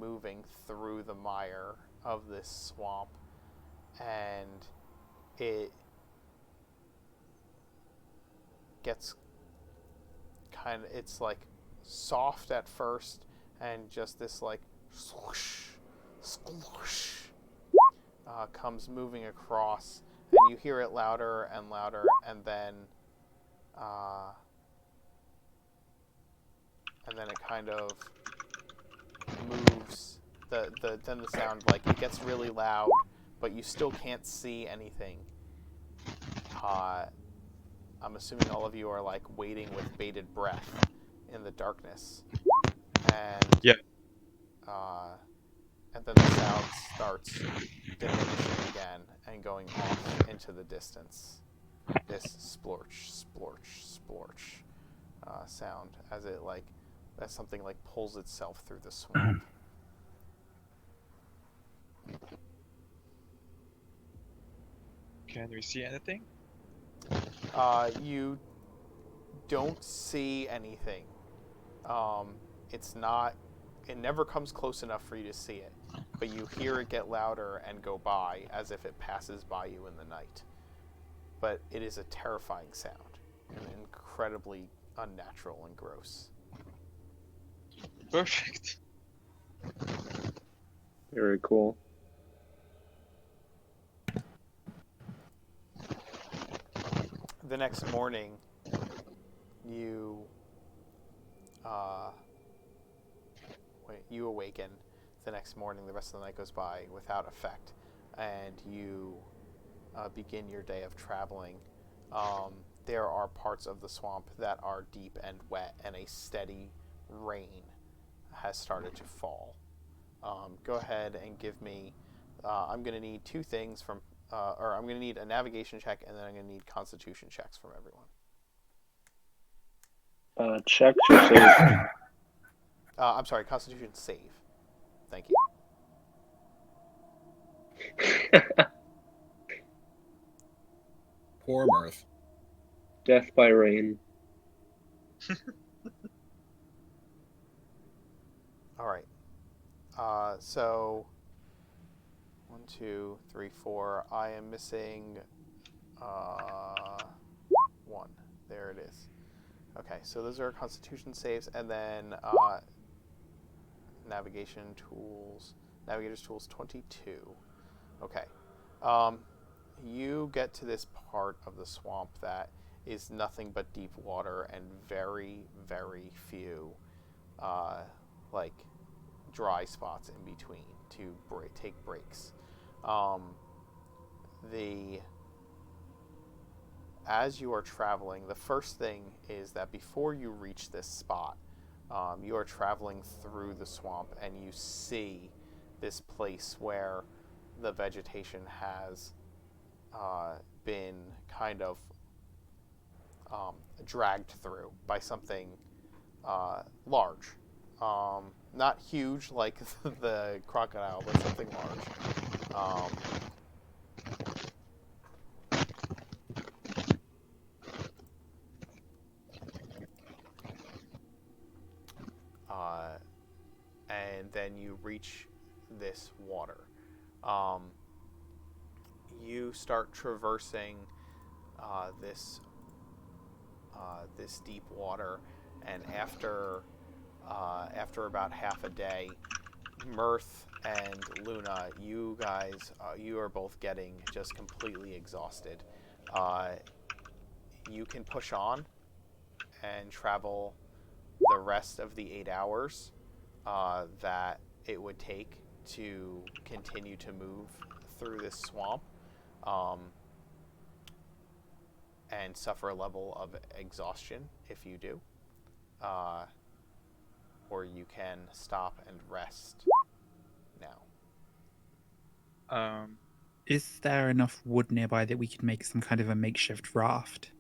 moving through the mire of this swamp, and it gets it's like soft at first, and just this like swoosh, sploosh comes moving across, and you hear it louder and louder, and then it kind of moves. Then the sound, like, it gets really loud, but you still can't see anything. I'm assuming all of you are like waiting with bated breath in the darkness, and Yeah. And then the sound starts diminishing again and going off into the distance. This splorch, splorch, splorch sound as something like pulls itself through the swamp. Can we see anything? You don't see anything. It never comes close enough for you to see it, but you hear it get louder and go by as if it passes by you in the night. But it is a terrifying sound and incredibly unnatural and gross. Perfect. Very cool. The next morning, you awaken. The next morning, the rest of the night goes by without effect, and you begin your day of traveling. There are parts of the swamp that are deep and wet, and a steady rain has started to fall. Go ahead and give me... I'm going to need two things from... I'm going to need a navigation check, and then I'm going to need constitution checks from everyone. Check to save. I'm sorry, Constitution save. Thank you. Poor Mirth. Death by rain. All right. So 1, 2, 3, 4. I am missing 1. There it is. Okay, so those are Constitution saves, and then navigation tools. Navigator's tools 22. Okay. You get to this part of the swamp that is nothing but deep water and very, very few like dry spots in between to take breaks. As you are traveling, the first thing is that before you reach this spot, you are traveling through the swamp and you see this place where the vegetation has been kind of dragged through by something large. Not huge like the crocodile, but something large. And then you reach this water. You start traversing this deep water, and after about half a day, Mirth and Luna, you guys, you are both getting just completely exhausted. You can push on and travel the rest of the 8 hours that it would take to continue to move through this swamp, and suffer a level of exhaustion if you do. Or you can stop and rest now. Is there enough wood nearby that we could make some kind of a makeshift raft?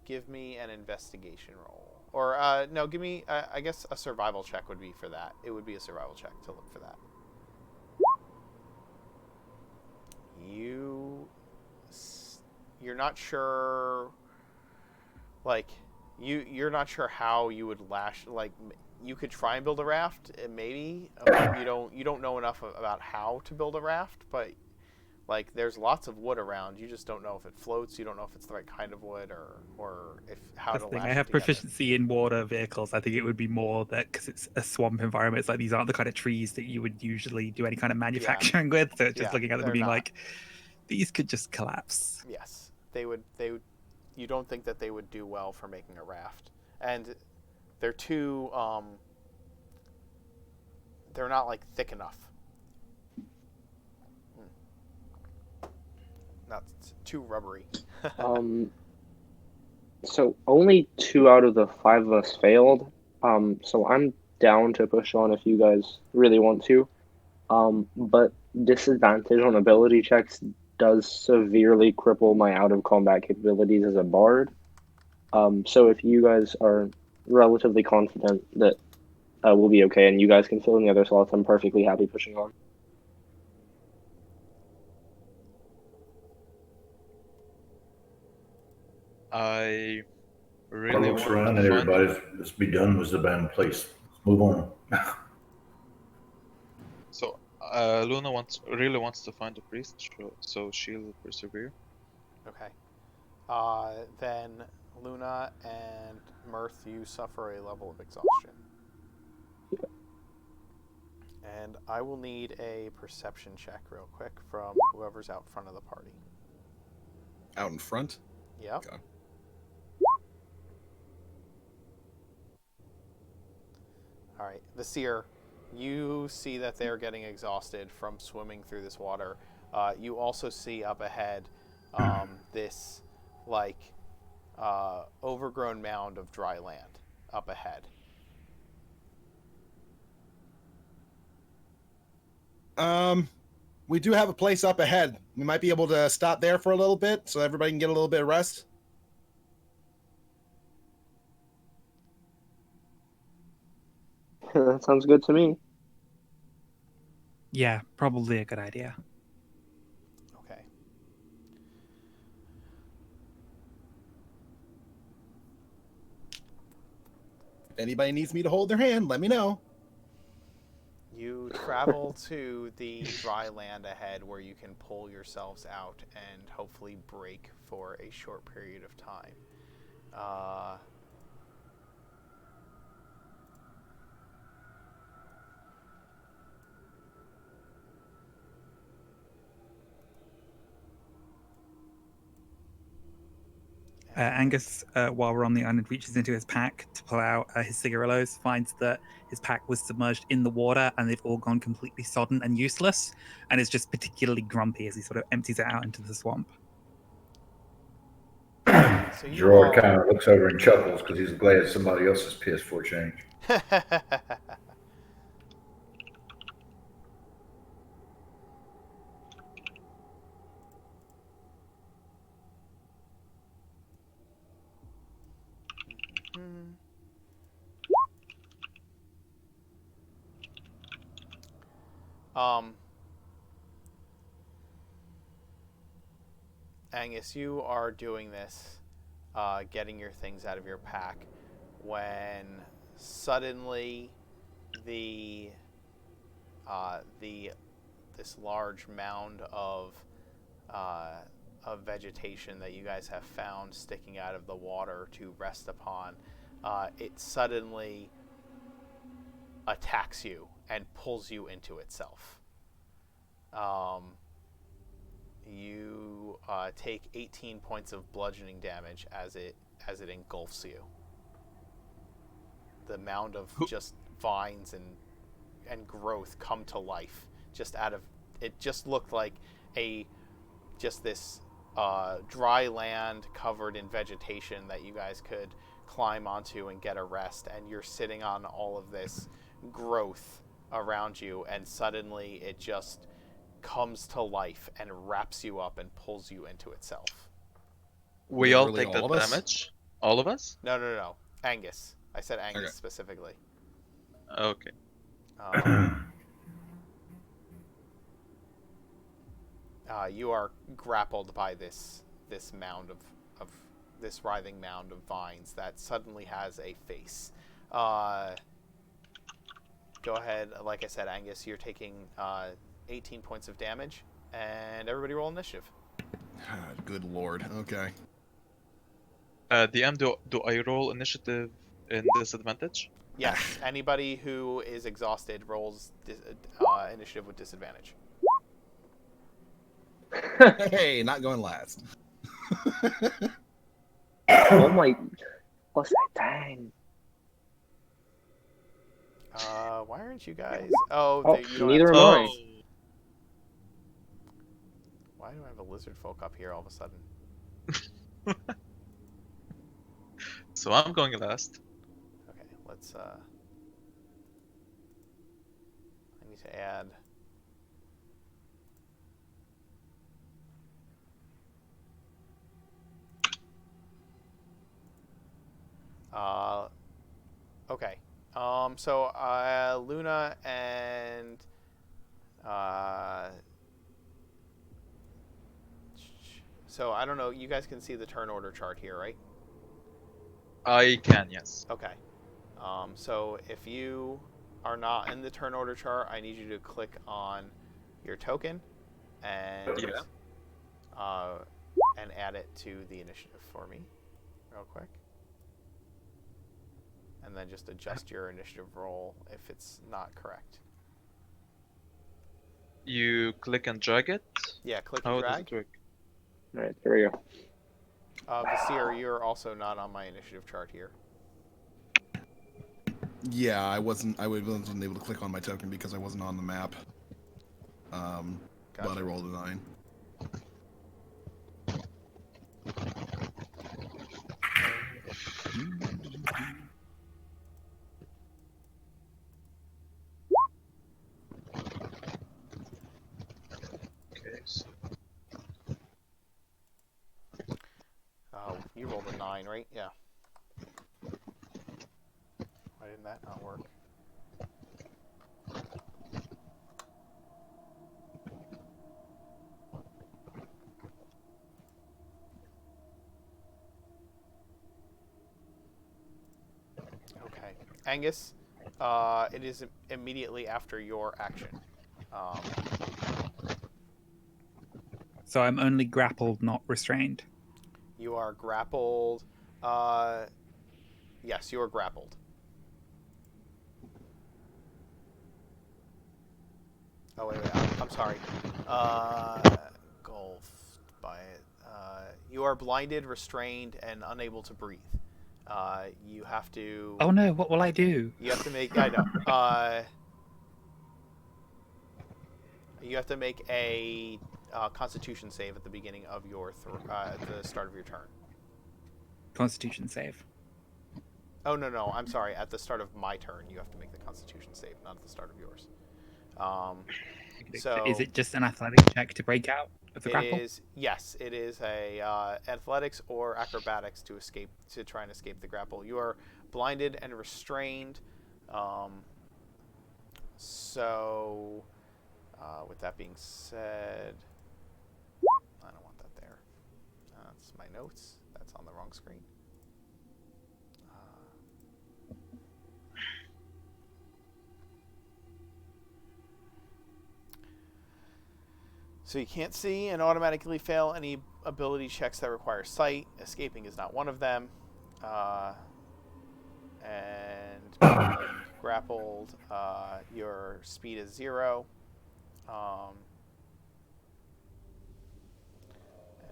Give me an investigation roll. Or, no, give me, I guess a survival check would be for that. It would be a survival check to look for that. You're not sure, like, you're not sure how you would you could try and build a raft, maybe, but you don't know enough about how to build a raft, but like there's lots of wood around. You just don't know if it floats. You don't know if it's the right kind of wood or if how That's to the thing. lash I have it together. proficiency in water vehicles. I think it would be more that because it's a swamp environment, it's like these aren't the kind of trees that you would usually do any kind of manufacturing with. So it's just looking at them and being like, these could just collapse. Yes, they would. You don't think that they would do well for making a raft, and they're too. They're not like thick enough. Not too rubbery. So only 2 out of the 5 of us failed. So I'm down to push on if you guys really want to. But disadvantage on ability checks does severely cripple my out of combat capabilities as a bard. So if you guys are relatively confident that we'll be okay and you guys can fill in the other slots, I'm perfectly happy pushing on. I really Looks want around to and find. everybody's, let's be done with the damn place. Let's move on. So Luna really wants to find a priest, so she'll persevere. Okay. Then Luna and Mirth, you suffer a level of exhaustion. And I will need a perception check real quick from whoever's out front of the party. Out in front? Yep. Okay. All right. The seer, you see that they're getting exhausted from swimming through this water. You also see up ahead this like overgrown mound of dry land up ahead. We do have a place up ahead. We might be able to stop there for a little bit so everybody can get a little bit of rest. That sounds good to me. Yeah, probably a good idea. Okay. If anybody needs me to hold their hand, let me know. You travel to the dry land ahead where you can pull yourselves out and hopefully break for a short period of time. Angus, while we're on the island, reaches into his pack to pull out his cigarillos, finds that his pack was submerged in the water and they've all gone completely sodden and useless, and is just particularly grumpy as he sort of empties it out into the swamp. So you Gerard all... kind of looks over and chuckles because he's glad somebody else is pissed for a change. Angus, you are doing this, getting your things out of your pack, when suddenly the this large mound of vegetation that you guys have found sticking out of the water to rest upon, it suddenly attacks you and pulls you into itself. You take 18 points of bludgeoning damage as it engulfs you. The mound of just vines and growth come to life just out of it. Just looked like this dry land covered in vegetation that you guys could climb onto and get a rest, and you're sitting on all of this growth around you, and suddenly it just comes to life and wraps you up and pulls you into itself. We all Literally take the all of us? damage? All of us? No. Angus. I said Angus Okay. specifically. Okay. You are grappled by this mound of this writhing mound of vines that suddenly has a face. Go ahead. Like I said, Angus, you're taking 18 points of damage, and everybody roll initiative. Good lord. Okay. DM, do I roll initiative in disadvantage? Yes, anybody who is exhausted rolls initiative with disadvantage. Hey, not going last. Oh my! What's that? Dang. Why aren't you guys? Oh, Oh, you don't neither have am to. I. Why do I have a lizardfolk up here all of a sudden? So I'm going last. Okay, let's. I need to add. Okay. So Luna and so I don't know. You guys can see the turn order chart here, right? I can, yes. Okay. So if you are not in the turn order chart, I need you to click on your token and and add it to the initiative for me, real quick. And then just adjust your initiative roll if it's not correct. You click and drag it? Yeah, click and How does drag. it work? Alright, there we go. Vasir, you're also not on my initiative chart here. Yeah, I wasn't able to click on my token because I wasn't on the map. But I rolled a 9. Okay, so You rolled a 9, right? Yeah. Why didn't that not work? Angus, it is immediately after your action. So I'm only grappled, not restrained. You are grappled. Yes, you are grappled. Oh, wait, I'm sorry. Golf by it. You are blinded, restrained, and unable to breathe. You have to... Oh no, what will I do? You have to make... I know. You have to make a Constitution save at the beginning of your... at the start of your turn. Constitution save. Oh, no, I'm sorry. At the start of my turn, you have to make the Constitution save, not at the start of yours. So is it just an athletic check to break out of the grapple? Yes, it is a athletics or acrobatics to try and escape the grapple. You are blinded and restrained. So, with that being said, I don't want that there. That's my notes. That's on the wrong screen. So you can't see and automatically fail any ability checks that require sight. Escaping is not one of them. And being grappled, your speed is 0. And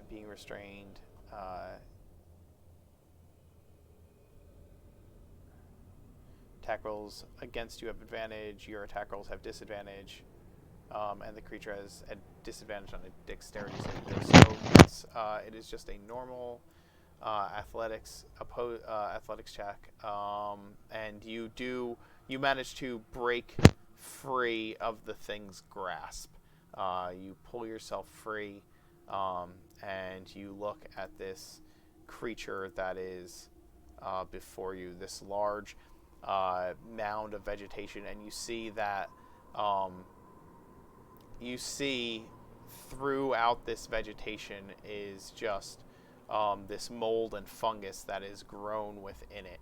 being restrained, attack rolls against you have advantage. Your attack rolls have disadvantage. And the creature has a disadvantage on a dexterity saving throw. So yes, it is just a normal athletics check, and you manage to break free of the thing's grasp. You pull yourself free, and you look at this creature that is before you, this large mound of vegetation, and you see that. You see throughout this vegetation is just this mold and fungus that is grown within it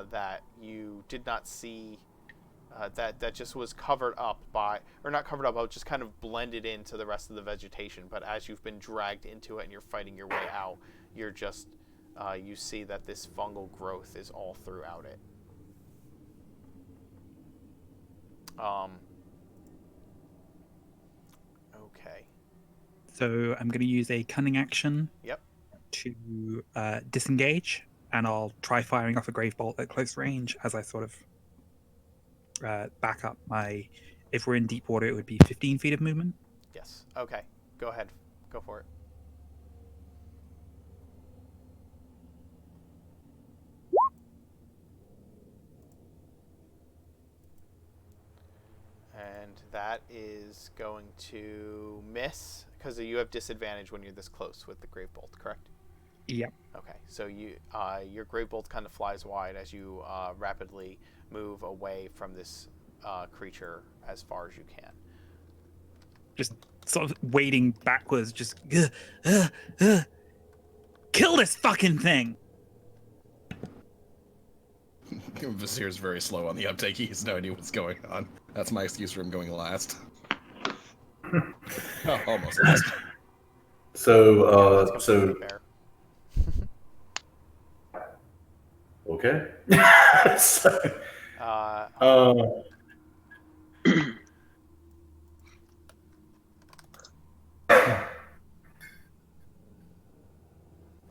that you did not see, that just was covered up by, or not covered up, but just kind of blended into the rest of the vegetation. But as you've been dragged into it and you're fighting your way out, you're just, you see that this fungal growth is all throughout it. Okay. So I'm going to use a cunning action. Yep. To disengage, and I'll try firing off a grave bolt at close range as I sort of back up my. If we're in deep water, it would be 15 feet of movement. Yes. Okay. Go ahead. Go for it. And that is going to miss because you have disadvantage when you're this close with the grave bolt, correct? Yep. Okay, so your grave bolt kind of flies wide as you rapidly move away from this creature as far as you can. Just sort of wading backwards, just kill this fucking thing. Vizier's very slow on the uptake. He has no idea what's going on. That's my excuse for him going last. Oh, almost last. That's So fair. okay.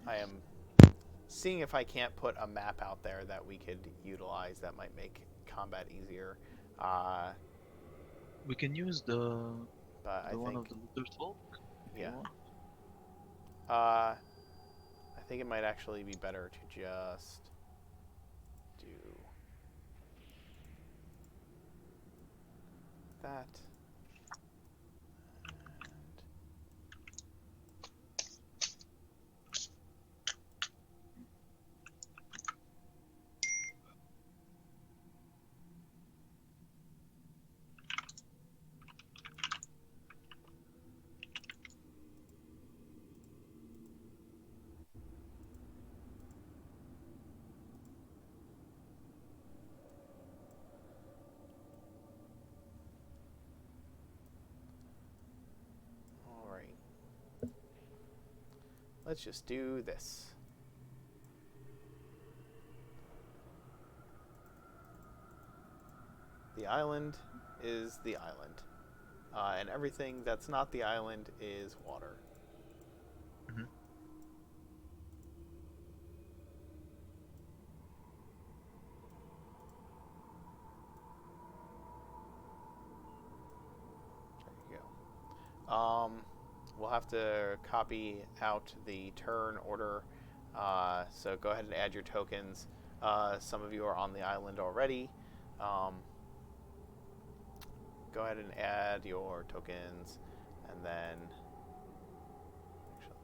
I am seeing if I can't put a map out there that we could utilize that might make combat easier. We can use the one of the lizardfolk. Yeah. I think it might actually be better to just do that. let's just do this. The island is the island. And everything that's not the island is water. Mhm. There you go. We'll have to copy out the turn order. So go ahead and add your tokens. Some of you are on the island already. Go ahead and add your tokens, and then actually,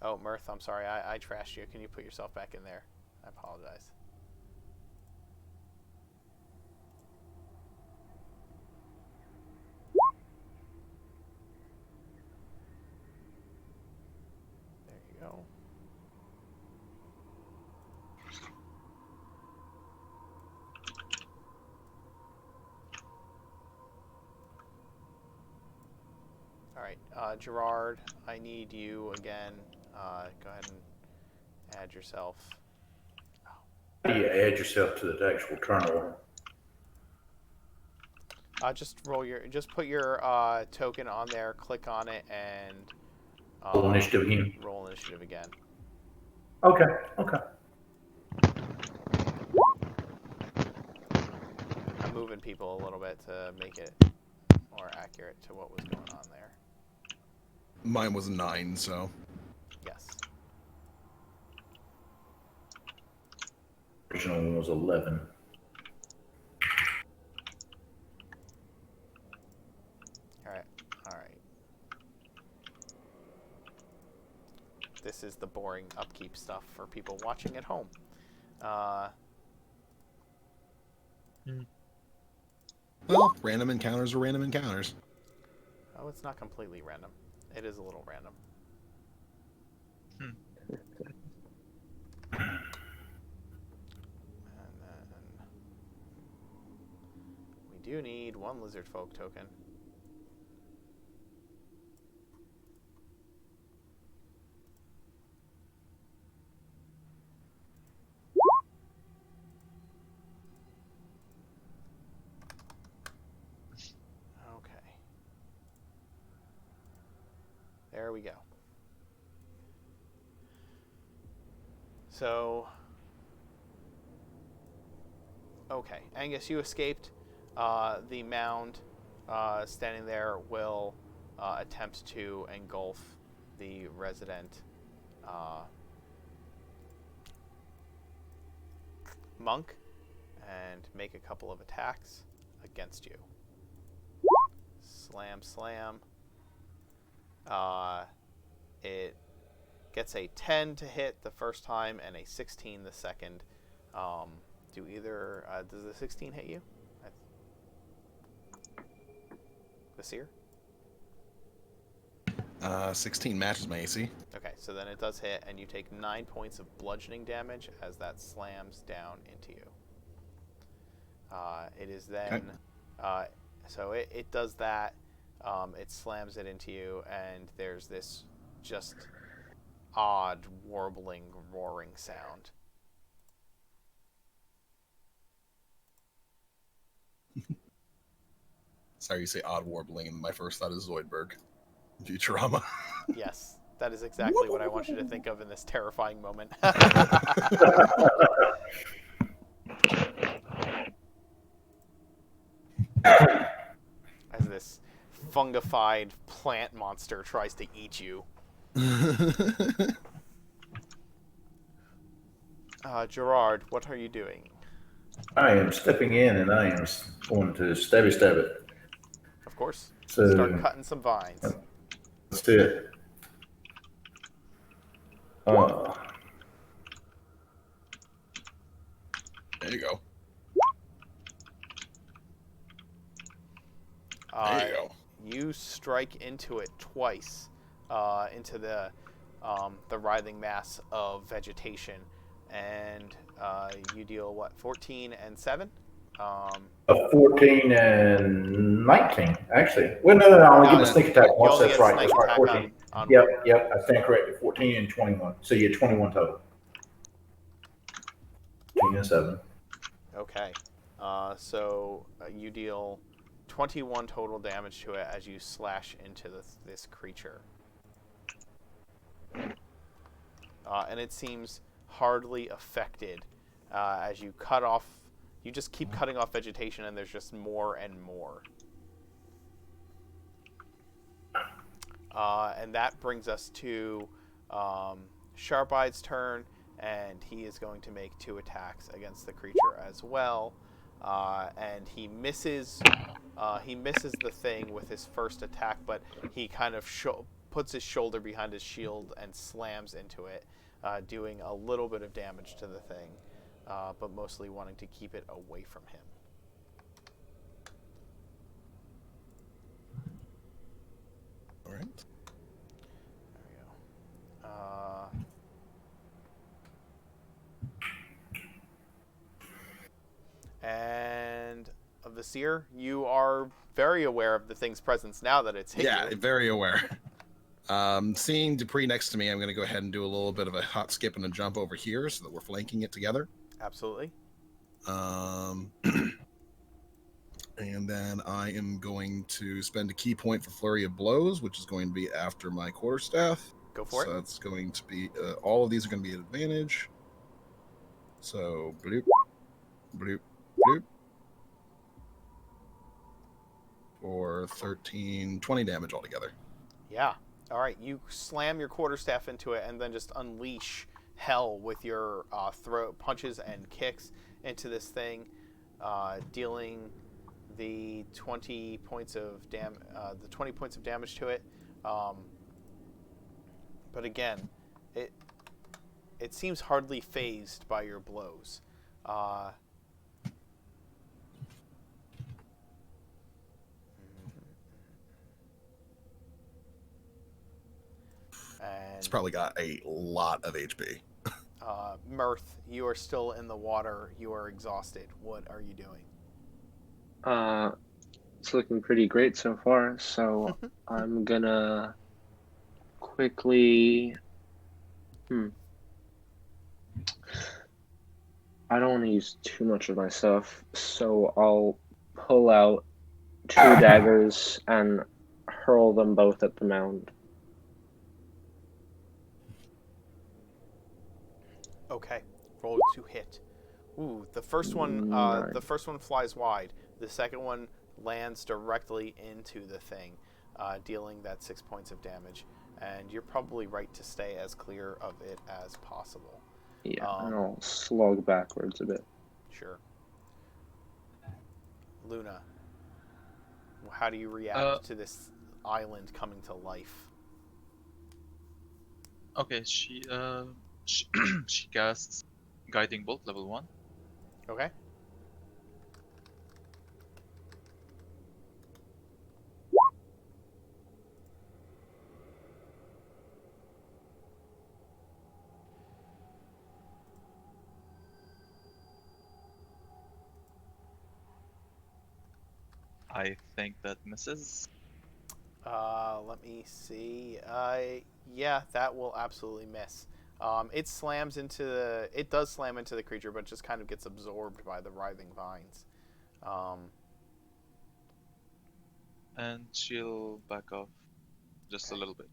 oh, Mirth, I'm sorry, I trashed you. Can you put yourself back in there? I apologize. There you go. All right, Gerard, I need you again. Go ahead and add yourself. How do you add yourself to the actual turn order? Just put your token on there, click on it, and Roll initiative again. roll initiative again. Okay, okay. I'm moving people a little bit to make it more accurate to what was going on there. Mine was 9, so. Yes. Original one was 11. All right. This is the boring upkeep stuff for people watching at home. Well, random encounters are random encounters. Oh, it's not completely random. It is a little random. And then we do need one lizardfolk token. Okay. There we go. So, okay, Angus, you escaped. The mound standing there will attempt to engulf the resident monk and make a couple of attacks against you. Slam, slam. It gets a 10 to hit the first time and a 16 the second. Does the 16 hit you? Vasir? 16 matches my AC. Okay, so then it does hit, and you take 9 points of bludgeoning damage as that slams down into you. It is then... Okay. So it does that. It slams it into you, and there's this just odd, warbling, roaring sound. Sorry, you say odd warbling, and my first thought is Zoidberg. Futurama. Yes, that is exactly what I want you to think of in this terrifying moment. As this fungified plant monster tries to eat you. Gerard, what are you doing? I am stepping in and I am going to stab it. Of course. So Start cutting some vines. let's do it. There you go. There you go. You strike into it twice, into the writhing mass of vegetation, and you deal what, 14 and 7? 14 and 19, actually. Well, no. I only get a sneak attack once. only That's get a right. sneak That's right. attack 14. on Yep. one. I stand corrected. 14 and 21. So you had 21 total. 14 and 7. Okay. So you deal 21 total damage to it as you slash into this creature. And it seems hardly affected as you cut off. You just keep cutting off vegetation, and there's just more and more. And that brings us to Sharp-Eye's turn, and he is going to make 2 attacks against the creature as well. And he misses the thing with his first attack, but he kind of puts his shoulder behind his shield and slams into it, doing a little bit of damage to the thing, but mostly wanting to keep it away from him. All right. There we go. And Vasir, you are very aware of the thing's presence now that it's hit Yeah, you. very aware. Seeing Dupree next to me, I'm going to go ahead and do a little bit of a hot skip and a jump over here so that we're flanking it together. Absolutely. And then I am going to spend a key point for Flurry of Blows, which is going to be after my quarterstaff. Go for it. So that's going to be, all of these are going to be at advantage. So, bloop, bloop, bloop. For 13, 20 damage altogether. Yeah. All right. You slam your quarterstaff into it and then just unleash hell with your throw punches and kicks into this thing, dealing the 20 points of damage to it. But again, it seems hardly phased by your blows. And It's probably got a lot of HP. Mirth, you are still in the water. You are exhausted. What are you doing? It's looking pretty great so far, so I'm gonna quickly. I don't want to use too much of my stuff, so I'll pull out 2 daggers and hurl them both at the mound. Okay, roll to hit. Ooh, the first one flies wide. The second one lands directly into the thing, dealing that 6 points of damage. And you're probably right to stay as clear of it as possible. Yeah, and I'll slog backwards a bit. Sure. Luna, how do you react to this island coming to life? Okay, she casts Guiding Bolt level 1. Okay. I think that misses. Let me see. Yeah, that will absolutely miss. It does slam into the creature, but just kind of gets absorbed by the writhing vines. And she'll back off just a little bit.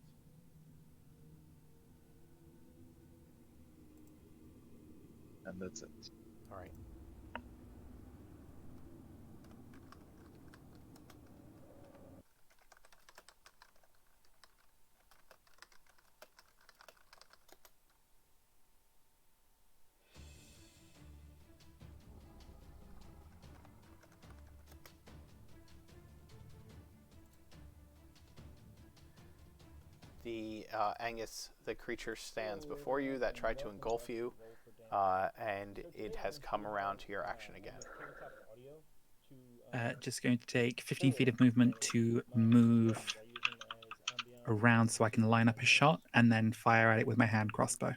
And that's it. All right. the Angus, the creature stands before you that tried to engulf you, and it has come around to your action again. Just going to take 15 feet of movement to move around so I can line up a shot and then fire at it with my hand crossbow.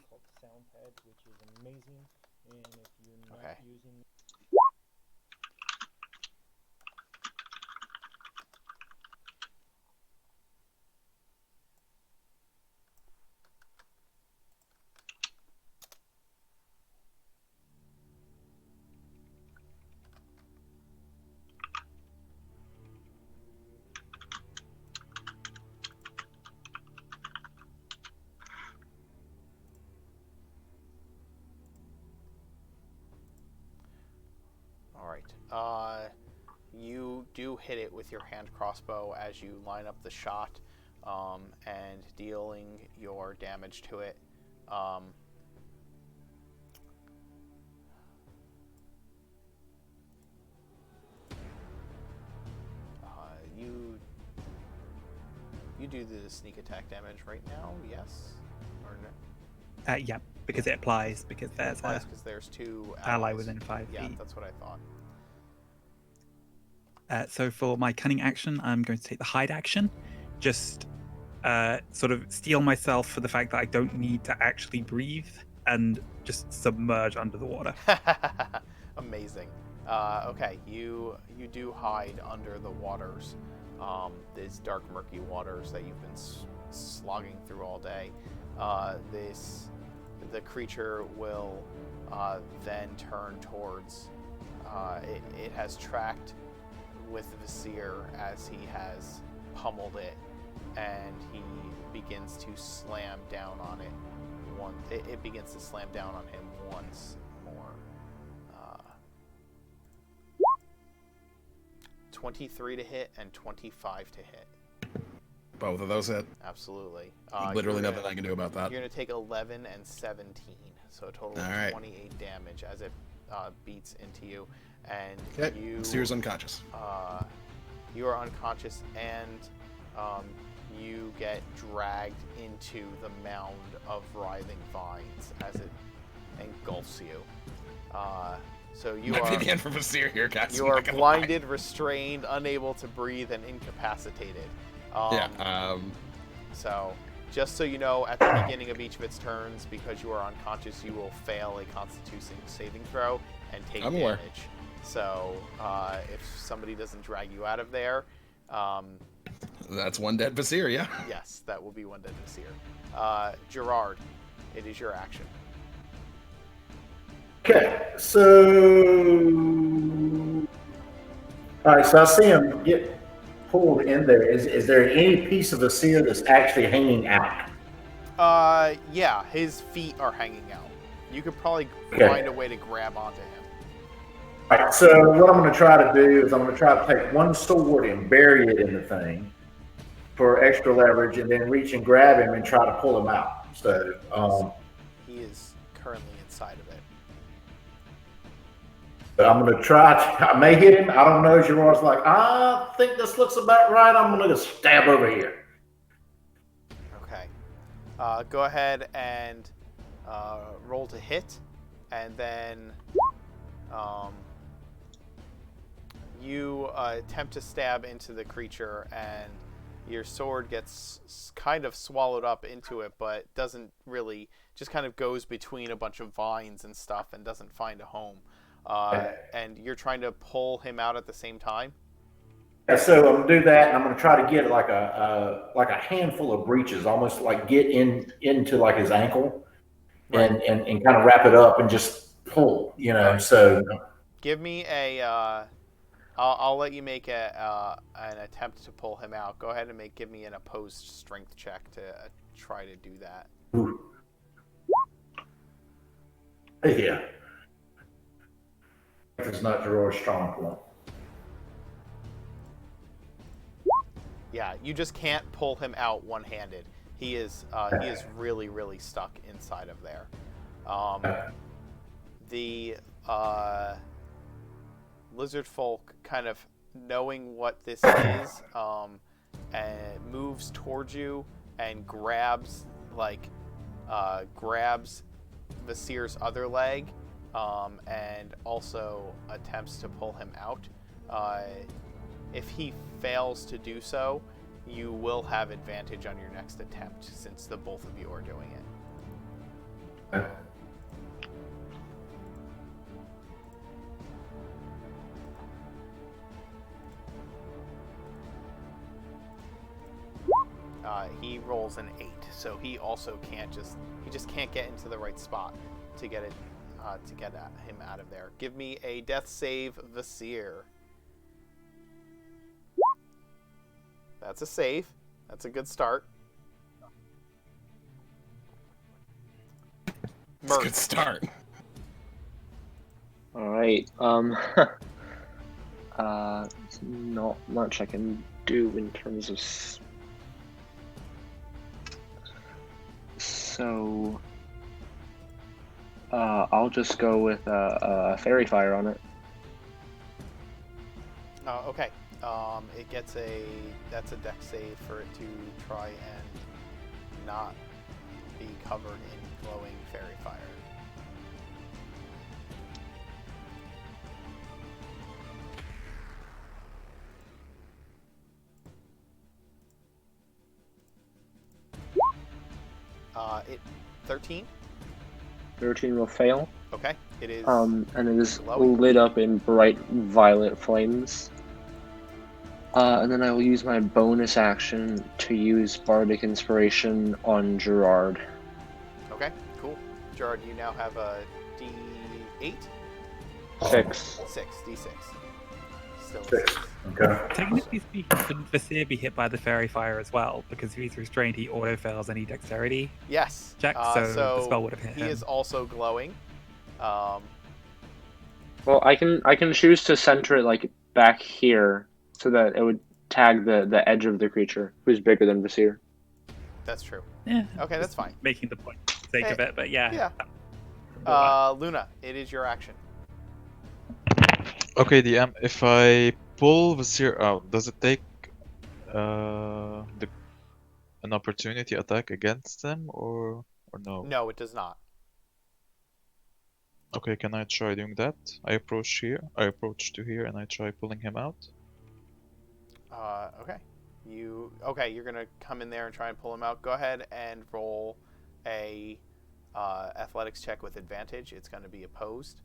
Okay. You do hit it with your hand crossbow as you line up the shot, and dealing your damage to it. You do the sneak attack damage right now, yes? Or no? Yeah, because it applies, because there's Because there's two ally allies. within 5 Yeah, feet. that's what I thought. So for my cunning action, I'm going to take the hide action. Just sort of steel myself for the fact that I don't need to actually breathe and just submerge under the water. Amazing. Okay, you do hide under the waters, these dark, murky waters that you've been slogging through all day. The creature will then turn towards. It has tracked with Visir as he has pummeled it, and he begins to slam down on it. It begins to slam down on him once more. 23 to hit and 25 to hit. Both of those hit. Absolutely. Literally nothing I can do about that. You're going to take 11 and 17, so a total of 28 damage as it beats into you. And Seer's unconscious. You are unconscious, and you get dragged into the mound of writhing vines as it engulfs you. So you Might are be the end for Visir here, guys. you are blinded, restrained, unable to breathe, and incapacitated. So, just so you know, at the beginning of each of its turns, because you are unconscious, you will fail a Constitution saving throw and take damage. Aware. So, if somebody doesn't drag you out of there, that's one dead Visir, yeah. yes, that will be one dead Visir. Gerard, it is your action. Okay, so all right, so I see him get pulled in there. Is there any piece of the seer that's actually hanging out? Yeah, his feet are hanging out. You could probably find a way to grab onto him. All right, so what I'm going to try to do is I'm going to try to take one sword and bury it in the thing for extra leverage, and then reach and grab him and try to pull him out. So he is currently inside of it. But I'm going to try. I may hit him. I don't know. Gerard's like, I think this looks about right. I'm going to stab over here. Okay. Go ahead and roll to hit, and then you attempt to stab into the creature, and your sword gets kind of swallowed up into it, but doesn't really, just kind of goes between a bunch of vines and stuff and doesn't find a home. And you're trying to pull him out at the same time? Yeah, so I'm going to do that, and I'm going to try to get like a handful of breeches, almost like get into like his ankle, right, and kind of wrap it up and just pull, you know. Right. So give me a I'll let you make an attempt to pull him out. Go ahead and give me an opposed strength check to try to do that. Ooh. Yeah. It's not Gerard's strong point. Yeah, you just can't pull him out one-handed. He is really, really stuck inside of there. The lizardfolk, kind of knowing what this is, and moves towards you and grabs Vasir's other leg, and also attempts to pull him out. If he fails to do so, you will have advantage on your next attempt, since the both of you are doing it. Okay. He rolls an 8, so he also can't can't get into the right spot to get him out of there. Give me a death save, Vasir. That's a save. That's a good start. It's a good start. All right. Not much I can do in terms of. So, I'll just go with a fairy fire on it. Okay. It gets that's a dex save for it to try and not be covered in glowing fairy fire. It 13. 13 will fail. Okay. It is. And it is glowing. lit up in bright violet flames. And then I will use my bonus action to use Bardic Inspiration on Gerard. Okay. Cool. Gerard, you now have a D8. 6. 6. D6. Still a 6. 6. Okay. Technically speaking, shouldn't Vasir be hit by the fairy fire as well? Because if he's restrained, he auto fails any dexterity Yes. check, so the spell would have hit he him. is also glowing. Well, I can choose to center it like back here so that it would tag the edge of the creature, who's bigger than Vasir. That's true. Yeah. Okay, that's fine. Making the point for the sake of it, but yeah. Yeah. Luna, it is your action. Okay, DM. If I pull Vasir out, does it take an opportunity attack against him, or no? No, it does not. Okay, can I try doing that? I approach to here, and I try pulling him out. Okay. You're gonna come in there and try and pull him out. Go ahead and roll a athletics check with advantage. It's going to be opposed.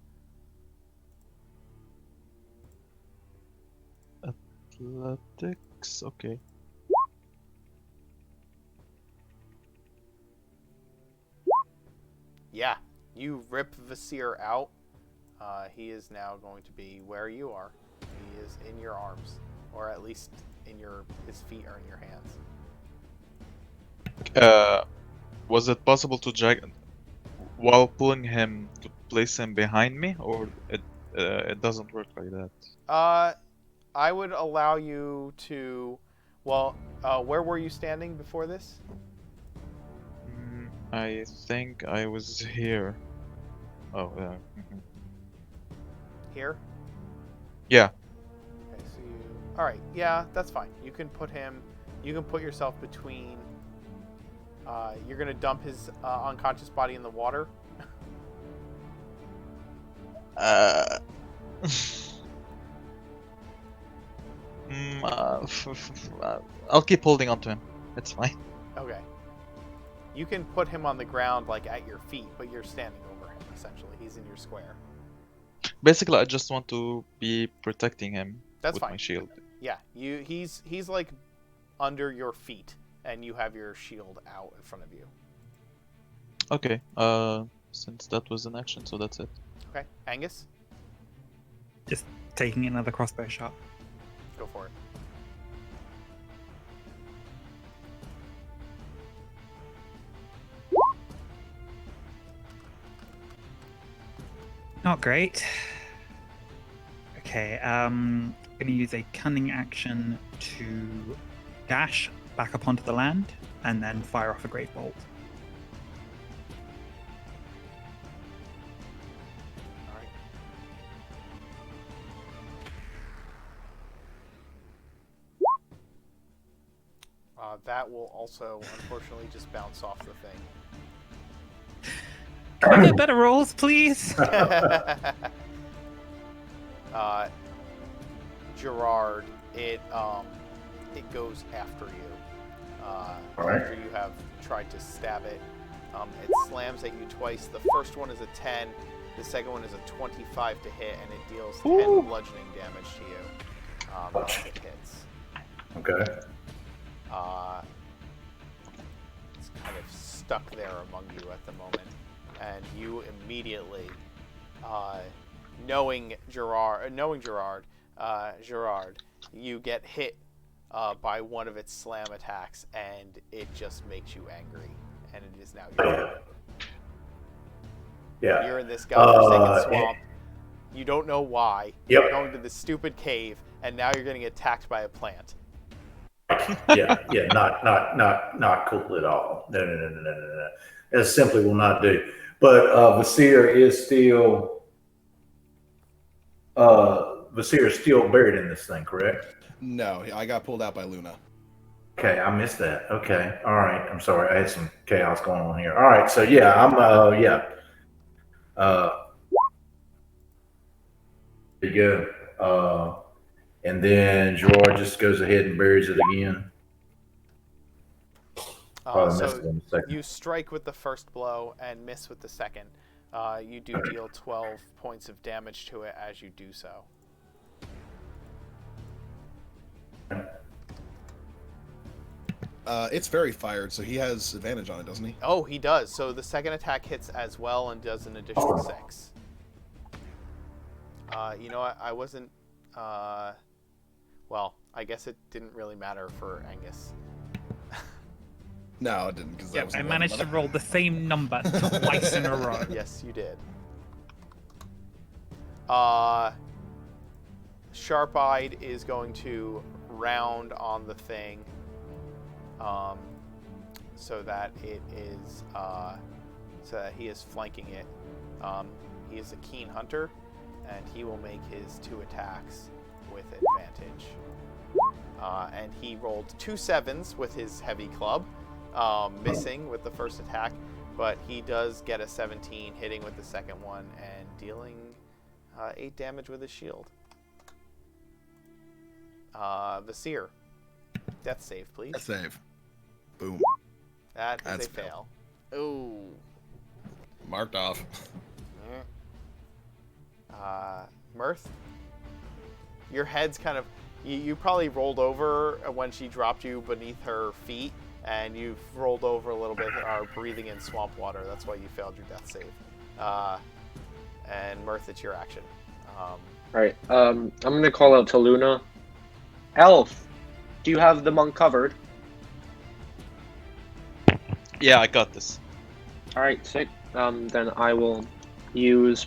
Athletics, okay. Yeah, you rip Vasir out. He is now going to be where you are. He is in your arms, or at least his feet are in your hands. Was it possible to drag while pulling him to place him behind me, or it doesn't work like that? I would allow you to. Well, where were you standing before this? I think I was here. Oh, yeah. Here? Yeah. Okay, so you. All right. Yeah, that's fine. You can put yourself between. You're gonna dump his unconscious body in the water. I'll keep holding on to him. It's fine. Okay. You can put him on the ground, like at your feet, but you're standing over him. Essentially, he's in your square. Basically, I just want to be protecting him with fine. my shield. Yeah, he's like under your feet, and you have your shield out in front of you. Okay. Since that was an action, so that's it. Okay, Angus, Just taking another crossbow shot. go for it. Not great. Okay, I'm going to use a cunning action to dash back up onto the land and then fire off a great bolt. All right. That will also, unfortunately, just bounce off the thing. Can I get better rolls, please? Gerard, it goes after you. Alright. After you have tried to stab it. It slams at you twice. The first one is a 10. The second one is a 25 to hit, and it deals 10 bludgeoning damage to you. If it hits. Okay. It's kind of stuck there among you at the moment, and you immediately, knowing Gerard, you get hit by one of its slam attacks, and it just makes you angry, and it is now your turn. Yeah. You're in this godforsaken swamp. You don't know why. Yep. You're going to this stupid cave, and now you're getting attacked by a plant. Yeah, not cool at all. No. That simply will not do. But Vasir is still buried in this thing, correct? No, I got pulled out by Luna. Okay, I missed that. Okay, all right. I'm sorry, I had some chaos going on here. All right, so yeah, I'm there you go. And then Gerard just goes ahead and buries it again. So you strike with the first blow and miss with the second. You do deal 12 points of damage to it as you do so. It's very fired, so he has advantage on it, doesn't he? Oh, he does. So the second attack hits as well and does an additional 6. You know what? I wasn't... well, I guess it didn't really matter for Angus. No, it didn't, because that was I managed to roll the same number twice in a row. Yes, you did. Sharp-Eyed is going to round on the thing, so that it is, so that he is flanking it. He is a keen hunter, and he will make his 2 attacks with advantage. And he rolled 2 7s with his heavy club, missing with the first attack, but he does get a 17 hitting with the second one and dealing 8 damage with his shield. Vasir, death save, please. Death save. Boom. That is That's a fail. Ooh. Marked off. Mirth, your head's kind of... You probably rolled over when she dropped you beneath her feet, and you've rolled over a little bit, are breathing in swamp water. That's why you failed your death save. And Mirth, it's your action. Alright, I'm gonna call out to Luna. Elf, do you have the monk covered? Yeah, I got this. Alright, sick. Then I will use...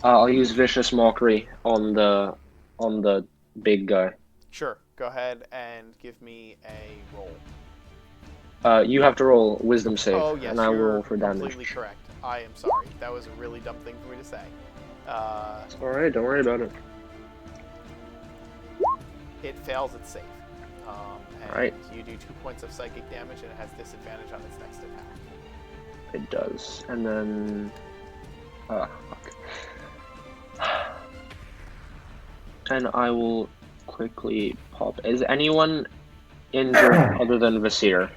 I'll use Vicious Mockery on the big guy. Sure. Go ahead and give me a roll. You have to roll Wisdom save, Oh, yes, and I will you're roll for damage. completely correct. I am sorry. That was a really dumb thing for me to say. Alright, don't worry about it. It fails its save. And Alright. you do 2 points of psychic damage, and it has disadvantage on its next attack. It does. And then... fuck. And I will quickly pop... Is anyone injured other than Vasir?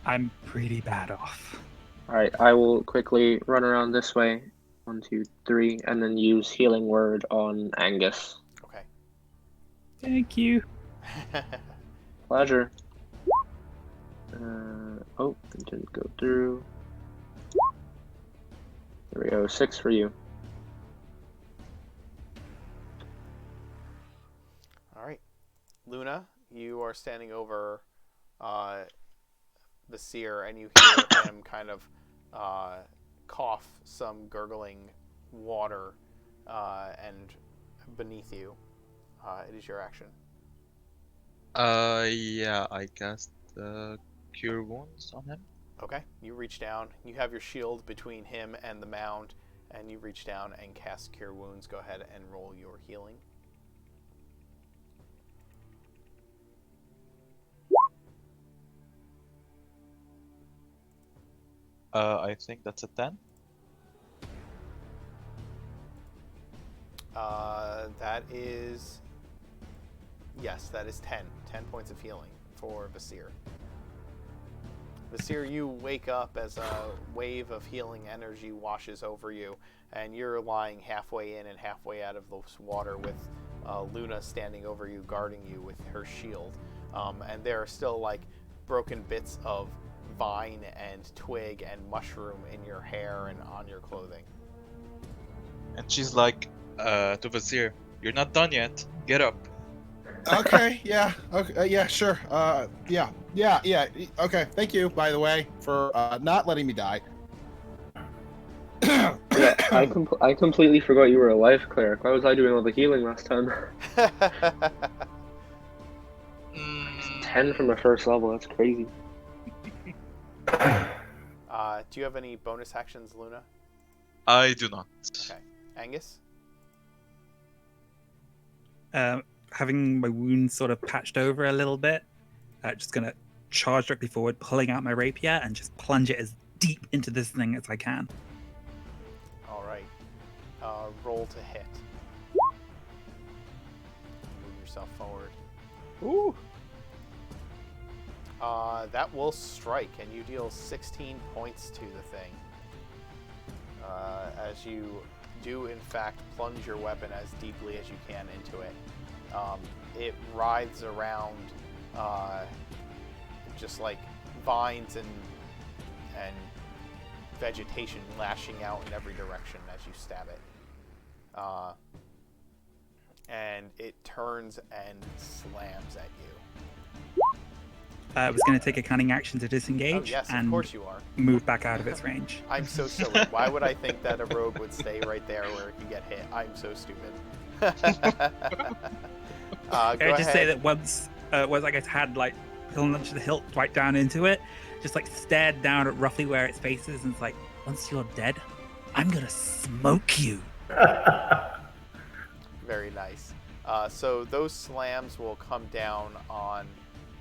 I'm pretty bad off. Alright, I will quickly run around this way. 1, 2, 3, and then use Healing Word on Angus. Okay. Thank you. Pleasure. Oh, it didn't go through. There we go, 6 for you. Alright. Luna, you are standing over Vasir, and you hear him kind of cough some gurgling water and beneath you. It is your action. Yeah, I cast Cure Wounds on him. Okay, you reach down. You have your shield between him and the mound, and you reach down and cast Cure Wounds. Go ahead and roll your healing. I think that's a 10. That is... Yes, that is 10. 10 points of healing for Vasir. Vasir, you wake up as a wave of healing energy washes over you, and you're lying halfway in and halfway out of this water with Luna standing over you, guarding you with her shield. And there are still, like, broken bits of vine and twig and mushroom in your hair and on your clothing. And she's like, to Vizier, "You're not done yet. Get up." Okay, yeah, okay, yeah, sure. Yeah. Okay, thank you, by the way, for not letting me die. Yeah, I completely forgot you were a life cleric. Why was I doing all the healing last time? 10 from the first level, that's crazy. Do you have any bonus actions, Luna? I do not. Okay. Angus? Having my wounds sort of patched over a little bit, just gonna charge directly forward, pulling out my rapier and just plunge it as deep into this thing as I can. All right. Roll to hit. Move yourself forward. Ooh. That will strike, and you deal 16 points to the thing. As you do, in fact, plunge your weapon as deeply as you can into it. It writhes around, just like vines and vegetation lashing out in every direction as you stab it. And it turns and slams at you. I was going to take a cunning action to disengage Oh, yes, of and course you are. move back out of its range. I'm so silly. Why would I think that a rogue would stay right there where it can get hit? I'm so stupid. I just say that once I guess had like plunged the hilt right down into it, just like stared down at roughly where its face is, and it's like, once you're dead, I'm gonna smoke you. Very nice. So those slams will come down on.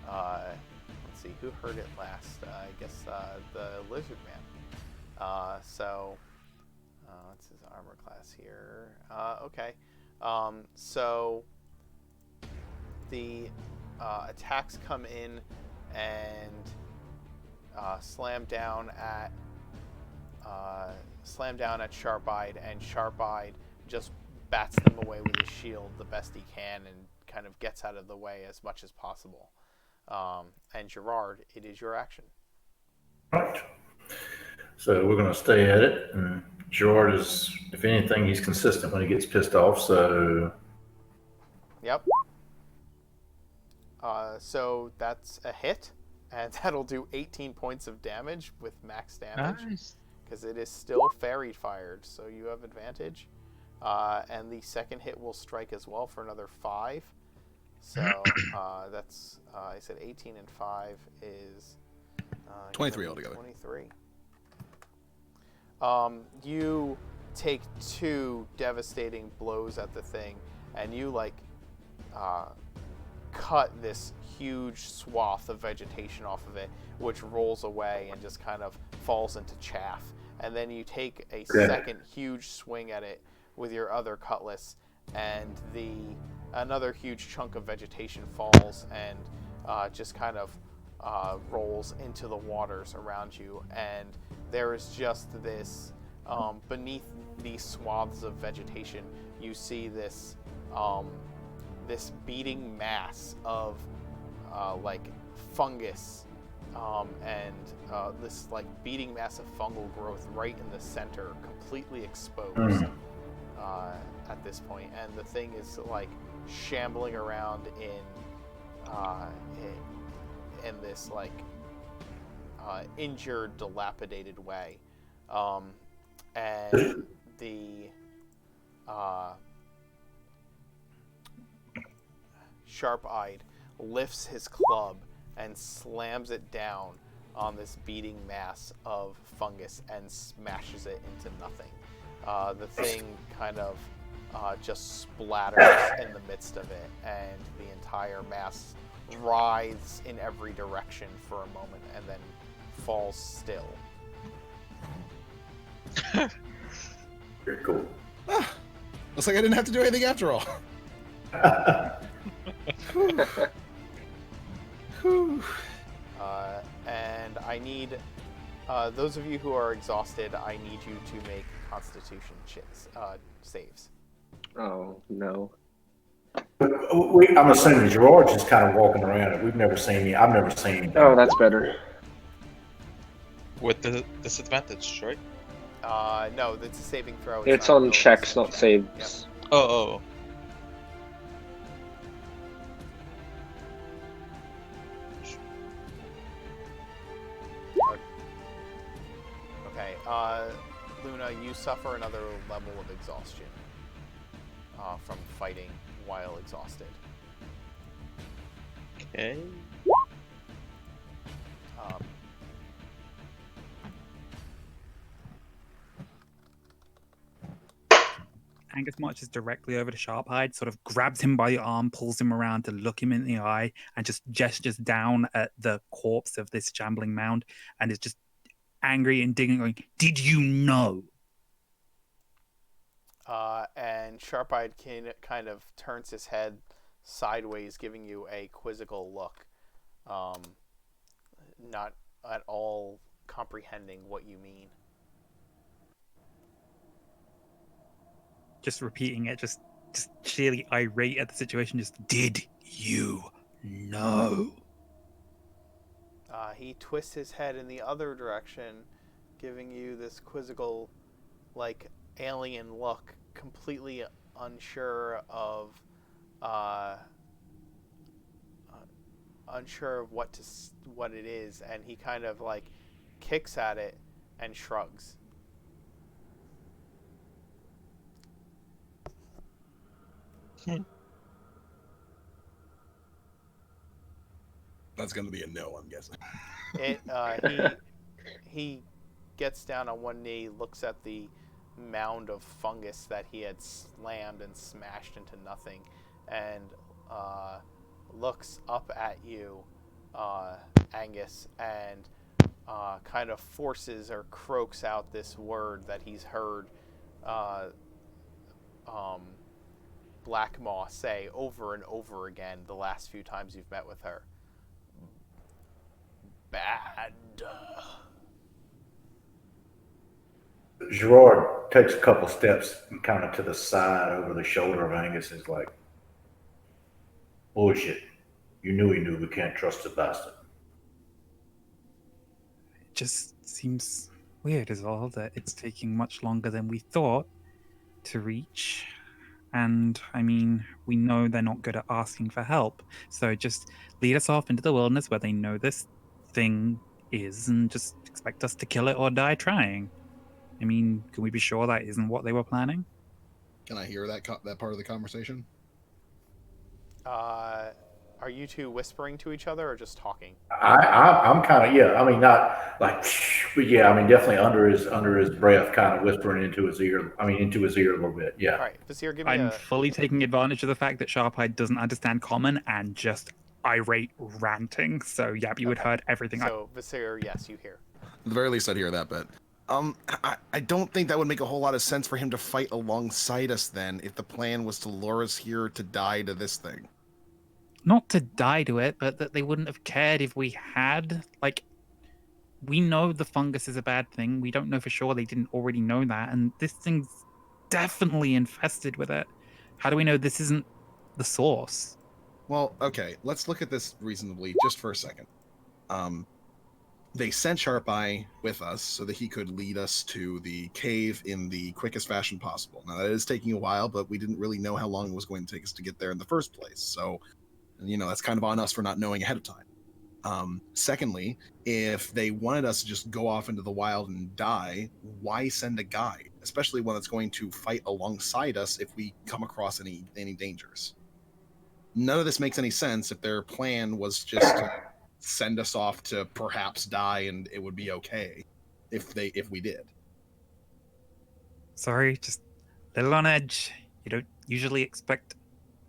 Let's see, who heard it last? I guess the lizardman. So what's his armor class here? Okay. So the attacks come in and slam down at Sharp-Eyed, and Sharp-Eyed just bats them away with his shield the best he can and kind of gets out of the way as much as possible. And Gerard, it is your action. Right. So we're going to stay at it. And Gerard is, if anything, he's consistent when he gets pissed off. So. Yep. So that's a hit, and that'll do 18 points of damage with max damage. Nice. Because it is still fairy fired, so you have advantage. And the second hit will strike as well for another 5. So that's, I said 18 and 5 is... 23 altogether. 23. You take 2 devastating blows at the thing, and you, like, cut this huge swath of vegetation off of it, which rolls away and just kind of falls into chaff. And then you take a second huge swing at it with your other cutlass, and another huge chunk of vegetation falls and just kind of rolls into the waters around you. And there is just this, beneath these swaths of vegetation, you see this this beating mass of like fungus and this like beating mass of fungal growth right in the center, completely exposed at this point. And the thing is like shambling around in this like injured, dilapidated way. And the Sharp-Eyed lifts his club and slams it down on this beating mass of fungus and smashes it into nothing. The thing kind of just splatters in the midst of it, and the entire mass writhes in every direction for a moment and then falls still. Very cool. Ah, looks like I didn't have to do anything after all. Whew. Whew. And I need those of you who are exhausted. I need you to make Constitution saves. Oh no. I'm assuming Gerard's just kind of walking around it. We've never seen him. I've never seen him. Oh, that's better. With the disadvantage, right? No, it's a saving throw. It's not on abilities. checks, not Yep. saves. Oh. Okay. Luna, you suffer another level of exhaustion from fighting while exhausted. Okay. Angus marches directly over to Sharphide, sort of grabs him by the arm, pulls him around to look him in the eye, and just gestures down at the corpse of this shambling mound, and is just angry, indignant, going, "Did you know?" And Sharp-Eyed kind of turns his head sideways, giving you a quizzical look, not at all comprehending what you mean. Just repeating it, just sheerly irate at the situation. Just, "Did you know?" He twists his head in the other direction, giving you this quizzical, like, alien look, completely unsure of what it is, and he kind of like kicks at it and shrugs. That's going to be a no, I'm guessing. He gets down on one knee, looks at the mound of fungus that he had slammed and smashed into nothing, and looks up at you, Angus, and kind of forces or croaks out this word that he's heard Black Maw say over and over again the last few times you've met with her. Bad. Gerard takes a couple steps and kind of to the side over the shoulder of Angus and is like, "Bullshit. You knew he knew. We can't trust the bastard." It just seems weird, is all, that it's taking much longer than we thought to reach. And I mean, we know they're not good at asking for help, so just lead us off into the wilderness where they know this thing is, and just expect us to kill it or die trying. I mean, can we be sure that isn't what they were planning? Can I hear that that part of the conversation? Are you two whispering to each other or just talking? I'm kind of, yeah. I mean, not like, but yeah. I mean, definitely under his breath, kind of whispering into his ear. I mean, into his ear a little bit. Yeah. All right, Vizier, give me I'm fully taking advantage of the fact that Sharpeye doesn't understand common and just irate ranting. So, yeah, you would heard everything. So, Vizier, yes, you hear. At the very least, I'd hear that bit. I don't think that would make a whole lot of sense for him to fight alongside us then, if the plan was to lure us here to die to this thing. Not to die to it, but that they wouldn't have cared if we had. Like, we know the fungus is a bad thing. We don't know for sure they didn't already know that. And this thing's definitely infested with it. How do we know this isn't the source? Well, okay, let's look at this reasonably just for a second. They sent Sharpeye with us so that he could lead us to the cave in the quickest fashion possible. Now, that is taking a while, but we didn't really know how long it was going to take us to get there in the first place. So, you know, that's kind of on us for not knowing ahead of time. Secondly, if they wanted us to just go off into the wild and die, why send a guide? Especially one that's going to fight alongside us if we come across any dangers. None of this makes any sense if their plan was just to send us off to perhaps die and it would be okay if we did. Sorry, just a little on edge. You don't usually expect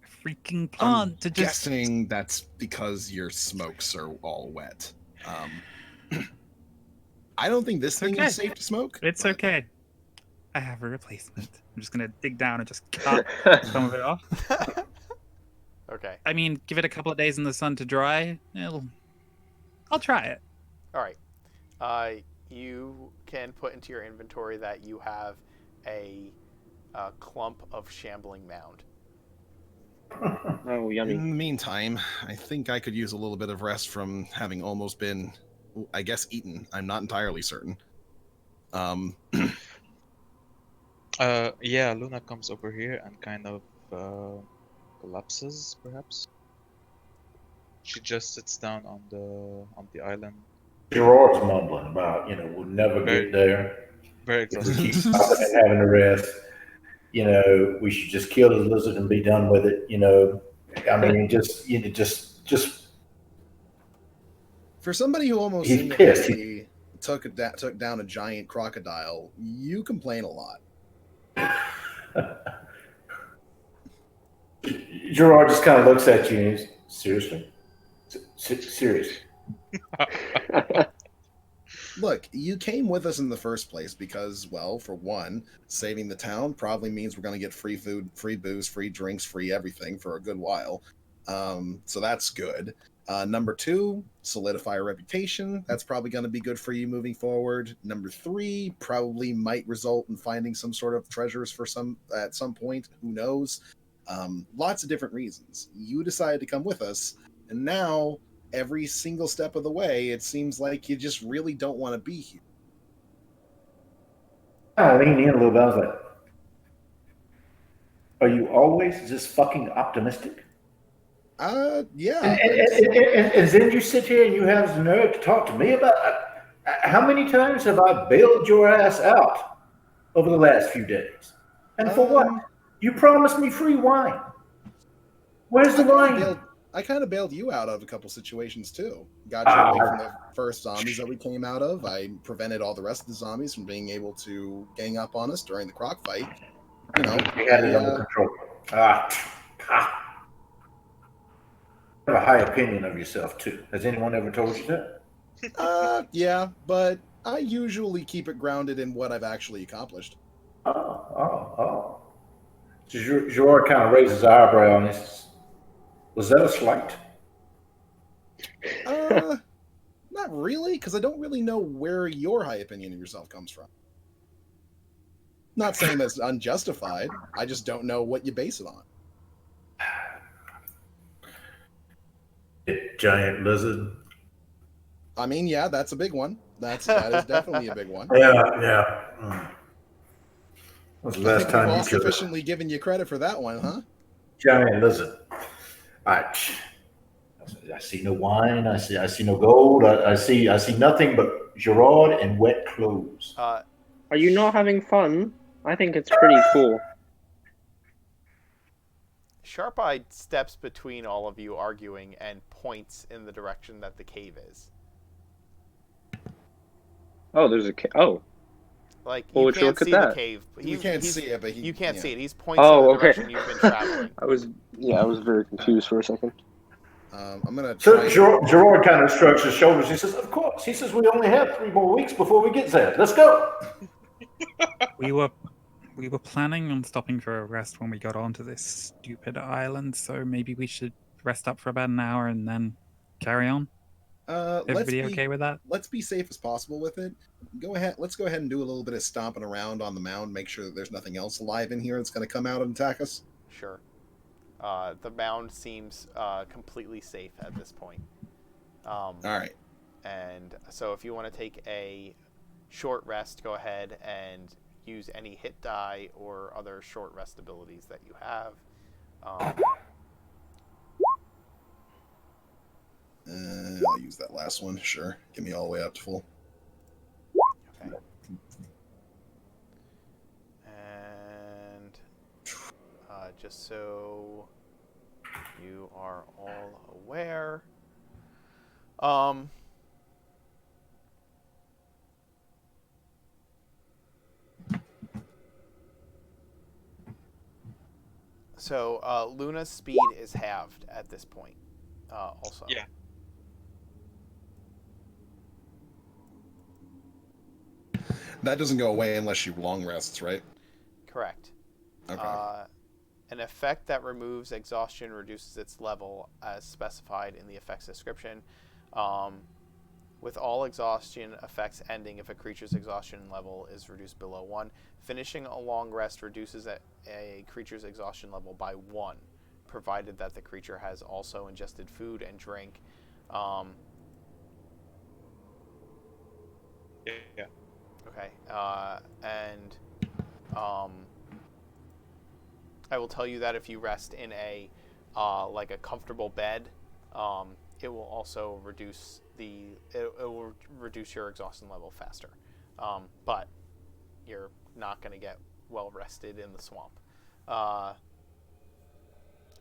a freaking plant to just... Guessing that's because your smokes are all wet. I don't think this thing is safe to smoke. It's but okay. I have a replacement. I'm just gonna dig down and just cut some of it off. Okay. I mean, give it a couple of days in the sun to dry. I'll try it. All right. You can put into your inventory that you have a clump of shambling mound. Oh, yummy. In the meantime, I think I could use a little bit of rest from having almost been, I guess, eaten. I'm not entirely certain. Yeah, Luna comes over here and kind of collapses, perhaps. She just sits down on the island. Gerard's mumbling about, we'll never Very, get there. very If we keep exhausted. stopping and having to rest, we should just kill the lizard and be done with it. I mean, just For somebody who almost He's pissed. single-handedly took down a giant crocodile, you complain a lot. Gerard just kind of looks at you and he's, seriously? Serious? Look, you came with us in the first place because, well, for one, saving the town probably means we're going to get free food, free booze, free drinks, free everything for a good while. So that's good. Number two, solidify a reputation. That's probably going to be good for you moving forward. Number three, probably might result in finding some sort of treasures at some point. Who knows? Lots of different reasons. You decided to come with us, and now every single step of the way, it seems like you just really don't want to be here. I leaned in a little bit. I was like, are you always just fucking optimistic? Yeah. And then you sit here and you have the nerve to talk to me about how many times have I bailed your ass out over the last few days? And for what? You promised me free wine. Where's the wine? I kind of bailed you out of a couple situations too. Got you away from the first zombies that we came out of. I prevented all the rest of the zombies from being able to gang up on us during the croc fight. You had it under control. You have a high opinion of yourself too. Has anyone ever told you that? Yeah, but I usually keep it grounded in what I've actually accomplished. Oh. Gerard kind of raises his eyebrow and he says, was that a slight? Not really, because I don't really know where your high opinion of yourself comes from. Not saying that's unjustified. I just don't know what you base it on. Giant lizard. I mean, yeah, that's a big one. That is definitely a big one. Yeah. When's the last time we've all you killed sufficiently given you credit for that one, huh? Giant lizard. I see no wine. I see no gold. I see nothing but Gerard and wet clothes. Are you not having fun? I think it's pretty cool. Sharp-Eyed steps between all of you arguing and points in the direction that the cave is. Oh, there's a cave. Oh. Like, Well, you would you can't look at see that? the cave. You can't see it, but you can't see it. He's pointing in the direction you've been traveling. I was very confused for a second. I'm gonna. So Gerard kind of shrugs his shoulders. He says, "Of course." He says, "We only have 3 more weeks before we get there. Let's go." We were planning on stopping for a rest when we got onto this stupid island, so maybe we should rest up for about an hour and then carry on. Everybody okay with that? Let's be safe as possible with it. Let's go ahead and do a little bit of stomping around on the mound. Make sure that there's nothing else alive in here that's going to come out and attack us. Sure. The mound seems completely safe at this point. All right. And so if you want to take a short rest, go ahead and use any hit die or other short rest abilities that you have. I'll use that last one. Sure. Get me all the way up to full. Okay. And just so you are all aware, so Luna's speed is halved at this point. Also. Yeah. That doesn't go away unless she long rests, right? Correct. Okay. An effect that removes exhaustion reduces its level as specified in the effect's description. With all exhaustion effects ending if a creature's exhaustion level is reduced below 1. Finishing a long rest reduces a creature's exhaustion level by 1, provided that the creature has also ingested food and drink. Yeah. Okay. And I will tell you that if you rest in a like a comfortable bed, it will also reduce it will reduce your exhaustion level faster. But you're not going to get well rested in the swamp.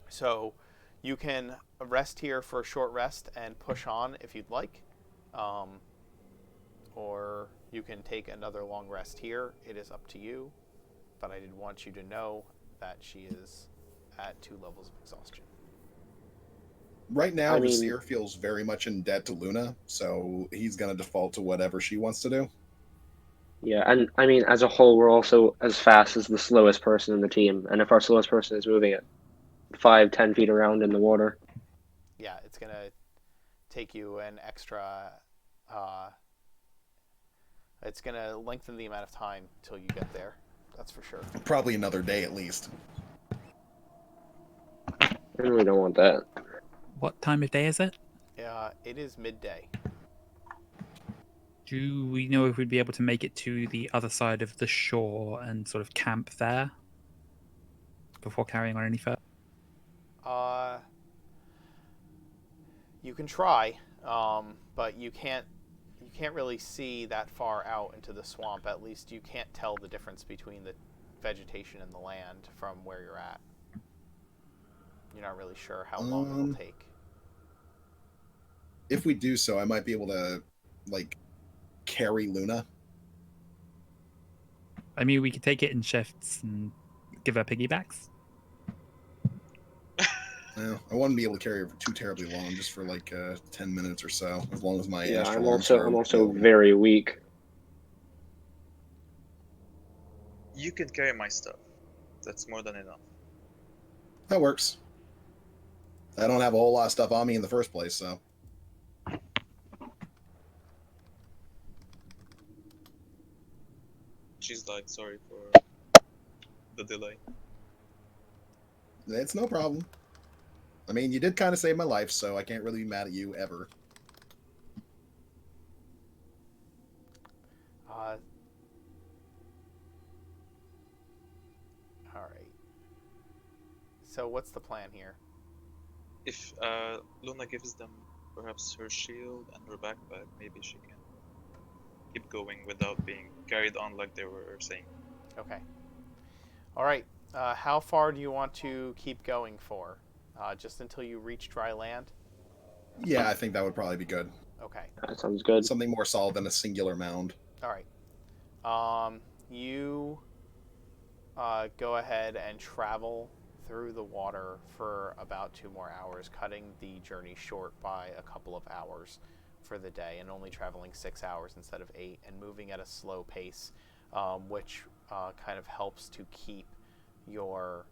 So you can rest here for a short rest and push on if you'd like. Or you can take another long rest here. It is up to you. But I did want you to know that she is at 2 levels of exhaustion. Right now, I mean- Rasir feels very much in debt to Luna, so he's going to default to whatever she wants to do. Yeah, and I mean, as a whole, we're also as fast as the slowest person in the team. And if our slowest person is moving at 5-10 feet around in the water, Yeah, it's going to take you an extra... it's going to lengthen the amount of time till you get there. That's for sure. Probably another day at least. I really don't want that. What time of day is it? It is midday. Do we know if we'd be able to make it to the other side of the shore and sort of camp there before carrying on any further? You can try, but you can't really see that far out into the swamp. At least you can't tell the difference between the vegetation and the land from where you're at. You're not really sure how long it'll take. If we do so, I might be able to, like, carry Luna. I mean, we could take it in shifts and give her piggybacks. I wouldn't be able to carry her for too terribly long, just for like 10 minutes or so, as long as my Yeah, astral I'm arms are also available. very weak. You can carry my stuff. That's more than enough. That works. I don't have a whole lot of stuff on me in the first place, so. She's like, sorry for the delay. It's no problem. I mean, you did kind of save my life, so I can't really be mad at you ever. All right. So what's the plan here? If Luna gives them perhaps her shield and her backpack, maybe she can keep going without being carried on like they were saying. Okay. All right. How far do you want to keep going for? Just until you reach dry land? Yeah, I think that would probably be good. Okay. That sounds good. Something more solid than a singular mound. All right. You go ahead and travel through the water for about 2 more hours, cutting the journey short by a couple of hours for the day, and only traveling 6 hours instead of 8, and moving at a slow pace, which kind of helps to keep your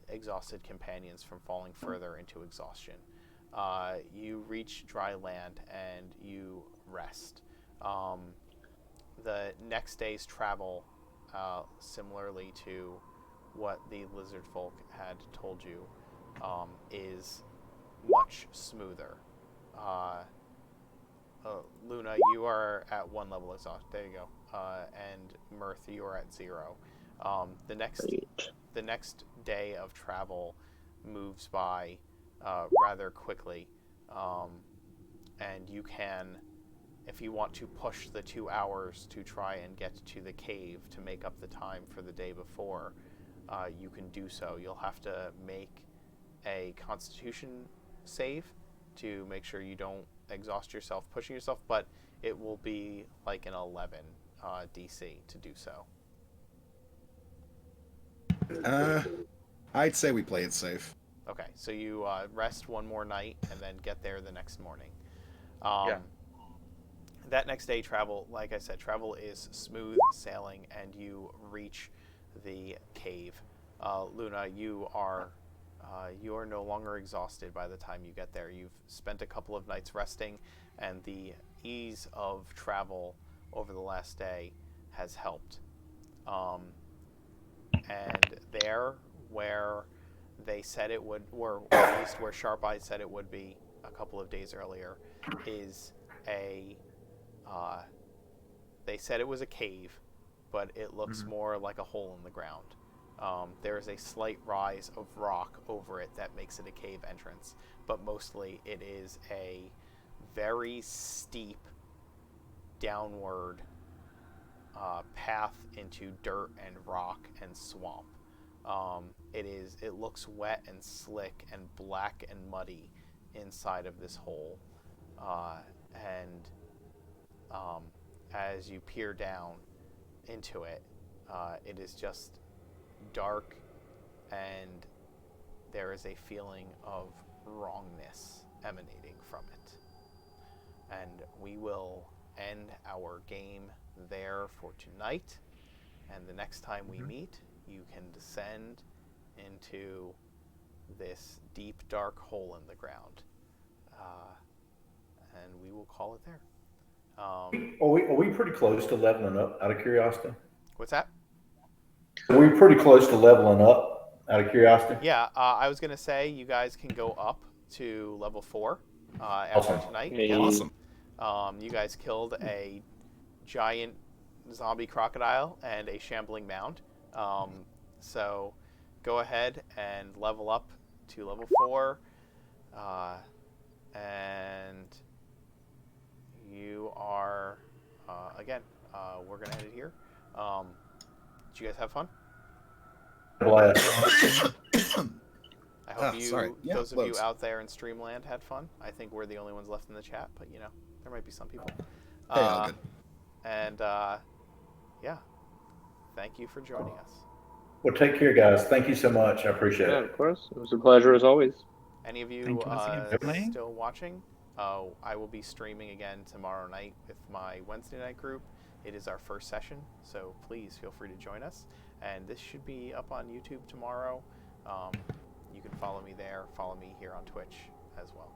exhausted companions from falling further into exhaustion. You reach dry land and you rest. The next day's travel, similarly to what the lizardfolk had told you, is much smoother. Luna, you are at 1 level exhaust. There you go. And Mirth, you are at 0. The next day of travel moves by rather quickly, and you can, if you want to push the 2 hours to try and get to the cave to make up the time for the day before, you can do so. You'll have to make a Constitution save to make sure you don't exhaust yourself pushing yourself, but it will be like an 11 DC to do so. I'd say we play it safe. Okay, so you rest 1 more night and then get there the next morning. Yeah. that next day, travel, like I said, travel is smooth sailing, and you reach the cave. Luna, you are no longer exhausted by the time you get there. You've spent a couple of nights resting, and the ease of travel over the last day has helped. And there, where they said it would, or at least where Sharp Eye said it would be a couple of days earlier, is a they said it was a cave, but it looks more like a hole in the ground. There is a slight rise of rock over it that makes it a cave entrance, but mostly it is a very steep downward path into dirt and rock and swamp. It looks wet and slick and black and muddy inside of this hole, and as you peer down into it, it is just dark, and there is a feeling of wrongness emanating from it. And we will end our game there for tonight, and the next time we meet, you can descend into this deep, dark hole in the ground, and we will call it there. Are we pretty close to leveling up, out of curiosity? What's that? Are we pretty close to leveling up, out of curiosity? Yeah, I was going to say you guys can go up to level 4 after Awesome. tonight. Hey. Awesome. You guys killed a giant zombie crocodile and a shambling mound. So go ahead and level up to level 4. And you are, again, we're going to end it here. Did you guys have fun? Blast. I hope those of you loads. out there in Streamland had fun. I think we're the only ones left in the chat, but you know, there might be some people. Hey, all good. And yeah, thank you for joining us. Well, take care, guys. Thank you so much. I appreciate Yeah, it. of course. It was a pleasure as always. Any of you Thank you once again for playing. still watching? I will be streaming again tomorrow night with my Wednesday night group. It is our first session, so please feel free to join us. And this should be up on YouTube tomorrow. You can follow me there, follow me here on Twitch as well.